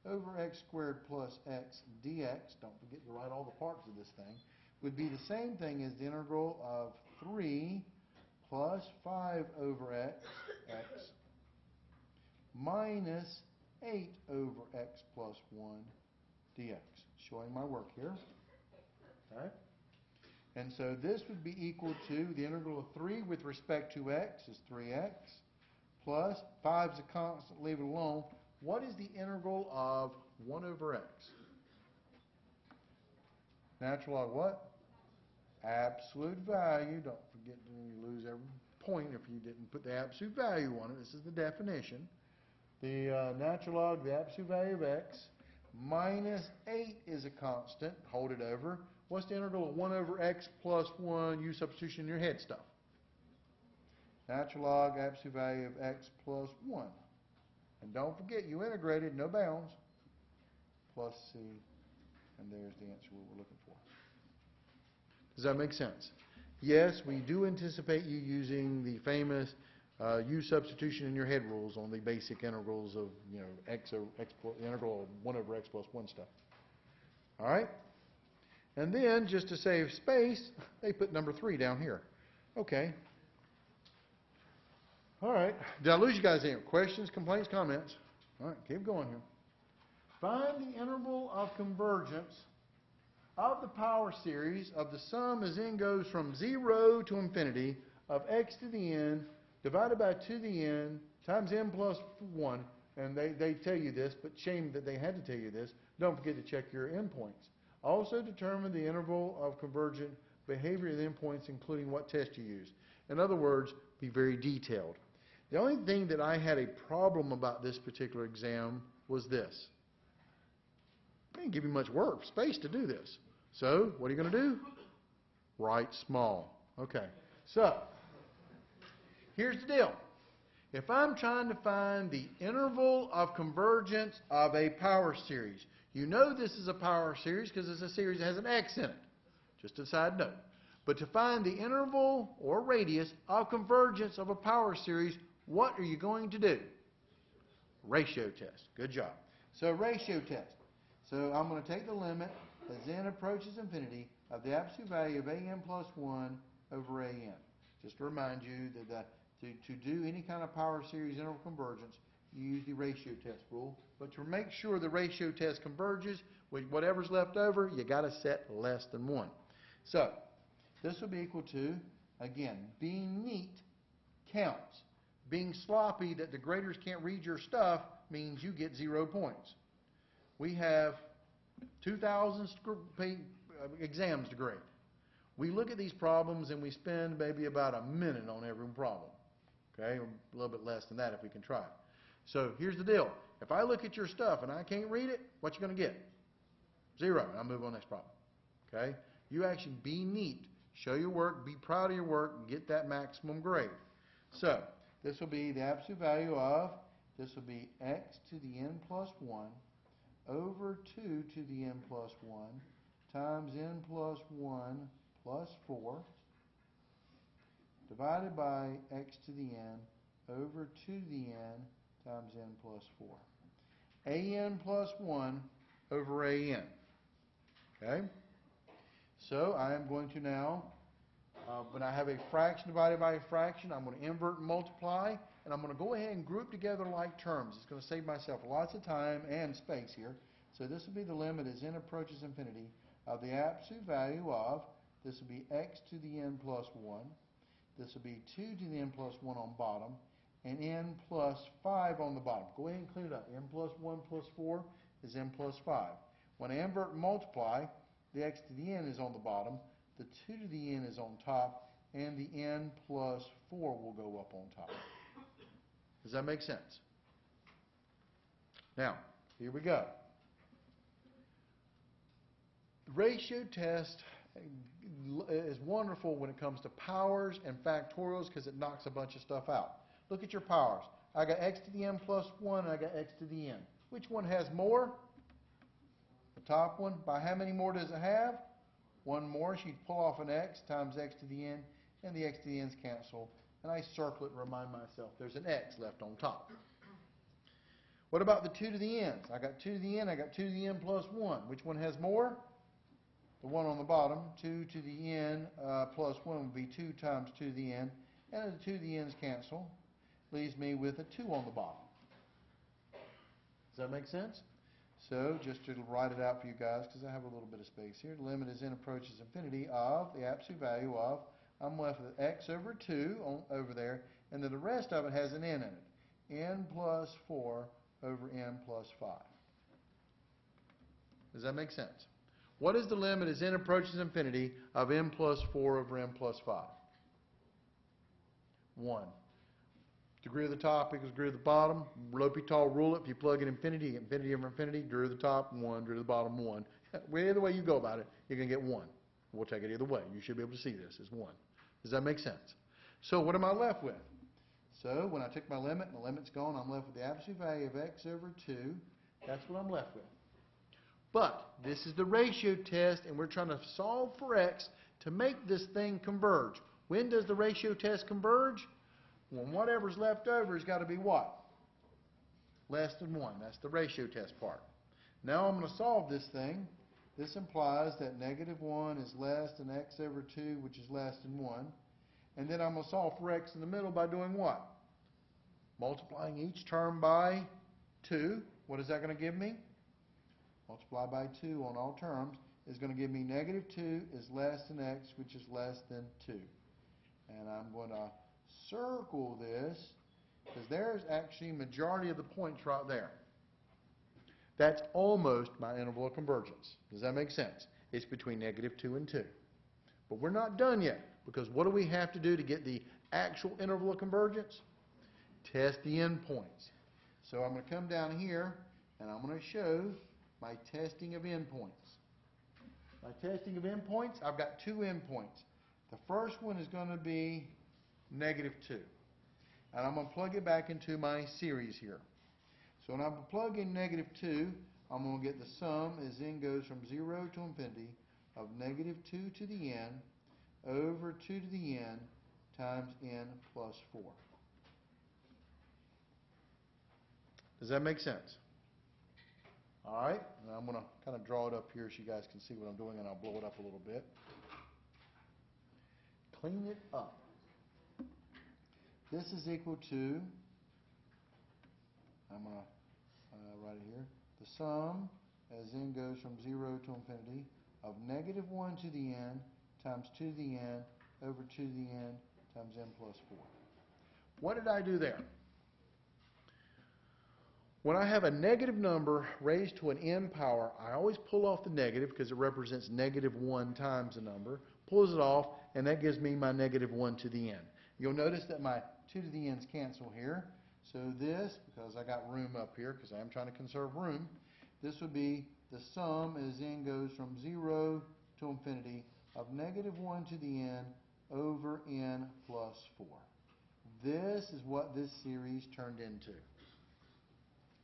over x squared plus x dx, don't forget to write all the parts of this thing, would be the same thing as the integral of 3 plus 5 over x minus 8 over x plus 1 dx. Showing my work here. Okay? And so this would be equal to the integral of 3 with respect to x is 3x, plus 5 is a constant, leave it alone. What is the integral of 1 over x? Natural log what? Absolute value. Don't forget to lose every point if you didn't put the absolute value on it. This is the definition. The natural log, the absolute value of x, minus 8 is a constant. Hold it over. What's the integral of 1 over x plus 1? Use substitution in your head stuff. Natural log, absolute value of x plus 1. And don't forget, you integrated, no bounds, plus c, and there's the answer we were looking for. Does that make sense? Yes, we do anticipate you using the famous use substitution in your head rules on the basic integrals of, x over x plus, the integral of 1 over x plus 1 stuff. All right? And then, just to save space, they put number 3 down here. Okay. All right. Did I lose you guys any questions, complaints, comments? All right, keep going here. Find the interval of convergence of the power series of the sum as n goes from 0 to infinity of x to the n divided by 2 to the n times n plus 1. And they tell you this, but shame that they had to tell you this. Don't forget to check your endpoints. Also determine the interval of convergent behavior of the endpoints, including what test you use. In other words, be very detailed. The only thing that I had a problem about this particular exam was this. I didn't give you much work, space to do this. So, what are you going to do? Write small. Okay. So, here's the deal. If I'm trying to find the interval of convergence of a power series, you know this is a power series because it's a series that has an x in it. Just a side note. But to find the interval or radius of convergence of a power series, what are you going to do? Ratio test. Good job. So ratio test. So I'm going to take the limit as n approaches infinity of the absolute value of an plus 1 over an. Just to remind you that to do any kind of power series interval convergence, you use the ratio test rule. But to make sure the ratio test converges, with whatever's left over, you got to set less than 1. So this will be equal to, again, being neat counts. Being sloppy that the graders can't read your stuff means you get 0 points. We have 2,000 exams to grade. We look at these problems and we spend maybe about a minute on every problem. Okay, a little bit less than that if we can try. So here's the deal. If I look at your stuff and I can't read it, what you going to get? 0. I'll move on to the next problem. Okay? You actually be neat. Show your work. Be proud of your work. And get that maximum grade. So this will be the absolute value of, this will be x to the n plus 1 over 2 to the n plus 1 times n plus 1 plus 4 divided by x to the n over 2 to the n times n plus 4. an plus 1 over an. Okay? So I am going to now, when I have a fraction divided by a fraction, I'm going to invert and multiply, and I'm going to go ahead and group together like terms. It's going to save myself lots of time and space here. So this will be the limit as n approaches infinity of the absolute value of, this will be x to the n plus 1, this will be 2 to the n plus 1 on bottom, and n plus 5 on the bottom. Go ahead and clean it up. N plus 1 plus 4 is n plus 5. When I invert and multiply, the x to the n is on the bottom, the 2 to the n is on top, and the n plus 4 will go up on top. Does that make sense? Now, here we go. The ratio test is wonderful when it comes to powers and factorials because it knocks a bunch of stuff out. Look at your powers. I got x to the n plus 1 and I got x to the n. Which one has more? The top one. By how many more does it have? One more. So you pull off an x times x to the n, and the x to the n's cancel. And I circle it and remind myself there's an x left on top. What about the 2 to the n's? I got 2 to the n, I got 2 to the n plus 1. Which one has more? The one on the bottom. 2 to the n plus 1 would be 2 times 2 to the n. And the 2 to the n's cancel. Leaves me with a 2 on the bottom. Does that make sense? So just to write it out for you guys, because I have a little bit of space here. The limit as n approaches infinity of the absolute value of, I'm left with x over 2 over there, and then the rest of it has an n in it. N plus 4 over n plus 5. Does that make sense? What is the limit as n approaches infinity of n plus 4 over n plus 5? 1. Degree of the top equals degree of the bottom. L'Hopital rule it. If you plug in infinity, you get infinity over infinity. Degree of the top, 1. Degree of the bottom, 1. Either way you go about it, you're going to get 1. We'll take it either way. You should be able to see this as 1. Does that make sense? So what am I left with? So when I took my limit and the limit's gone, I'm left with the absolute value of x over 2. That's what I'm left with. But this is the ratio test, and we're trying to solve for x to make this thing converge. When does the ratio test converge? When whatever's left over has got to be what? Less than 1. That's the ratio test part. Now I'm going to solve this thing. This implies that negative 1 is less than x over 2, which is less than 1. And then I'm going to solve for x in the middle by doing what? Multiplying each term by 2. What is that going to give me? Multiply by 2 on all terms is going to give me negative 2 is less than x, which is less than 2. And I'm going to circle this because there's actually majority of the points right there. That's almost my interval of convergence. Does that make sense? It's between negative 2 and 2. But we're not done yet, because what do we have to do to get the actual interval of convergence? Test the endpoints. So I'm going to come down here and I'm going to show my testing of endpoints. My testing of endpoints, I've got 2 endpoints. The first one is going to be negative 2. And I'm going to plug it back into my series here. So when I plug in negative 2, I'm going to get the sum as n goes from 0 to infinity of negative 2 to the n over 2 to the n times n plus 4. Does that make sense? All right, and I'm going to kind of draw it up here so you guys can see what I'm doing, and I'll blow it up a little bit. Clean it up. This is equal to, I'm going to write it here, the sum as n goes from 0 to infinity of negative 1 to the n times 2 to the n over 2 to the n times n plus 4. What did I do there? When I have a negative number raised to an n power, I always pull off the negative because it represents negative 1 times the number, pulls it off, and that gives me my negative 1 to the n. You'll notice that my 2 to the n's cancel here. So this, because I got room up here, because I am trying to conserve room, this would be the sum as n goes from 0 to infinity of negative 1 to the n over n plus 4. This is what this series turned into.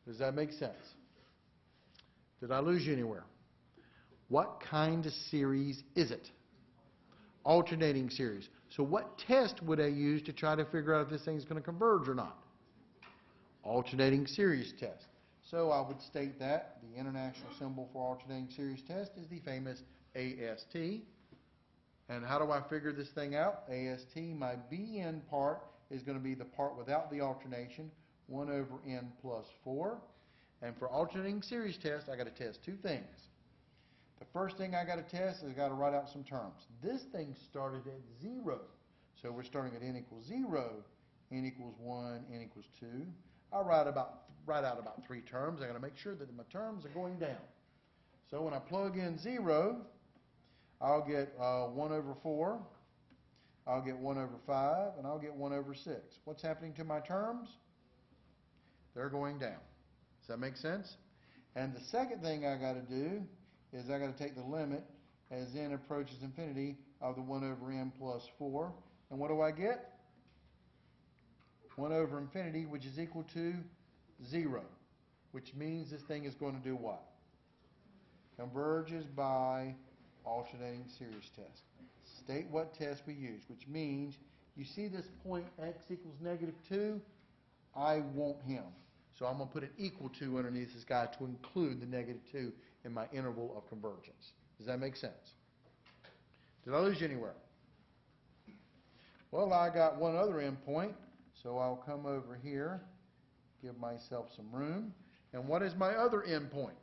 Does that make sense? Did I lose you anywhere? What kind of series is it? Alternating series. So what test would I use to try to figure out if this thing is going to converge or not? Alternating series test. So I would state that the international symbol for alternating series test is the famous AST. And how do I figure this thing out? AST, my BN part is going to be the part without the alternation, 1 over n plus 4. And for alternating series test, I got to test two things. The first thing I got to test is I got to write out some terms. This thing started at 0. So we're starting at n equals 0, n equals 1, n equals 2. I'll write out about 3 terms. I got to make sure that my terms are going down. So when I plug in 0, I'll get 1 over 4, I'll get 1 over 5, and I'll get 1 over 6. What's happening to my terms? They're going down. Does that make sense? And the second thing I got to do is I got to take the limit as n approaches infinity of the 1 over n plus 4. And what do I get? 1 over infinity, which is equal to 0, which means this thing is going to do what? Converges by alternating series test. State what test we use, which means you see this point x equals -2, I want him. So I'm going to put an equal to underneath this guy to include the -2 in my interval of convergence. Does that make sense? Did I lose you anywhere? Well, I got one other endpoint, so I'll come over here, give myself some room. And what is my other endpoint?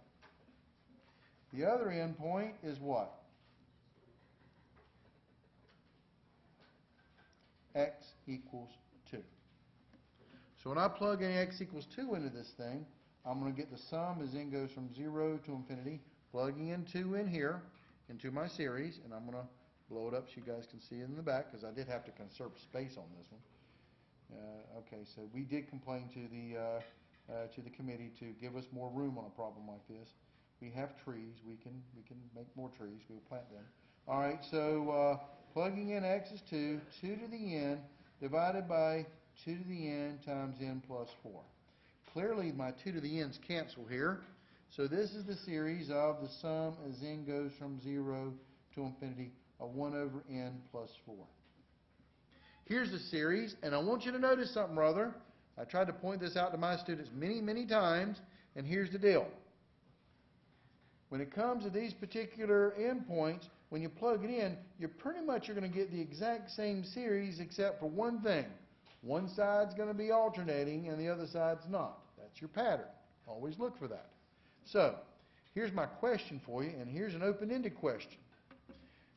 The other endpoint is what? X equals 2. So when I plug in x equals 2 into this thing, I'm going to get the sum as n goes from 0 to infinity, plugging in 2 in here into my series, and I'm going to blow it up so you guys can see it in the back, because I did have to conserve space on this one. Okay, so we did complain to the committee to give us more room on a problem like this. We have trees. We can make more trees. We'll plant them. All right, so plugging in x is 2, 2 to the n divided by 2 to the n times n plus 4. Clearly, my 2 to the n's cancel here. So this is the series of the sum as n goes from 0 to infinity of 1 over n plus 4. Here's the series, and I want you to notice something, brother. I tried to point this out to my students many, many times, and here's the deal. When it comes to these particular endpoints, when you plug it in, you're pretty much going to get the exact same series except for one thing. One side's going to be alternating and the other side's not. That's your pattern. Always look for that. So, here's my question for you, and here's an open-ended question.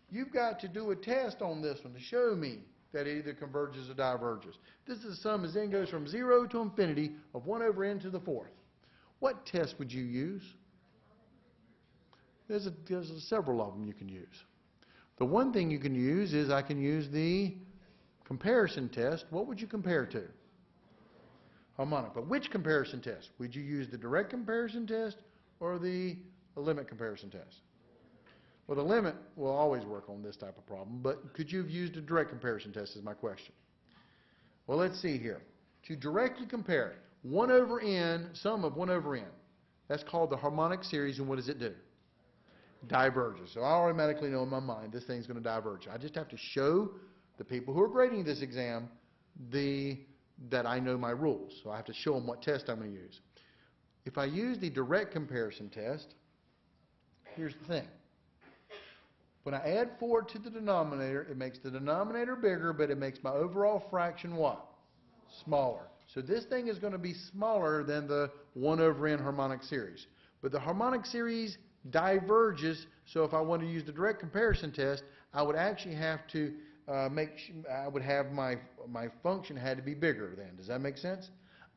You've got to do a test on this one to show me that it either converges or diverges. This is the sum as n goes from 0 to infinity of 1 over n to the 4th. What test would you use? There's several of them you can use. The one thing you can use is I can use the comparison test. What would you compare to? Harmonic. But which comparison test? Would you use the direct comparison test or the limit comparison test? Well, the limit will always work on this type of problem, but could you have used a direct comparison test is my question. Well, let's see here. To directly compare 1 over n, sum of 1 over n, that's called the harmonic series, and what does it do? Diverges. So I automatically know in my mind this thing's going to diverge. I just have to show the people who are grading this exam that I know my rules. So I have to show them what test I'm going to use. If I use the direct comparison test, here's the thing. When I add 4 to the denominator, it makes the denominator bigger, but it makes my overall fraction what? Smaller. So this thing is going to be smaller than the 1 over n harmonic series. But the harmonic series diverges, so if I want to use the direct comparison test, I would actually have to I would have my function had to be bigger then. Does that make sense?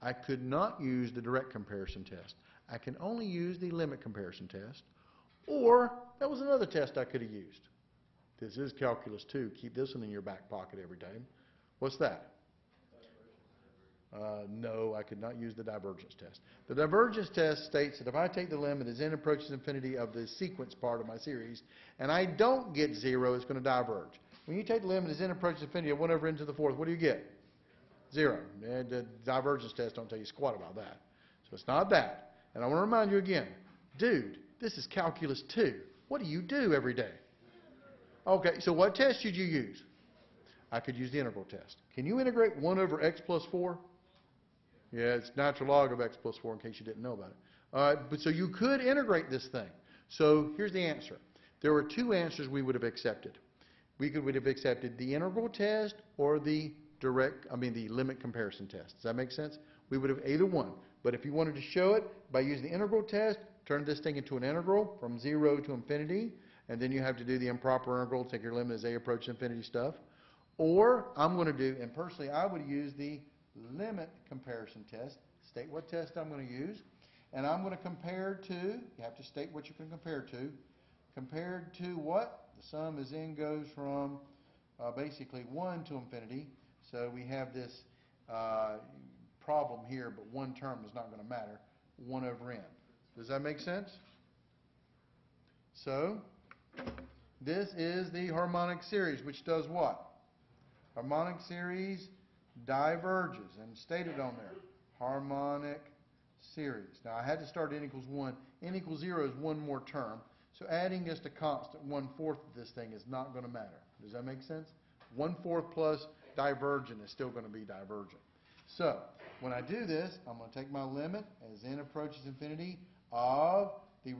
I could not use the direct comparison test. I can only use the limit comparison test. Or, that was another test I could have used. This is calculus 2. Keep this one in your back pocket every day. What's that? No, I could not use the divergence test. The divergence test states that if I take the limit as n approaches infinity of the sequence part of my series, and I don't get 0, it's going to diverge. When you take the limit as n approaches infinity of 1 over n to the 4th, what do you get? 0. And the divergence test don't tell you squat about that. So it's not that. And I want to remind you again, dude, this is calculus 2. What do you do every day? Okay, so what test should you use? I could use the integral test. Can you integrate 1 over x plus 4? Yeah, it's natural log of x plus 4 in case you didn't know about it. But so you could integrate this thing. So here's the answer. There were two answers we would have accepted. We would have accepted the integral test or the the limit comparison test. Does that make sense? We would have either one. But if you wanted to show it by using the integral test, turn this thing into an integral from 0 to infinity, and then you have to do the improper integral, take your limit as a approaches infinity stuff. Or I'm going to do, and personally I would use the limit comparison test, state what test I'm going to use, and I'm going to compare to, you have to state what you can compare to, compared to what? The sum as n goes from basically 1 to infinity. So we have this problem here, but one term is not going to matter, 1 over n. Does that make sense? So this is the harmonic series, which does what? Harmonic series diverges, and stated on there, harmonic series. Now I had to start n equals 1. N equals 0 is one more term, so adding just a constant 1/4 of this thing is not going to matter. Does that make sense? 1/4 plus divergent is still going to be divergent. So when I do this, I'm going to take my limit as n approaches infinity of the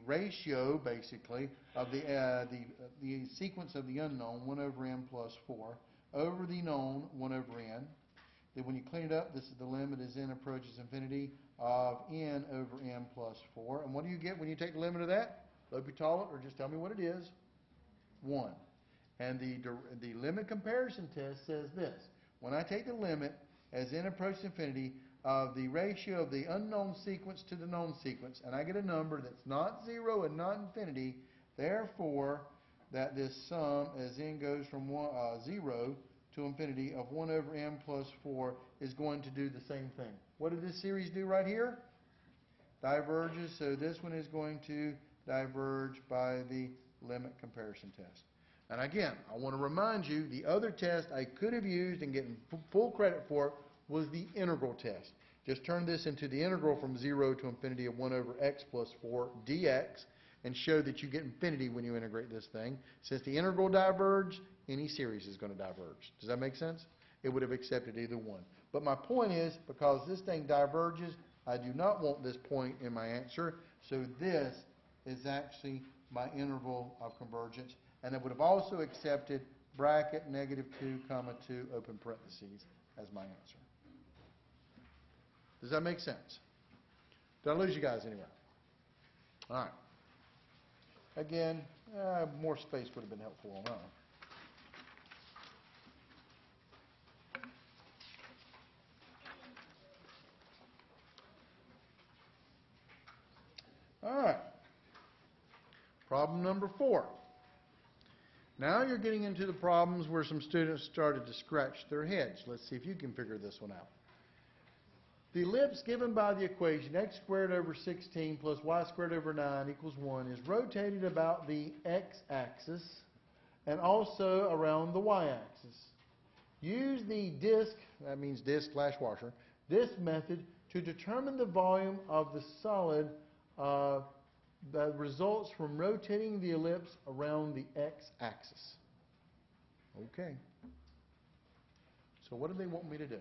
ratio, basically, of the sequence of the unknown, 1 over n plus 4, over the known, 1 over n. Then when you clean it up, this is the limit as n approaches infinity of n over n plus 4. And what do you get when you take the limit of that? L'Hopital, or just tell me what it is. 1. And the limit comparison test says this. When I take the limit as n approaches infinity of the ratio of the unknown sequence to the known sequence, and I get a number that's not 0 and not infinity, therefore, that this sum as n goes from 0 to infinity of 1 over n plus 4 is going to do the same thing. What did this series do right here? Diverges, so this one is going to diverge by the limit comparison test. And again, I want to remind you, the other test I could have used and getting full credit for was the integral test. Just turn this into the integral from 0 to infinity of 1 over x plus 4 dx and show that you get infinity when you integrate this thing. Since the integral diverges, any series is going to diverge. Does that make sense? It would have accepted either one. But my point is, because this thing diverges, I do not want this point in my answer, so this is actually my interval of convergence, and it would have also accepted bracket -2, comma 2, open parentheses as my answer. Does that make sense? Did I lose you guys anywhere? All right. Again, more space would have been helpful on that one. All right. Problem number 4. Now you're getting into the problems where some students started to scratch their heads. Let's see if you can figure this one out. The ellipse given by the equation x squared over 16 plus y squared over 9 equals 1 is rotated about the x-axis and also around the y-axis. Use the disk, that means disk / washer, disk method to determine the volume of the solid that results from rotating the ellipse around the x-axis. Okay. So what do they want me to do?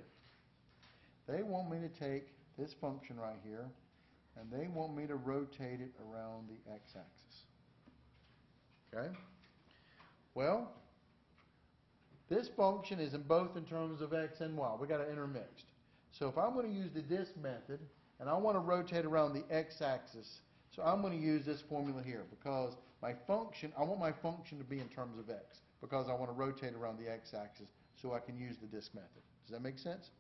They want me to take this function right here, and they want me to rotate it around the x-axis. Okay? Well, this function is in both in terms of x and y. We've got it intermixed. So if I'm going to use the disk method, and I want to rotate around the x-axis, so I'm going to use this formula here, because my function, I want my function to be in terms of x, because I want to rotate around the x-axis so I can use the disk method. Does that make sense?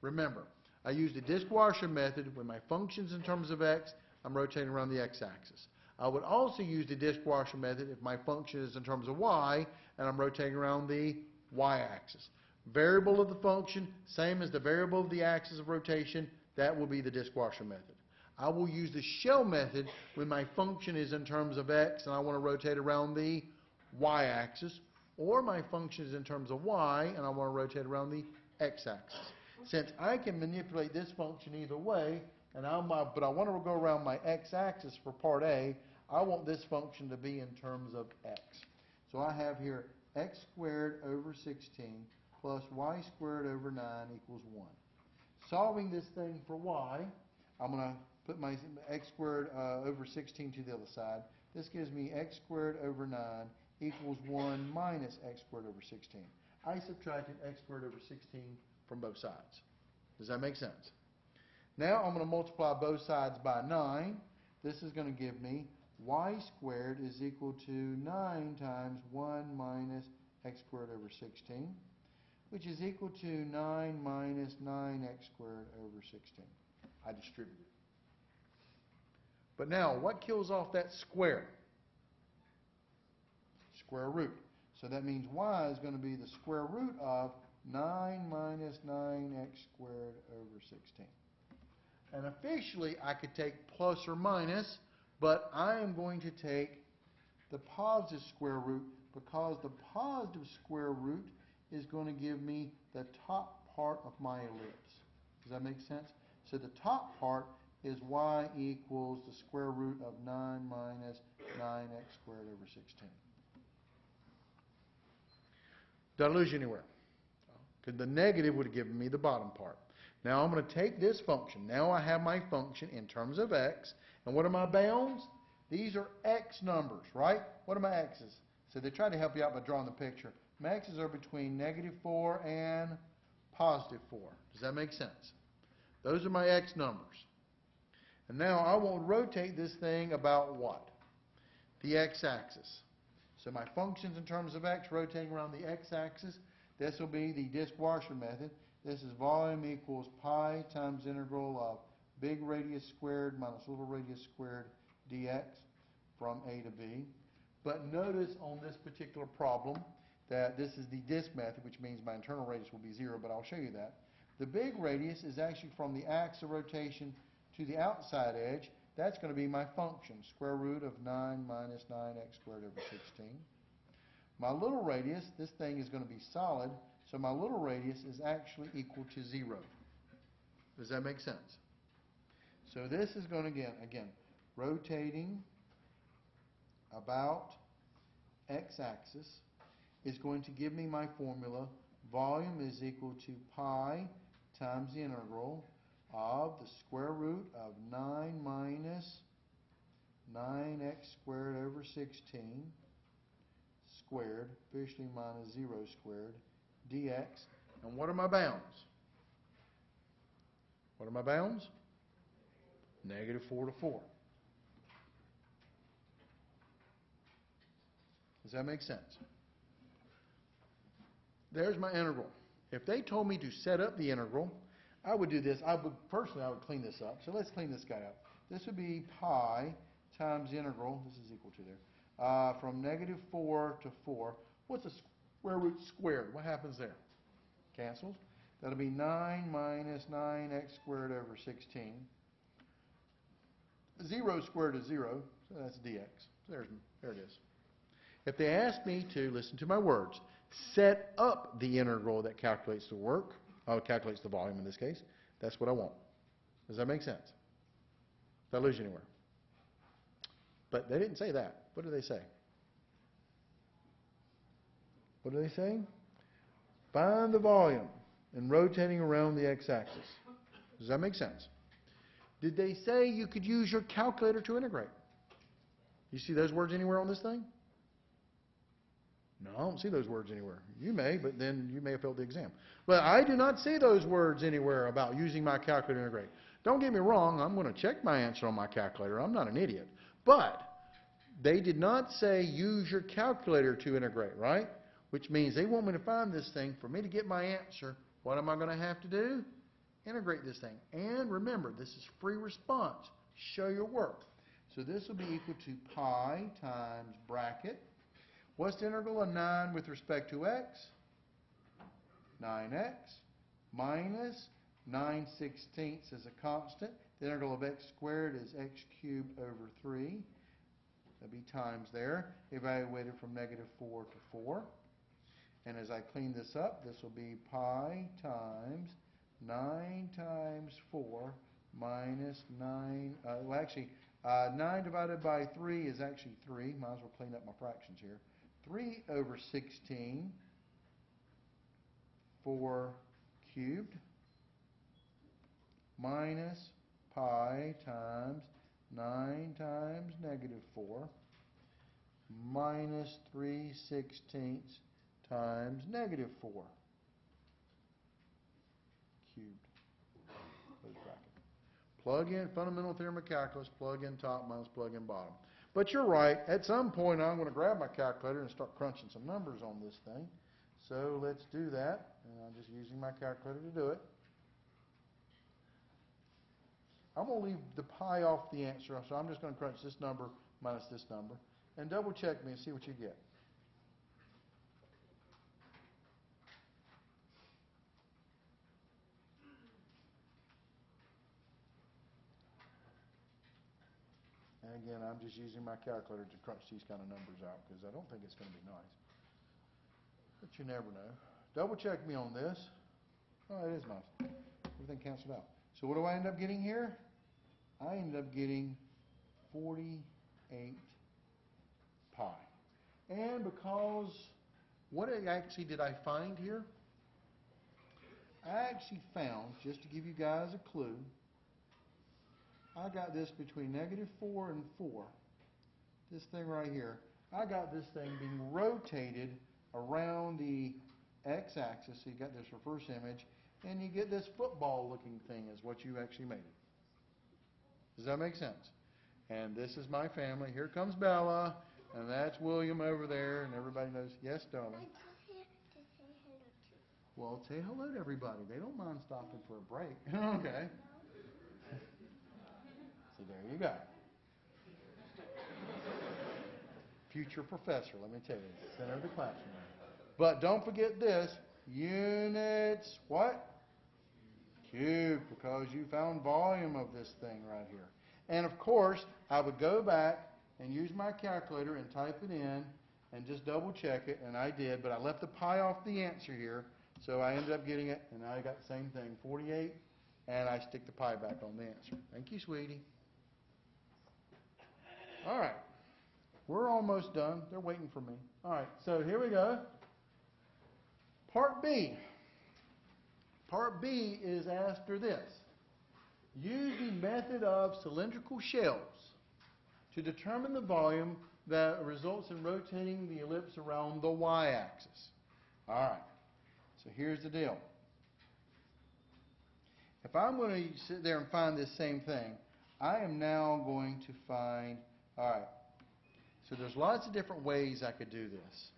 Remember, I used the disk washer method when my function's in terms of x, I'm rotating around the x-axis. I would also use the disk washer method if my function is in terms of y, and I'm rotating around the y-axis. Variable of the function, same as the variable of the axis of rotation, that will be the disk washer method. I will use the shell method when my function is in terms of x and I want to rotate around the y-axis, or my function is in terms of y and I want to rotate around the x-axis. Since I can manipulate this function either way, but I want to go around my x-axis for part A, I want this function to be in terms of x. So I have here x squared over 16 plus y squared over 9 equals 1. Solving this thing for y, I'm going to put my x squared over 16 to the other side. This gives me x squared over 9 equals 1 minus x squared over 16. I subtracted x squared over 16 from both sides. Does that make sense? Now I'm going to multiply both sides by 9. This is going to give me y squared is equal to 9 times 1 minus x squared over 16, which is equal to 9 minus 9x squared over 16. I distributed. But now, what kills off that square? Square root. So that means y is going to be the square root of 9 minus 9x squared over 16. And officially, I could take plus or minus, but I am going to take the positive square root because the positive square root is going to give me the top part of my ellipse. Does that make sense? So the top part is y equals the square root of 9 minus 9x squared over 16. Did I lose you anywhere? Because the negative would have given me the bottom part. Now I'm going to take this function. Now I have my function in terms of x. And what are my bounds? These are x numbers, right? What are my x's? So they try to help you out by drawing the picture. My x's are between -4 and +4. Does that make sense? Those are my x numbers. And now I want to rotate this thing about what? The x-axis. So my functions in terms of x rotating around the x-axis, this will be the disk washer method. This is volume equals pi times integral of big radius squared minus little radius squared dx from a to b. But notice on this particular problem that this is the disk method, which means my internal radius will be 0, but I'll show you that. The big radius is actually from the axis of rotation to the outside edge. That's going to be my function, square root of 9 minus 9x squared over 16. My little radius, this thing is going to be solid, so my little radius is actually equal to 0. Does that make sense? So this is going to, again, rotating about x-axis is going to give me my formula. Volume is equal to pi times the integral of the square root of 9 minus 9x squared over 16 squared, officially minus 0 squared, dx. And what are my bounds? What are my bounds? -4 to 4. Does that make sense? There's my integral. If they told me to set up the integral, I would do this. Personally, I would clean this up. So let's clean this guy up. This would be pi times the integral. This is equal to there. From -4 to 4. What's the square root squared? What happens there? Cancels. That'll be 9 minus 9x squared over 16. 0 squared is 0, so that's dx. There it is. If they ask me to, listen to my words, set up the integral that calculates the work, calculates the volume in this case, that's what I want. Does that make sense? Did I lose you anywhere? But they didn't say that. What do they say? What do they say? Find the volume and rotating around the x-axis. Does that make sense? Did they say you could use your calculator to integrate? You see those words anywhere on this thing? No, I don't see those words anywhere. You may, but then you may have failed the exam. But I do not see those words anywhere about using my calculator to integrate. Don't get me wrong, I'm going to check my answer on my calculator. I'm not an idiot. But they did not say use your calculator to integrate, right? Which means they want me to find this thing. For me to get my answer, what am I going to have to do? Integrate this thing. And remember, this is free response. Show your work. So this will be equal to pi times bracket. What's the integral of 9 with respect to x? 9x minus 9/16 is a constant. The integral of x squared is x cubed over 3. That'll be times there, evaluated from -4 to 4. And as I clean this up, this will be pi times 9 times 4 minus 9. 9 divided by 3 is actually 3. Might as well clean up my fractions here. 3 over 16, 4 cubed, minus pi times 9 times negative 4 minus 3/16 times negative 4 cubed. Close bracket. Plug in fundamental theorem of calculus, plug in top minus plug in bottom. But you're right, at some point I'm going to grab my calculator and start crunching some numbers on this thing. So let's do that, and I'm just using my calculator to do it. I'm going to leave the pi off the answer, so I'm just going to crunch this number minus this number, and double check me and see what you get. And again, I'm just using my calculator to crunch these kind of numbers out because I don't think it's going to be nice. But you never know. Double check me on this. Oh, it is nice. Everything canceled out. So what do I end up getting here? I end up getting 48 pi. And because, what actually did I find here? I actually found, just to give you guys a clue, I got this between negative 4 and 4. This thing right here. I got this thing being rotated around the x-axis. So you got this reverse image, and you get this football-looking thing is what you actually made it. Does that make sense? And this is my family. Here comes Bella, and that's William over there, and everybody knows. Yes, darling. I told her to say hello to. Well, say hello to everybody. They don't mind stopping for a break. Okay. See, there you go. Future professor, let me tell you, center of the classroom. But don't forget this, units, what? Cubed, because you found volume of this thing right here. And of course, I would go back and use my calculator and type it in and just double check it, and I did, but I left the pi off the answer here, so I ended up getting it, and I got the same thing, 48, and I stick the pi back on the answer. Thank you, sweetie. All right. We're almost done. They're waiting for me. All right, so here we go. Part B. Part B is after this. Use the method of cylindrical shells to determine the volume that results in rotating the ellipse around the y-axis. All right, so here's the deal. If I'm going to sit there and find this same thing, I am now going to find, all right, so there's lots of different ways I could do this.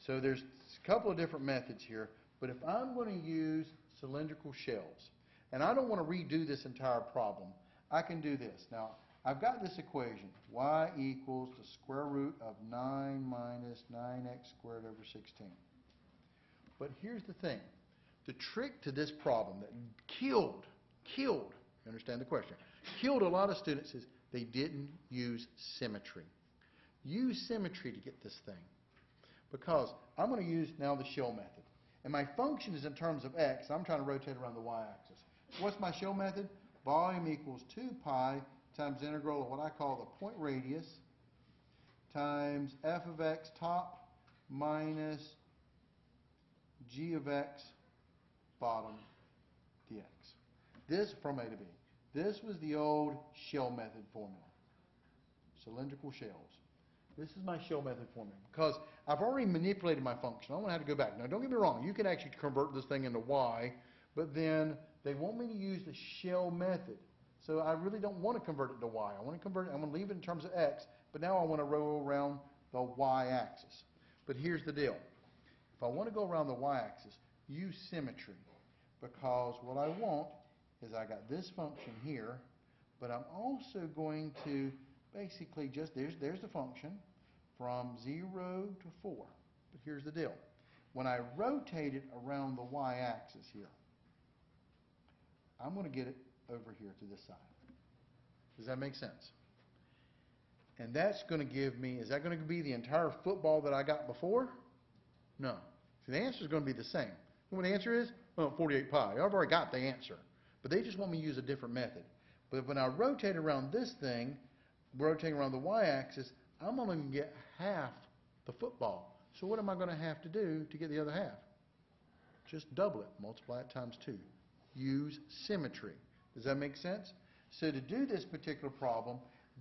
So there's a couple of different methods here, but if I'm going to use cylindrical shells, and I don't want to redo this entire problem, I can do this. Now, I've got this equation, y equals the square root of 9 minus 9x squared over 16. But here's the thing. The trick to this problem that killed, you understand the question, killed a lot of students is they didn't use symmetry. Use symmetry to get this thing. Because I'm going to use now the shell method. And my function is in terms of x. I'm trying to rotate around the y-axis. What's my shell method? Volume equals 2 pi times the integral of what I call the point radius times f of x top minus g of x bottom dx. This from A to B. This was the old shell method formula. Cylindrical shells. This is my shell method formula because I've already manipulated my function. I don't have to go back. Now, don't get me wrong. You can actually convert this thing into y, but then they want me to use the shell method. So I really don't want to convert it to y. I want to convert it. I'm going to leave it in terms of x, but now I want to roll around the y-axis. But here's the deal. If I want to go around the y-axis, use symmetry because what I want is I got this function here, but I'm also going to basically just, there's the function from 0 to 4. But here's the deal. When I rotate it around the y-axis here, I'm going to get it over here to this side. Does that make sense? And that's going to give me, is that going to be the entire football that I got before? No. So the answer is going to be the same. You know what the answer is? Well, 48 pi. I've already got the answer. But they just want me to use a different method. But when I rotate around this thing, rotating around the y-axis, I'm only going to get half the football. So what am I going to have to do to get the other half? Just double it. Multiply it times 2. Use symmetry. Does that make sense? So to do this particular problem,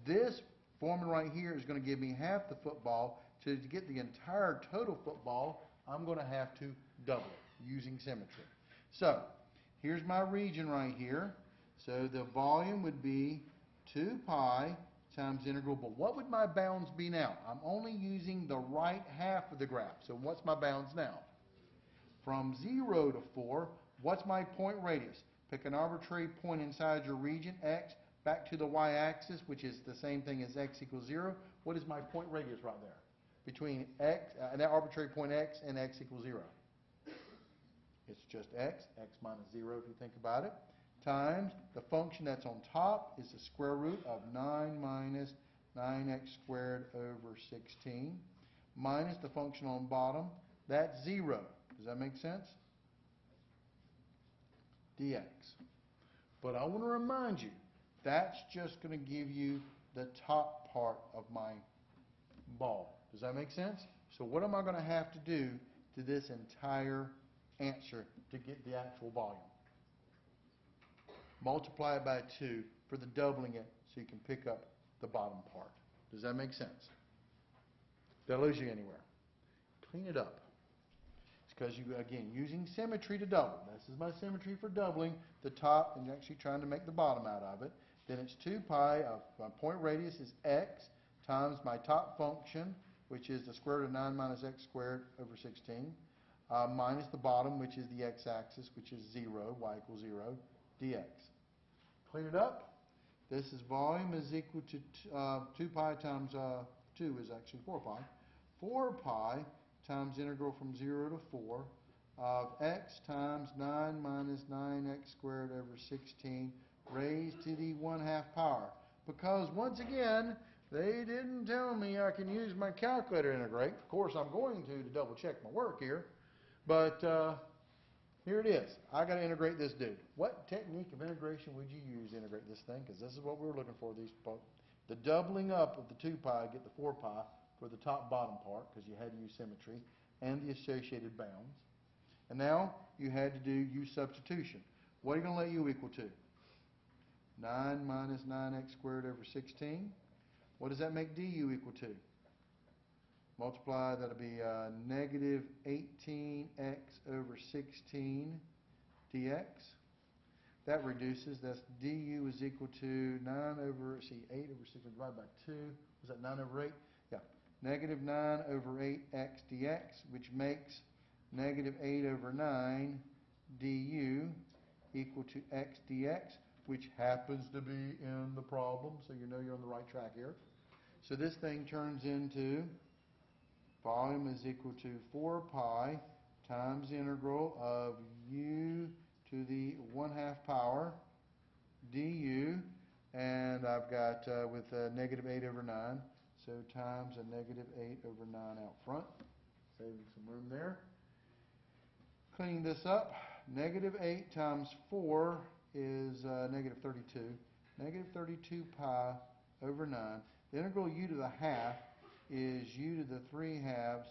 this formula right here is going to give me half the football. So to get the entire total football, I'm going to have to double it using symmetry. So here's my region right here. So the volume would be 2 pi times integral, but what would my bounds be now? I'm only using the right half of the graph. So what's my bounds now? From 0 to 4, what's my point radius? Pick an arbitrary point inside your region, x, back to the y-axis, which is the same thing as x equals 0. What is my point radius right there? Between x, that arbitrary point x and x equals 0. It's just x minus 0 if you think about it, times the function that's on top is the square root of 9 minus 9x squared over 16, minus the function on bottom, that's 0. Does that make sense? Dx. But I want to remind you, that's just going to give you the top part of my ball. Does that make sense? So what am I going to have to do to this entire answer to get the actual volume? Multiply it by 2 for the doubling it so you can pick up the bottom part. Does that make sense? Did I lose you anywhere? Clean it up. It's because you, again, using symmetry to double. This is my symmetry for doubling the top and actually trying to make the bottom out of it. Then it's 2 pi of my point radius is x times my top function, which is the square root of 9 minus x squared over 16, minus the bottom, which is the x-axis, which is 0, y equals 0, dx. Clean it up. This is volume is equal to 2 pi times 2 is actually 4 pi. 4 pi times integral from 0 to 4 of x times 9 minus 9x squared over 16 raised to the 1/2 power. Because once again, they didn't tell me I can use my calculator to integrate. Of course, I'm going to double check my work here. But here it is. I got to integrate this dude. What technique of integration would you use to integrate this thing? Because this is what we were looking for. The doubling up of the 2 pi, get the 4 pi for the top bottom part, because you had to use symmetry, and the associated bounds. And now you had to use substitution. What are you going to let u equal to? 9 minus 9x squared over 16. What does that make du equal to? Multiply, that'll be negative 18x over 16 dx. That reduces, that's du is equal to 8 over 16 divided by 2. Was that 9 over 8? Yeah. Negative 9 over 8x dx, which makes negative 8 over 9 du equal to x dx, which happens to be in the problem, so you know you're on the right track here. So this thing turns into volume is equal to 4 pi times the integral of u to the 1/2 power du, and I've got with negative 8 over 9, so times a negative 8 over 9 out front, saving some room there. Cleaning this up, negative 8 times 4 is negative 32. Negative 32 pi over 9. The integral u to the 1/2 is u to the 3/2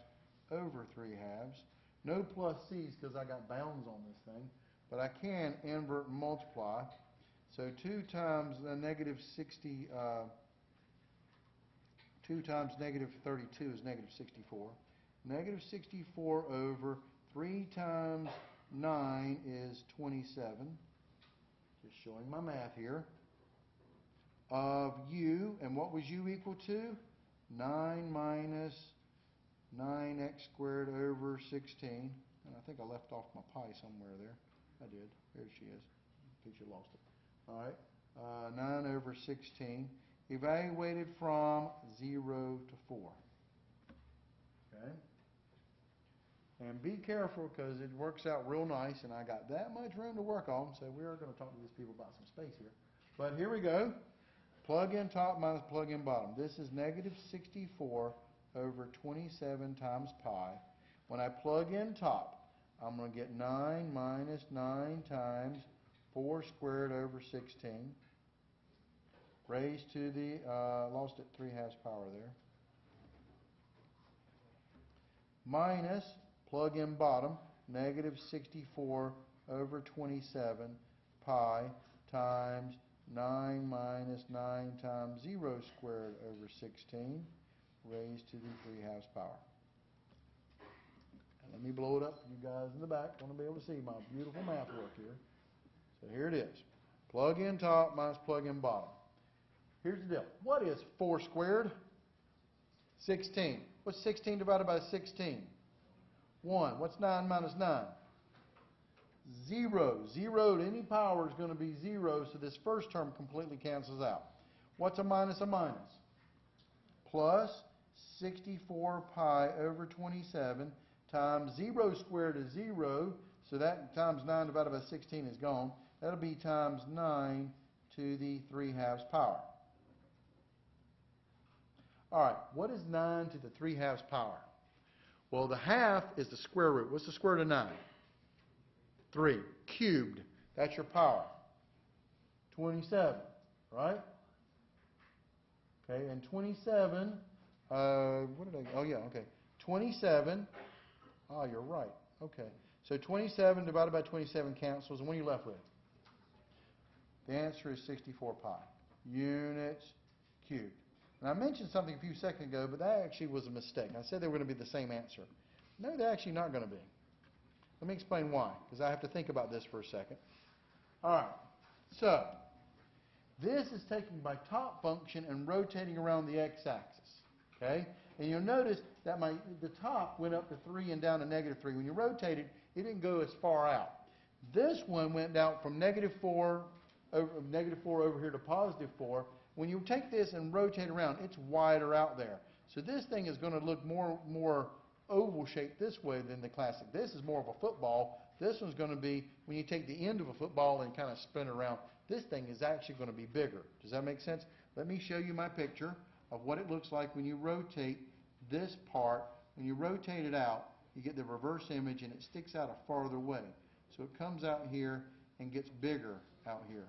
over 3/2. No plus c's because I got bounds on this thing, but I can invert and multiply. So 2 times negative 60, 2 times negative 32 is negative 64. Negative 64 over 3 times 9 is 27. Just showing my math here. Of u, and what was u equal to? 9 minus 9x squared over 16. And I think I left off my pi somewhere there. I did. There she is. In case you lost it. All right. 9 over 16. Evaluated from 0 to 4. Okay. And be careful because it works out real nice, and I got that much room to work on, so we are going to talk to these people about some space here. But here we go. Plug in top minus plug in bottom. This is negative 64 over 27 times pi. When I plug in top, I'm going to get 9 minus 9 times 4 squared over 16 raised to the, lost it 3/2 power there, minus, plug in bottom, negative 64 over 27 pi times 9 minus 9 times 0 squared over 16 raised to the 3/2 power. And let me blow it up for you guys in the back. Want to be able to see my beautiful math work here. So here it is. Plug in top minus plug in bottom. Here's the deal. What is 4 squared? 16. What's 16 divided by 16? 1. What's 9 minus 9? 0. 0 to any power is going to be 0, so this first term completely cancels out. What's a minus a minus? Plus 64 pi over 27 times 0 squared is 0, so that times 9 divided by 16 is gone. That'll be times 9 to the 3/2 power. All right, what is 9 to the 3/2 power? Well, the half is the square root. What's the square root of 9? 3. Cubed. That's your power. 27, right? Okay, and 27, what did I, oh yeah, okay. 27, oh, you're right. Okay, so 27 divided by 27 cancels, and what are you left with? The answer is 64 pi. Units cubed. And I mentioned something a few seconds ago, but that actually was a mistake. I said they were going to be the same answer. No, they're actually not going to be. Let me explain why, because I have to think about this for a second. All right, so this is taking my top function and rotating around the x-axis, okay? And you'll notice that the top went up to 3 and down to -3. When you rotated, it didn't go as far out. This one went down from -4 over here to +4. When you take this and rotate around, it's wider out there. So this thing is going to look more oval shaped this way than the classic. This is more of a football. This one's going to be, when you take the end of a football and kind of spin it around, this thing is actually going to be bigger. Does that make sense? Let me show you my picture of what it looks like when you rotate this part. When you rotate it out, you get the reverse image and it sticks out a farther way. So it comes out here and gets bigger out here.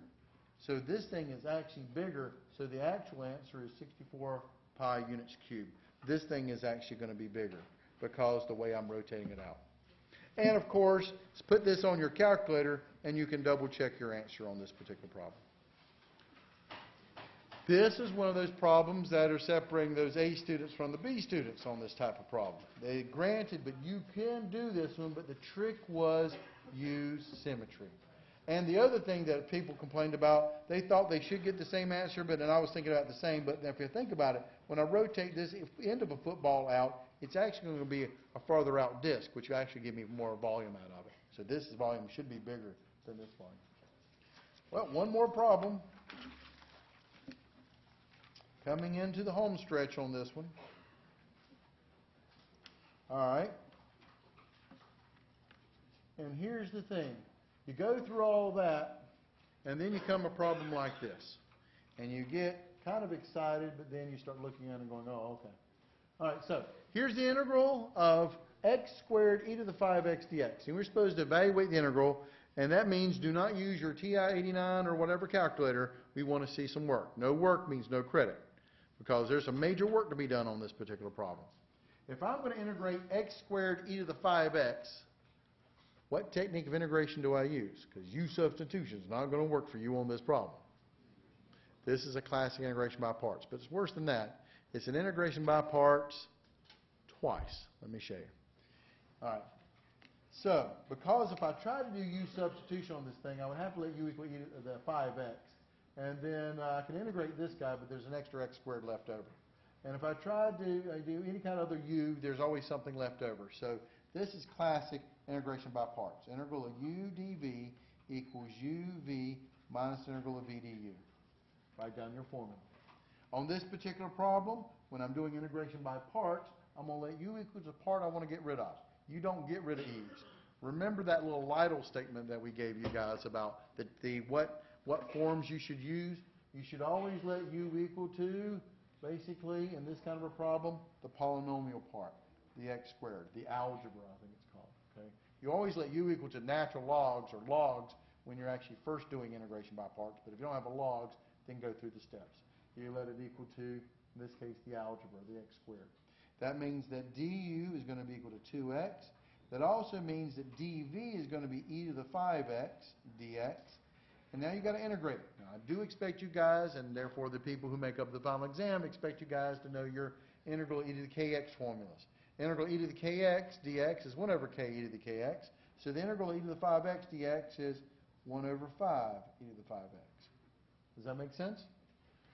So this thing is actually bigger, so the actual answer is 64 pi units cubed. This thing is actually going to be bigger because the way I'm rotating it out. And of course, put this on your calculator and you can double check your answer on this particular problem. This is one of those problems that are separating those A students from the B students on this type of problem. They granted, but you can do this one, but the trick was use symmetry. And the other thing that people complained about, they thought they should get the same answer, but then I was thinking about the same. But if you think about it, when I rotate this end of a football out, it's actually going to be a farther out disc, which will actually give me more volume out of it. So this volume should be bigger than this volume. Well, one more problem. Coming into the home stretch on this one. All right. And here's the thing. You go through all that, and then you come a problem like this. And you get kind of excited, but then you start looking at it and going, oh, okay. All right, so here's the integral of x squared e to the 5x dx. And we're supposed to evaluate the integral, and that means do not use your TI-89 or whatever calculator. We want to see some work. No work means no credit, because there's some major work to be done on this particular problem. If I'm going to integrate x squared e to the 5x, what technique of integration do I use? Because U substitution is not going to work for you on this problem. This is a classic integration by parts, but it's worse than that. It's an integration by parts twice. Let me show you. All right. So, because if I try to do U substitution on this thing, I would have to let U equal e to the 5x. And then I can integrate this guy, but there's an extra x squared left over. And if I try to do any kind of other U, there's always something left over. So this is classic integration by parts. Integral of u dv equals uv minus integral of v du. Write down your formula. On this particular problem, when I'm doing integration by parts, I'm going to let u equals the part I want to get rid of. You don't get rid of e's. Remember that little Lytle statement that we gave you guys about what forms you should use? You should always let u equal to, basically, in this kind of a problem, the polynomial part, the x squared, the algebra, I think it's called. Okay? You always let u equal to natural logs or logs when you're actually first doing integration by parts, but if you don't have a logs, then go through the steps. You let it equal to, in this case, the algebra, the x squared. That means that du is going to be equal to 2x. That also means that dv is going to be e to the 5x dx. And now you got to integrate it. Now, I do expect you guys, and therefore the people who make up the final exam, expect you guys to know your integral e to the kx formulas. Integral e to the kx dx is 1 over k e to the kx. So the integral e to the 5x dx is 1 over 5 e to the 5x. Does that make sense?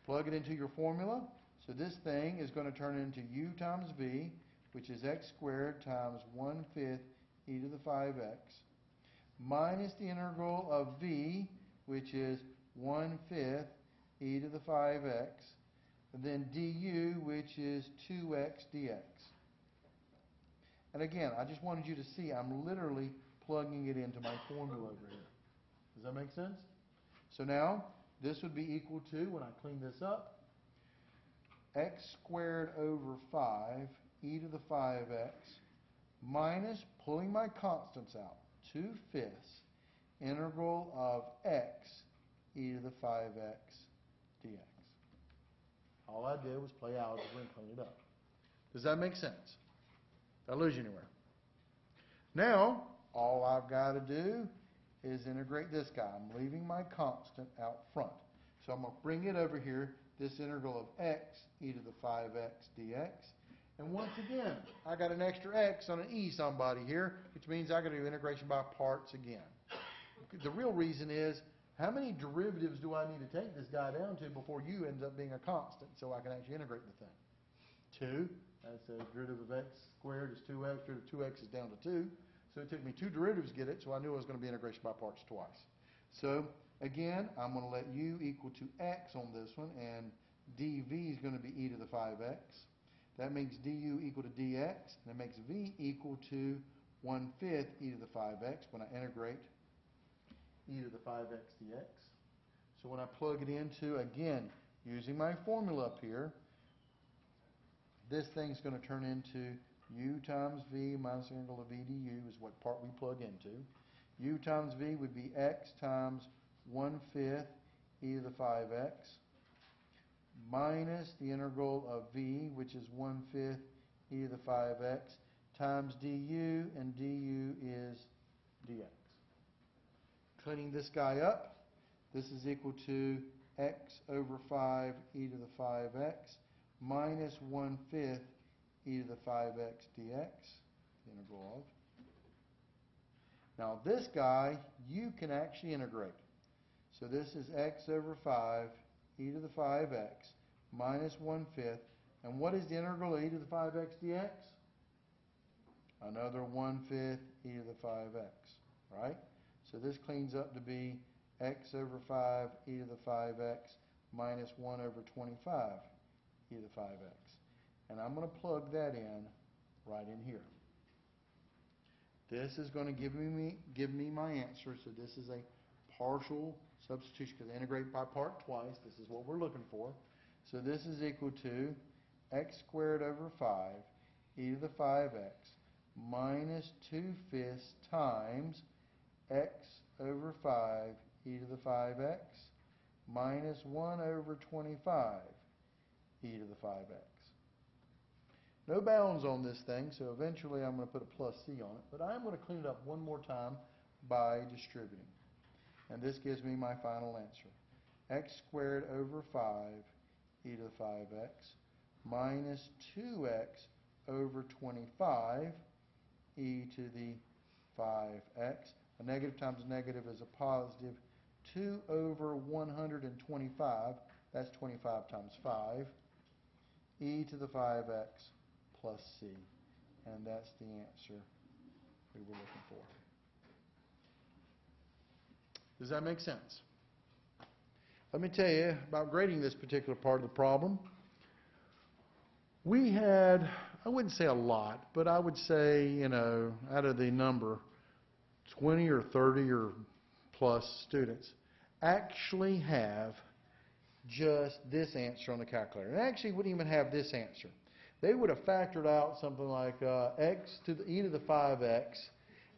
Plug it into your formula. So this thing is going to turn into u times v, which is x squared times 1/5 e to the 5x, minus the integral of v, which is 1/5 e to the 5x, and then du, which is 2x dx. And again, I just wanted you to see I'm literally plugging it into my formula over here. Does that make sense? So now, this would be equal to, when I clean this up, x squared over 5 e to the 5x minus, pulling my constants out, 2/5 integral of x e to the 5x dx. All I did was play algebra and clean it up. Does that make sense? Did I lose you anywhere? Now, all I've got to do is integrate this guy. I'm leaving my constant out front. So I'm going to bring it over here, this integral of x e to the 5x dx. And once again, I got an extra x on an e somebody here, which means I got to do integration by parts again. The real reason is, how many derivatives do I need to take this guy down to before u ends up being a constant so I can actually integrate the thing? 2. That's a derivative of x squared is 2x. Derivative of 2x is down to 2. So it took me 2 derivatives to get it, so I knew it was going to be integration by parts twice. So again, I'm going to let u equal to x on this one, and dv is going to be e to the 5x. That makes du equal to dx, and that makes v equal to 1/5 e to the 5x when I integrate e to the 5x dx. So when I plug it into, again, using my formula up here, this thing's going to turn into u times v minus the integral of v du is what part we plug into. U times v would be x times 1/5 e to the 5x minus the integral of v, which is 1/5 e to the 5x, times du, and du is dx. Cleaning this guy up, this is equal to x over 5 e to the 5x minus 1/5 e to the 5x dx, the integral of. Now this guy, you can actually integrate. So this is x over 5 e to the 5x minus 1/5. And what is the integral of e to the 5x dx? Another 1/5 e to the 5x, right? So this cleans up to be x over 5 e to the 5x minus 1 over 25 e to the 5x. And I'm going to plug that in right in here. This is going to give me my answer. So this is a partial substitution because I integrate by part twice. This is what we're looking for. So this is equal to x squared over 5 e to the 5x minus 2/5 times x over 5 e to the 5x minus 1 over 25 e to the 5x. No bounds on this thing, so eventually I'm going to put a plus c on it, but I'm going to clean it up one more time by distributing. And this gives me my final answer. X squared over 5 e to the 5x minus 2x over 25 e to the 5x. A negative times a negative is a positive. 2 over 125, that's 25 times 5, e to the 5x plus c. And that's the answer we were looking for. Does that make sense? Let me tell you about grading this particular part of the problem. We had, I wouldn't say a lot, but I would say, out of the number, 20 or 30 or plus students actually have just this answer on the calculator. And actually wouldn't even have this answer. They would have factored out something like x to the e to the 5x,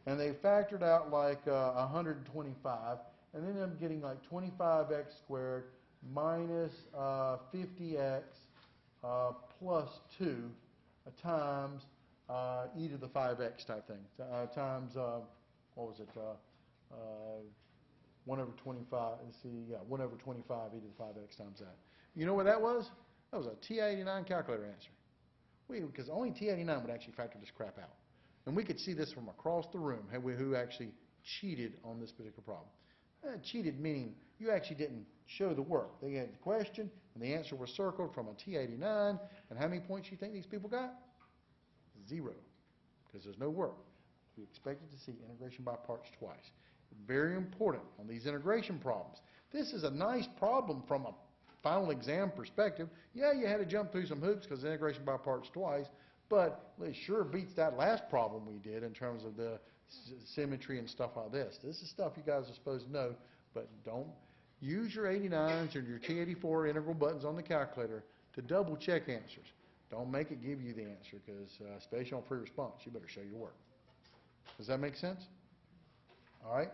and they factored out like 125, and then I'm getting like 25x squared minus 50x plus 2 times e to the 5x type thing, times, what was it, 1 over 25, let's see, yeah, 1 over 25 e to the 5x times that. You know what that was? That was a TI-89 calculator answer. Because only TI-89 would actually factor this crap out. And we could see this from across the room, who actually cheated on this particular problem. Cheated meaning you actually didn't show the work. They had the question, and the answer was circled from a TI-89, and how many points do you think these people got? 0, because there's no work. We expected to see integration by parts twice. Very important on these integration problems. This is a nice problem from a final exam perspective. Yeah, you had to jump through some hoops because integration by parts twice, but it sure beats that last problem we did in terms of the symmetry and stuff like this. This is stuff you guys are supposed to know, but don't use your 89s or your T84 integral buttons on the calculator to double check answers. Don't make it give you the answer because, especially on free response, you better show your work. Does that make sense? All right.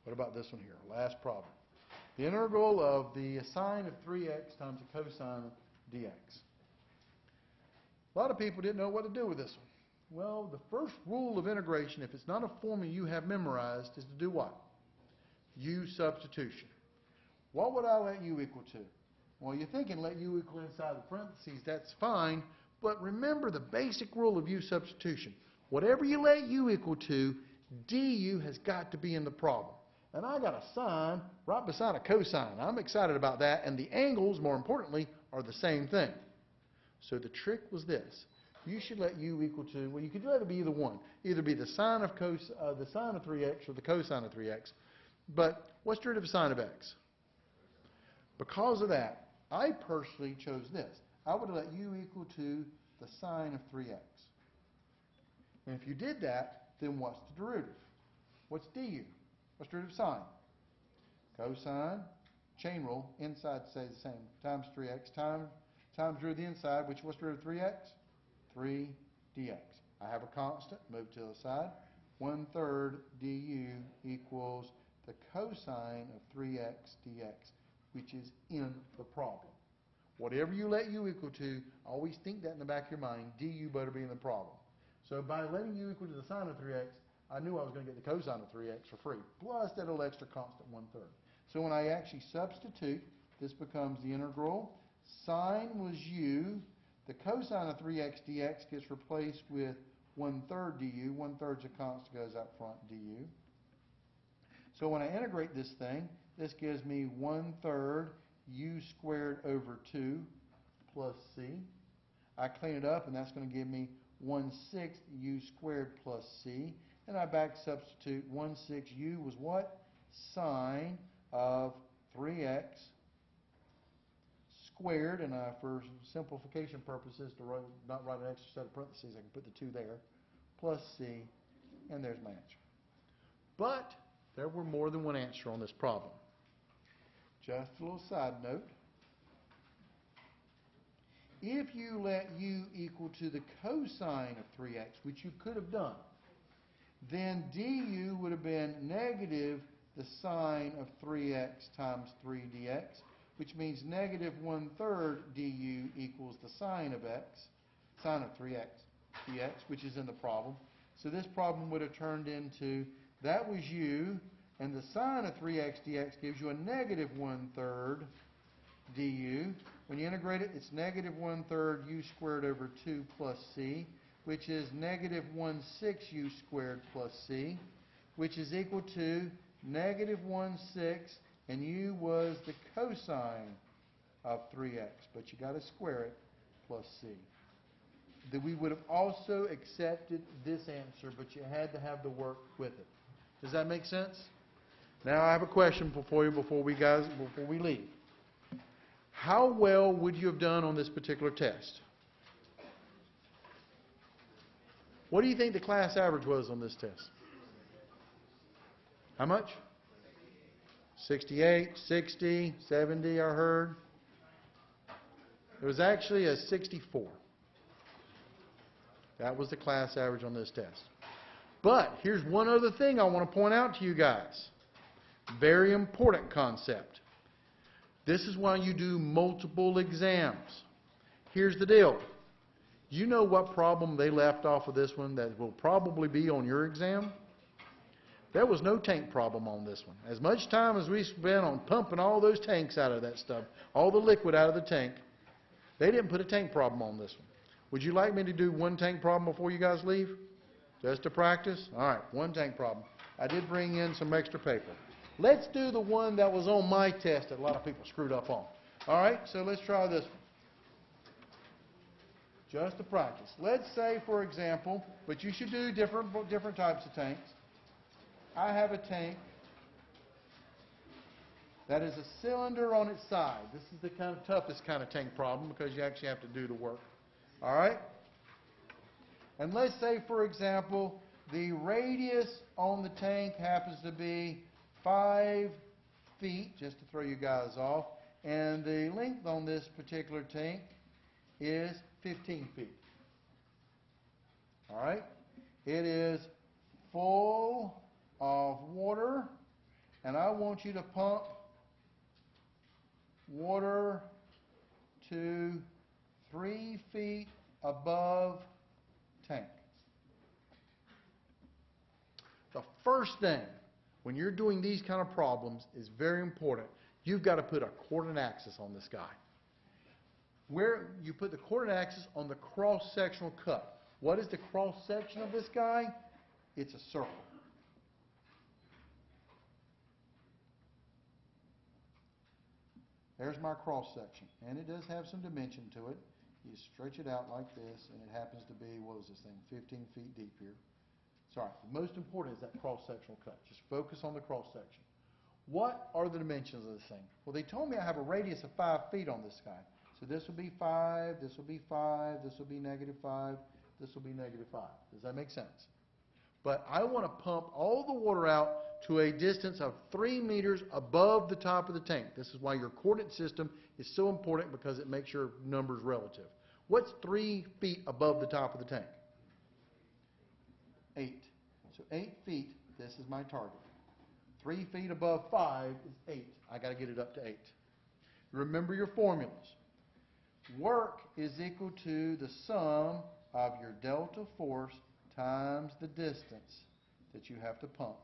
What about this one here? Last problem. The integral of the sine of 3x times the cosine of dx. A lot of people didn't know what to do with this one. Well, the first rule of integration, if it's not a formula you have memorized, is to do what? Use substitution. What would I let u equal to? Well, you're thinking let u equal inside the parentheses. That's fine. But remember the basic rule of u substitution. Whatever you let u equal to, du has got to be in the problem. And I got a sine right beside a cosine. I'm excited about that. And the angles, more importantly, are the same thing. So the trick was this. You should let u equal to, well, you could let it be either one. Either be the sine of 3x or the cosine of 3x. But what's the derivative of sine of x? Because of that, I personally chose this. I would let u equal to the sine of 3x. And if you did that, then what's the derivative? What's du? What's the derivative of sine? Cosine, chain rule, inside stays the same, times 3x, times derivative of the inside, which what's the derivative of 3x? 3 dx. I have a constant, move to the side. 1/3 du equals the cosine of 3x dx, which is in the problem. Whatever you let u equal to, always think that in the back of your mind, du better be in the problem. So by letting u equal to the sine of 3x, I knew I was going to get the cosine of 3x for free, plus that little extra constant 1/3. So when I actually substitute, this becomes the integral. Sine was u. The cosine of 3x dx gets replaced with 1/3 du. 1/3 is a constant, goes out front, du. So when I integrate this thing, this gives me 1/3 u squared over 2 plus c. I clean it up, and that's going to give me 1/6 u squared plus c. And I back substitute 1/6 u was what? Sine of 3x squared, and for simplification purposes, to not write an extra set of parentheses, I can put the 2 there, plus c, and there's my answer. But there were more than one answer on this problem. Just a little side note. If you let u equal to the cosine of 3x, which you could have done, then du would have been negative the sine of 3x times 3 dx, which means negative 1/3 du equals the sine of x, sine of 3x dx, which is in the problem. So this problem would have turned into, that was u, and the sine of 3x dx gives you a negative 1/3 du. When you integrate it, it's negative 1/3 u squared over 2 plus c, which is negative 1/6 u squared plus c, which is equal to negative 1/6, and u was the cosine of 3x, but you got to square it, plus c. That we would have also accepted this answer, but you had to have the work with it. Does that make sense? Now I have a question for you before we leave. How well would you have done on this particular test? What do you think the class average was on this test? How much? 68, 60, 70, I heard. It was actually a 64. That was the class average on this test. But here's one other thing I want to point out to you guys. Very important concept. This is why you do multiple exams. Here's the deal. You know what problem they left off of this one that will probably be on your exam? There was no tank problem on this one. As much time as we spent on pumping all those tanks out of that stuff, all the liquid out of the tank, they didn't put a tank problem on this one. Would you like me to do one tank problem before you guys leave? Just to practice? All right, one tank problem. I did bring in some extra paper. Let's do the one that was on my test that a lot of people screwed up on. All right, so let's try this one. Just to practice. Let's say, for example, but you should do different types of tanks. I have a tank that is a cylinder on its side. This is the kind of toughest kind of tank problem because you actually have to do the work. All right? And let's say, for example, the radius on the tank happens to be 5 feet, just to throw you guys off, and the length on this particular tank is 15 feet. All right? It is full of water, and I want you to pump water to 3 feet above tank. The first thing when you're doing these kind of problems is very important. You've got to put a coordinate axis on this guy. Where you put the coordinate axis on the cross-sectional cut. What is the cross-section of this guy? It's a circle. There's my cross-section, and it does have some dimension to it. You stretch it out like this, and it happens to be, what is this thing, 15 feet deep here. Sorry, the most important is that cross-sectional cut. Just focus on the cross-section. What are the dimensions of this thing? Well, they told me I have a radius of 5 feet on this guy. So this will be 5, this will be 5, this will be -5, this will be -5. Does that make sense? But I want to pump all the water out to a distance of 3 meters above the top of the tank. This is why your coordinate system is so important because it makes your numbers relative. What's 3 feet above the top of the tank? 8. So 8 feet, this is my target. 3 feet above 5 is 8. I got to get it up to 8. Remember your formulas. Work is equal to the sum of your delta force times the distance that you have to pump.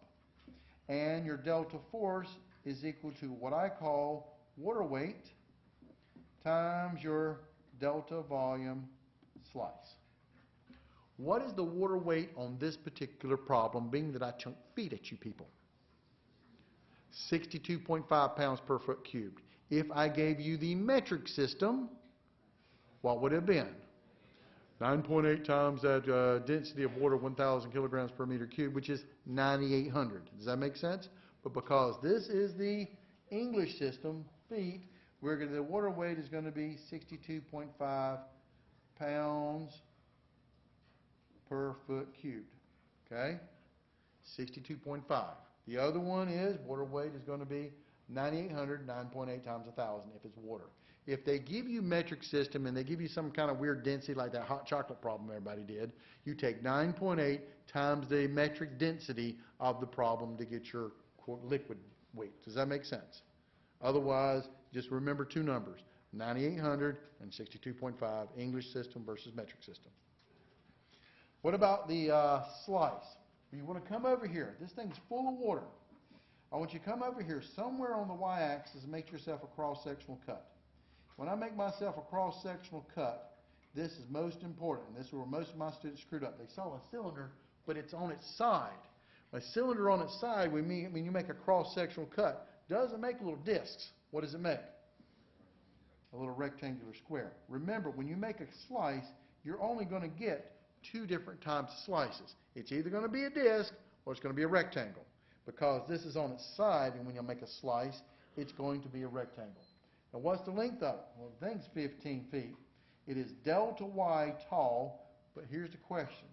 And your delta force is equal to what I call water weight times your delta volume slice. What is the water weight on this particular problem, being that I chunk feet at you people? 62.5 pounds per foot cubed. If I gave you the metric system, what would it have been? 9.8 times that density of water, 1,000 kilograms per meter cubed, which is 9,800. Does that make sense? But because this is the English system, feet, the water weight is going to be 62.5 pounds per foot cubed. Okay? 62.5. The other one is water weight is going to be 9,800, 9.8 times 1,000 if it's water. If they give you metric system and they give you some kind of weird density like that hot chocolate problem everybody did, you take 9.8 times the metric density of the problem to get your liquid weight. Does that make sense? Otherwise, just remember two numbers, 9,800 and 62.5, English system versus metric system. What about the slice? You want to come over here. This thing's full of water. I want you to come over here somewhere on the y-axis and make yourself a cross-sectional cut. When I make myself a cross-sectional cut, this is most important. This is where most of my students screwed up. They saw a cylinder, but it's on its side. A cylinder on its side, when you make a cross-sectional cut, doesn't make little discs. What does it make? A little rectangular square. Remember, when you make a slice, you're only going to get two different types of slices. It's either going to be a disc or it's going to be a rectangle. Because this is on its side, and when you make a slice, it's going to be a rectangle. Now, what's the length of it? Well, the thing's 15 feet. It is delta y tall, but here's the question.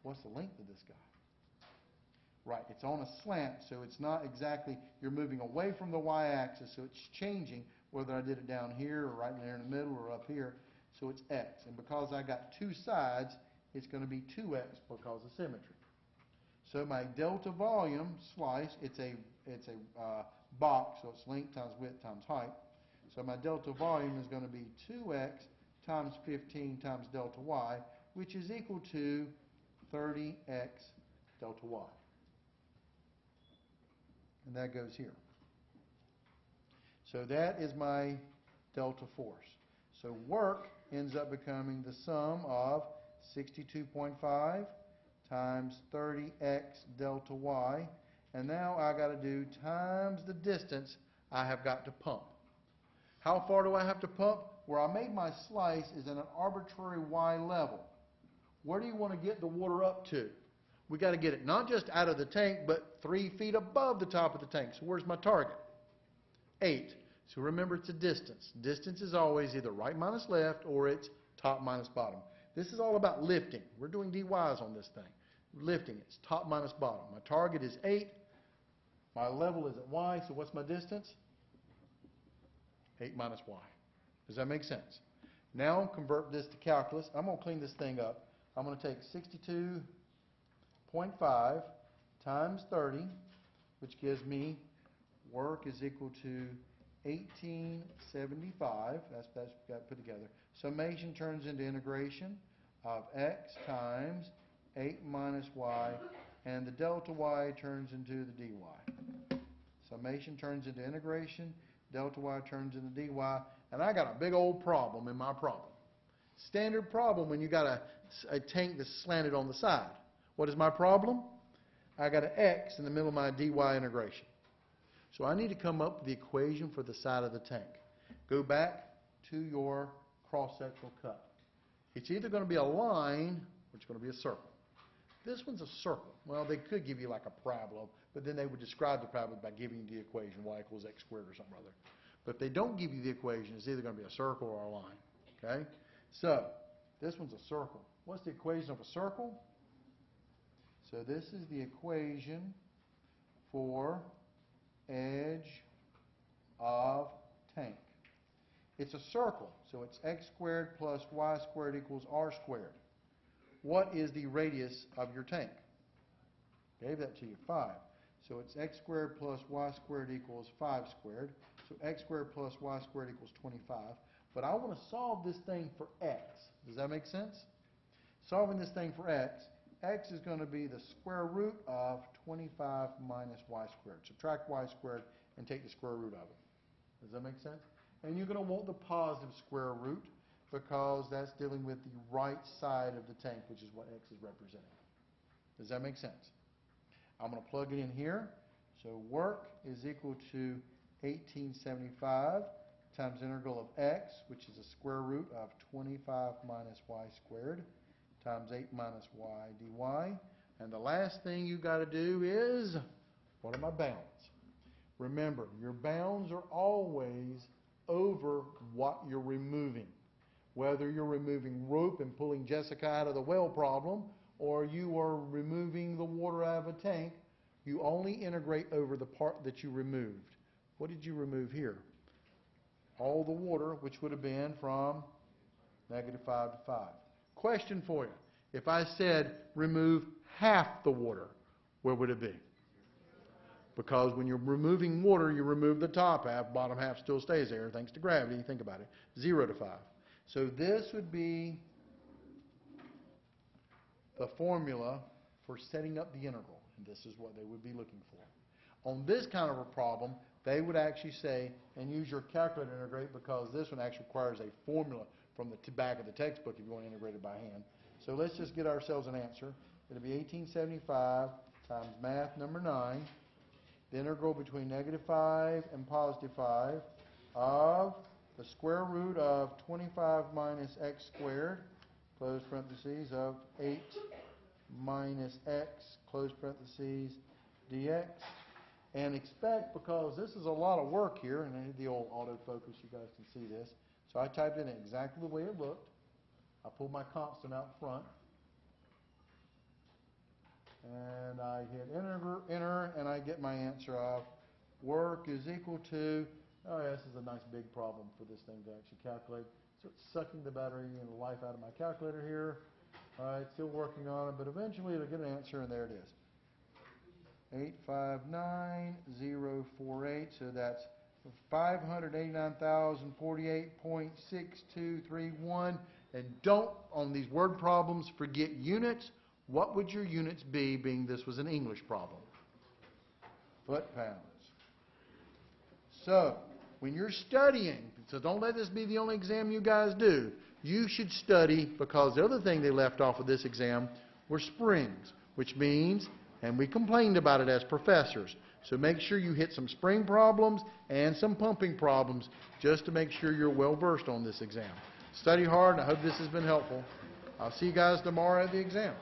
What's the length of this guy? Right, it's on a slant, so it's not exactly, you're moving away from the y-axis, so it's changing, whether I did it down here or right there in the middle or up here, so it's x. And because I got two sides, it's going to be 2x because of symmetry. So my delta volume slice, it's a box, so it's length times width times height. So my delta volume is going to be 2x times 15 times delta y, which is equal to 30x delta y. and that goes here. So that is my delta force. So work ends up becoming the sum of 62.5 times 30x delta y, and now I got to do times the distance I have got to pump. How far do I have to pump? Where I made my slice is at an arbitrary y level. Where do you want to get the water up to? We got to get it not just out of the tank, but 3 feet above the top of the tank. So where's my target? 8. So remember, it's a distance. Distance is always either right minus left or it's top minus bottom. This is all about lifting. We're doing dy's on this thing. Lifting, it's top minus bottom. My target is 8. My level is at y, so what's my distance? 8 minus y. Does that make sense? Now convert this to calculus. I'm going to clean this thing up. I'm going to take 62.5 times 30, which gives me work is equal to 1875. That's got put together. Summation turns into integration of x times 8 minus y, and the delta y turns into the dy. Summation turns into integration, delta y turns into dy, and I got a big old problem in my problem. Standard problem when you got a tank that's slanted on the side. What is my problem? I got an x in the middle of my dy integration. So I need to come up with the equation for the side of the tank. Go back to your cross-sectional cut. It's either going to be a line or it's going to be a circle. This one's a circle. Well, they could give you like a parabola, but then they would describe the parabola by giving you the equation, y equals x squared or something or other. But if they don't give you the equation, it's either going to be a circle or a line. Okay? So, this one's a circle. What's the equation of a circle? So this is the equation for edge of tank. It's a circle, so it's x squared plus y squared equals r squared. What is the radius of your tank? Gave that to you, 5. So it's x squared plus y squared equals 5 squared. So x squared plus y squared equals 25. But I want to solve this thing for x. Does that make sense? Solving this thing for x is going to be the square root of 25 minus y squared. Subtract y squared and take the square root of it. Does that make sense? And you're going to want the positive square root because that's dealing with the right side of the tank, which is what x is representing. Does that make sense? I'm going to plug it in here. So work is equal to 1875 times integral of x, which is the square root of 25 minus y squared, times 8 minus y dy. And the last thing you got to do is, what are my bounds? Remember, your bounds are always over what you're removing. Whether you're removing rope and pulling Jessica out of the well problem, or you are removing the water out of a tank, you only integrate over the part that you removed. What did you remove here? All the water, which would have been from -5 to 5. Question for you. If I said remove half the water, where would it be? Because when you're removing water, you remove the top half, bottom half still stays there, thanks to gravity. Think about it. 0 to 5. So this would be the formula for setting up the integral, and this is what they would be looking for. On this kind of a problem, they would actually say, and use your calculator to integrate, because this one actually requires a formula from the back of the textbook if you want to integrate it by hand. So let's just get ourselves an answer. It'll be 1875 times math number 9, the integral between -5 and +5 of the square root of 25 minus x squared, close parentheses, of 8 minus x, close parentheses, dx. And expect, because this is a lot of work here, and I need the old autofocus, you guys can see this. So I typed in exactly the way it looked. I pulled my constant out front. And I hit enter, and I get my answer of work is equal to, oh yeah, this is a nice big problem for this thing to actually calculate. So it's sucking the battery and the life out of my calculator here. All right, still working on it, but eventually it'll get an answer, and there it is. 859048, so that's 589,048.6231. And don't, on these word problems, forget units. What would your units be, being this was an English problem? Foot-pounds. So, when you're studying, so don't let this be the only exam you guys do. You should study, because the other thing they left off of this exam were springs, which means, and we complained about it as professors, so make sure you hit some spring problems and some pumping problems just to make sure you're well versed on this exam. Study hard, and I hope this has been helpful. I'll see you guys tomorrow at the exam.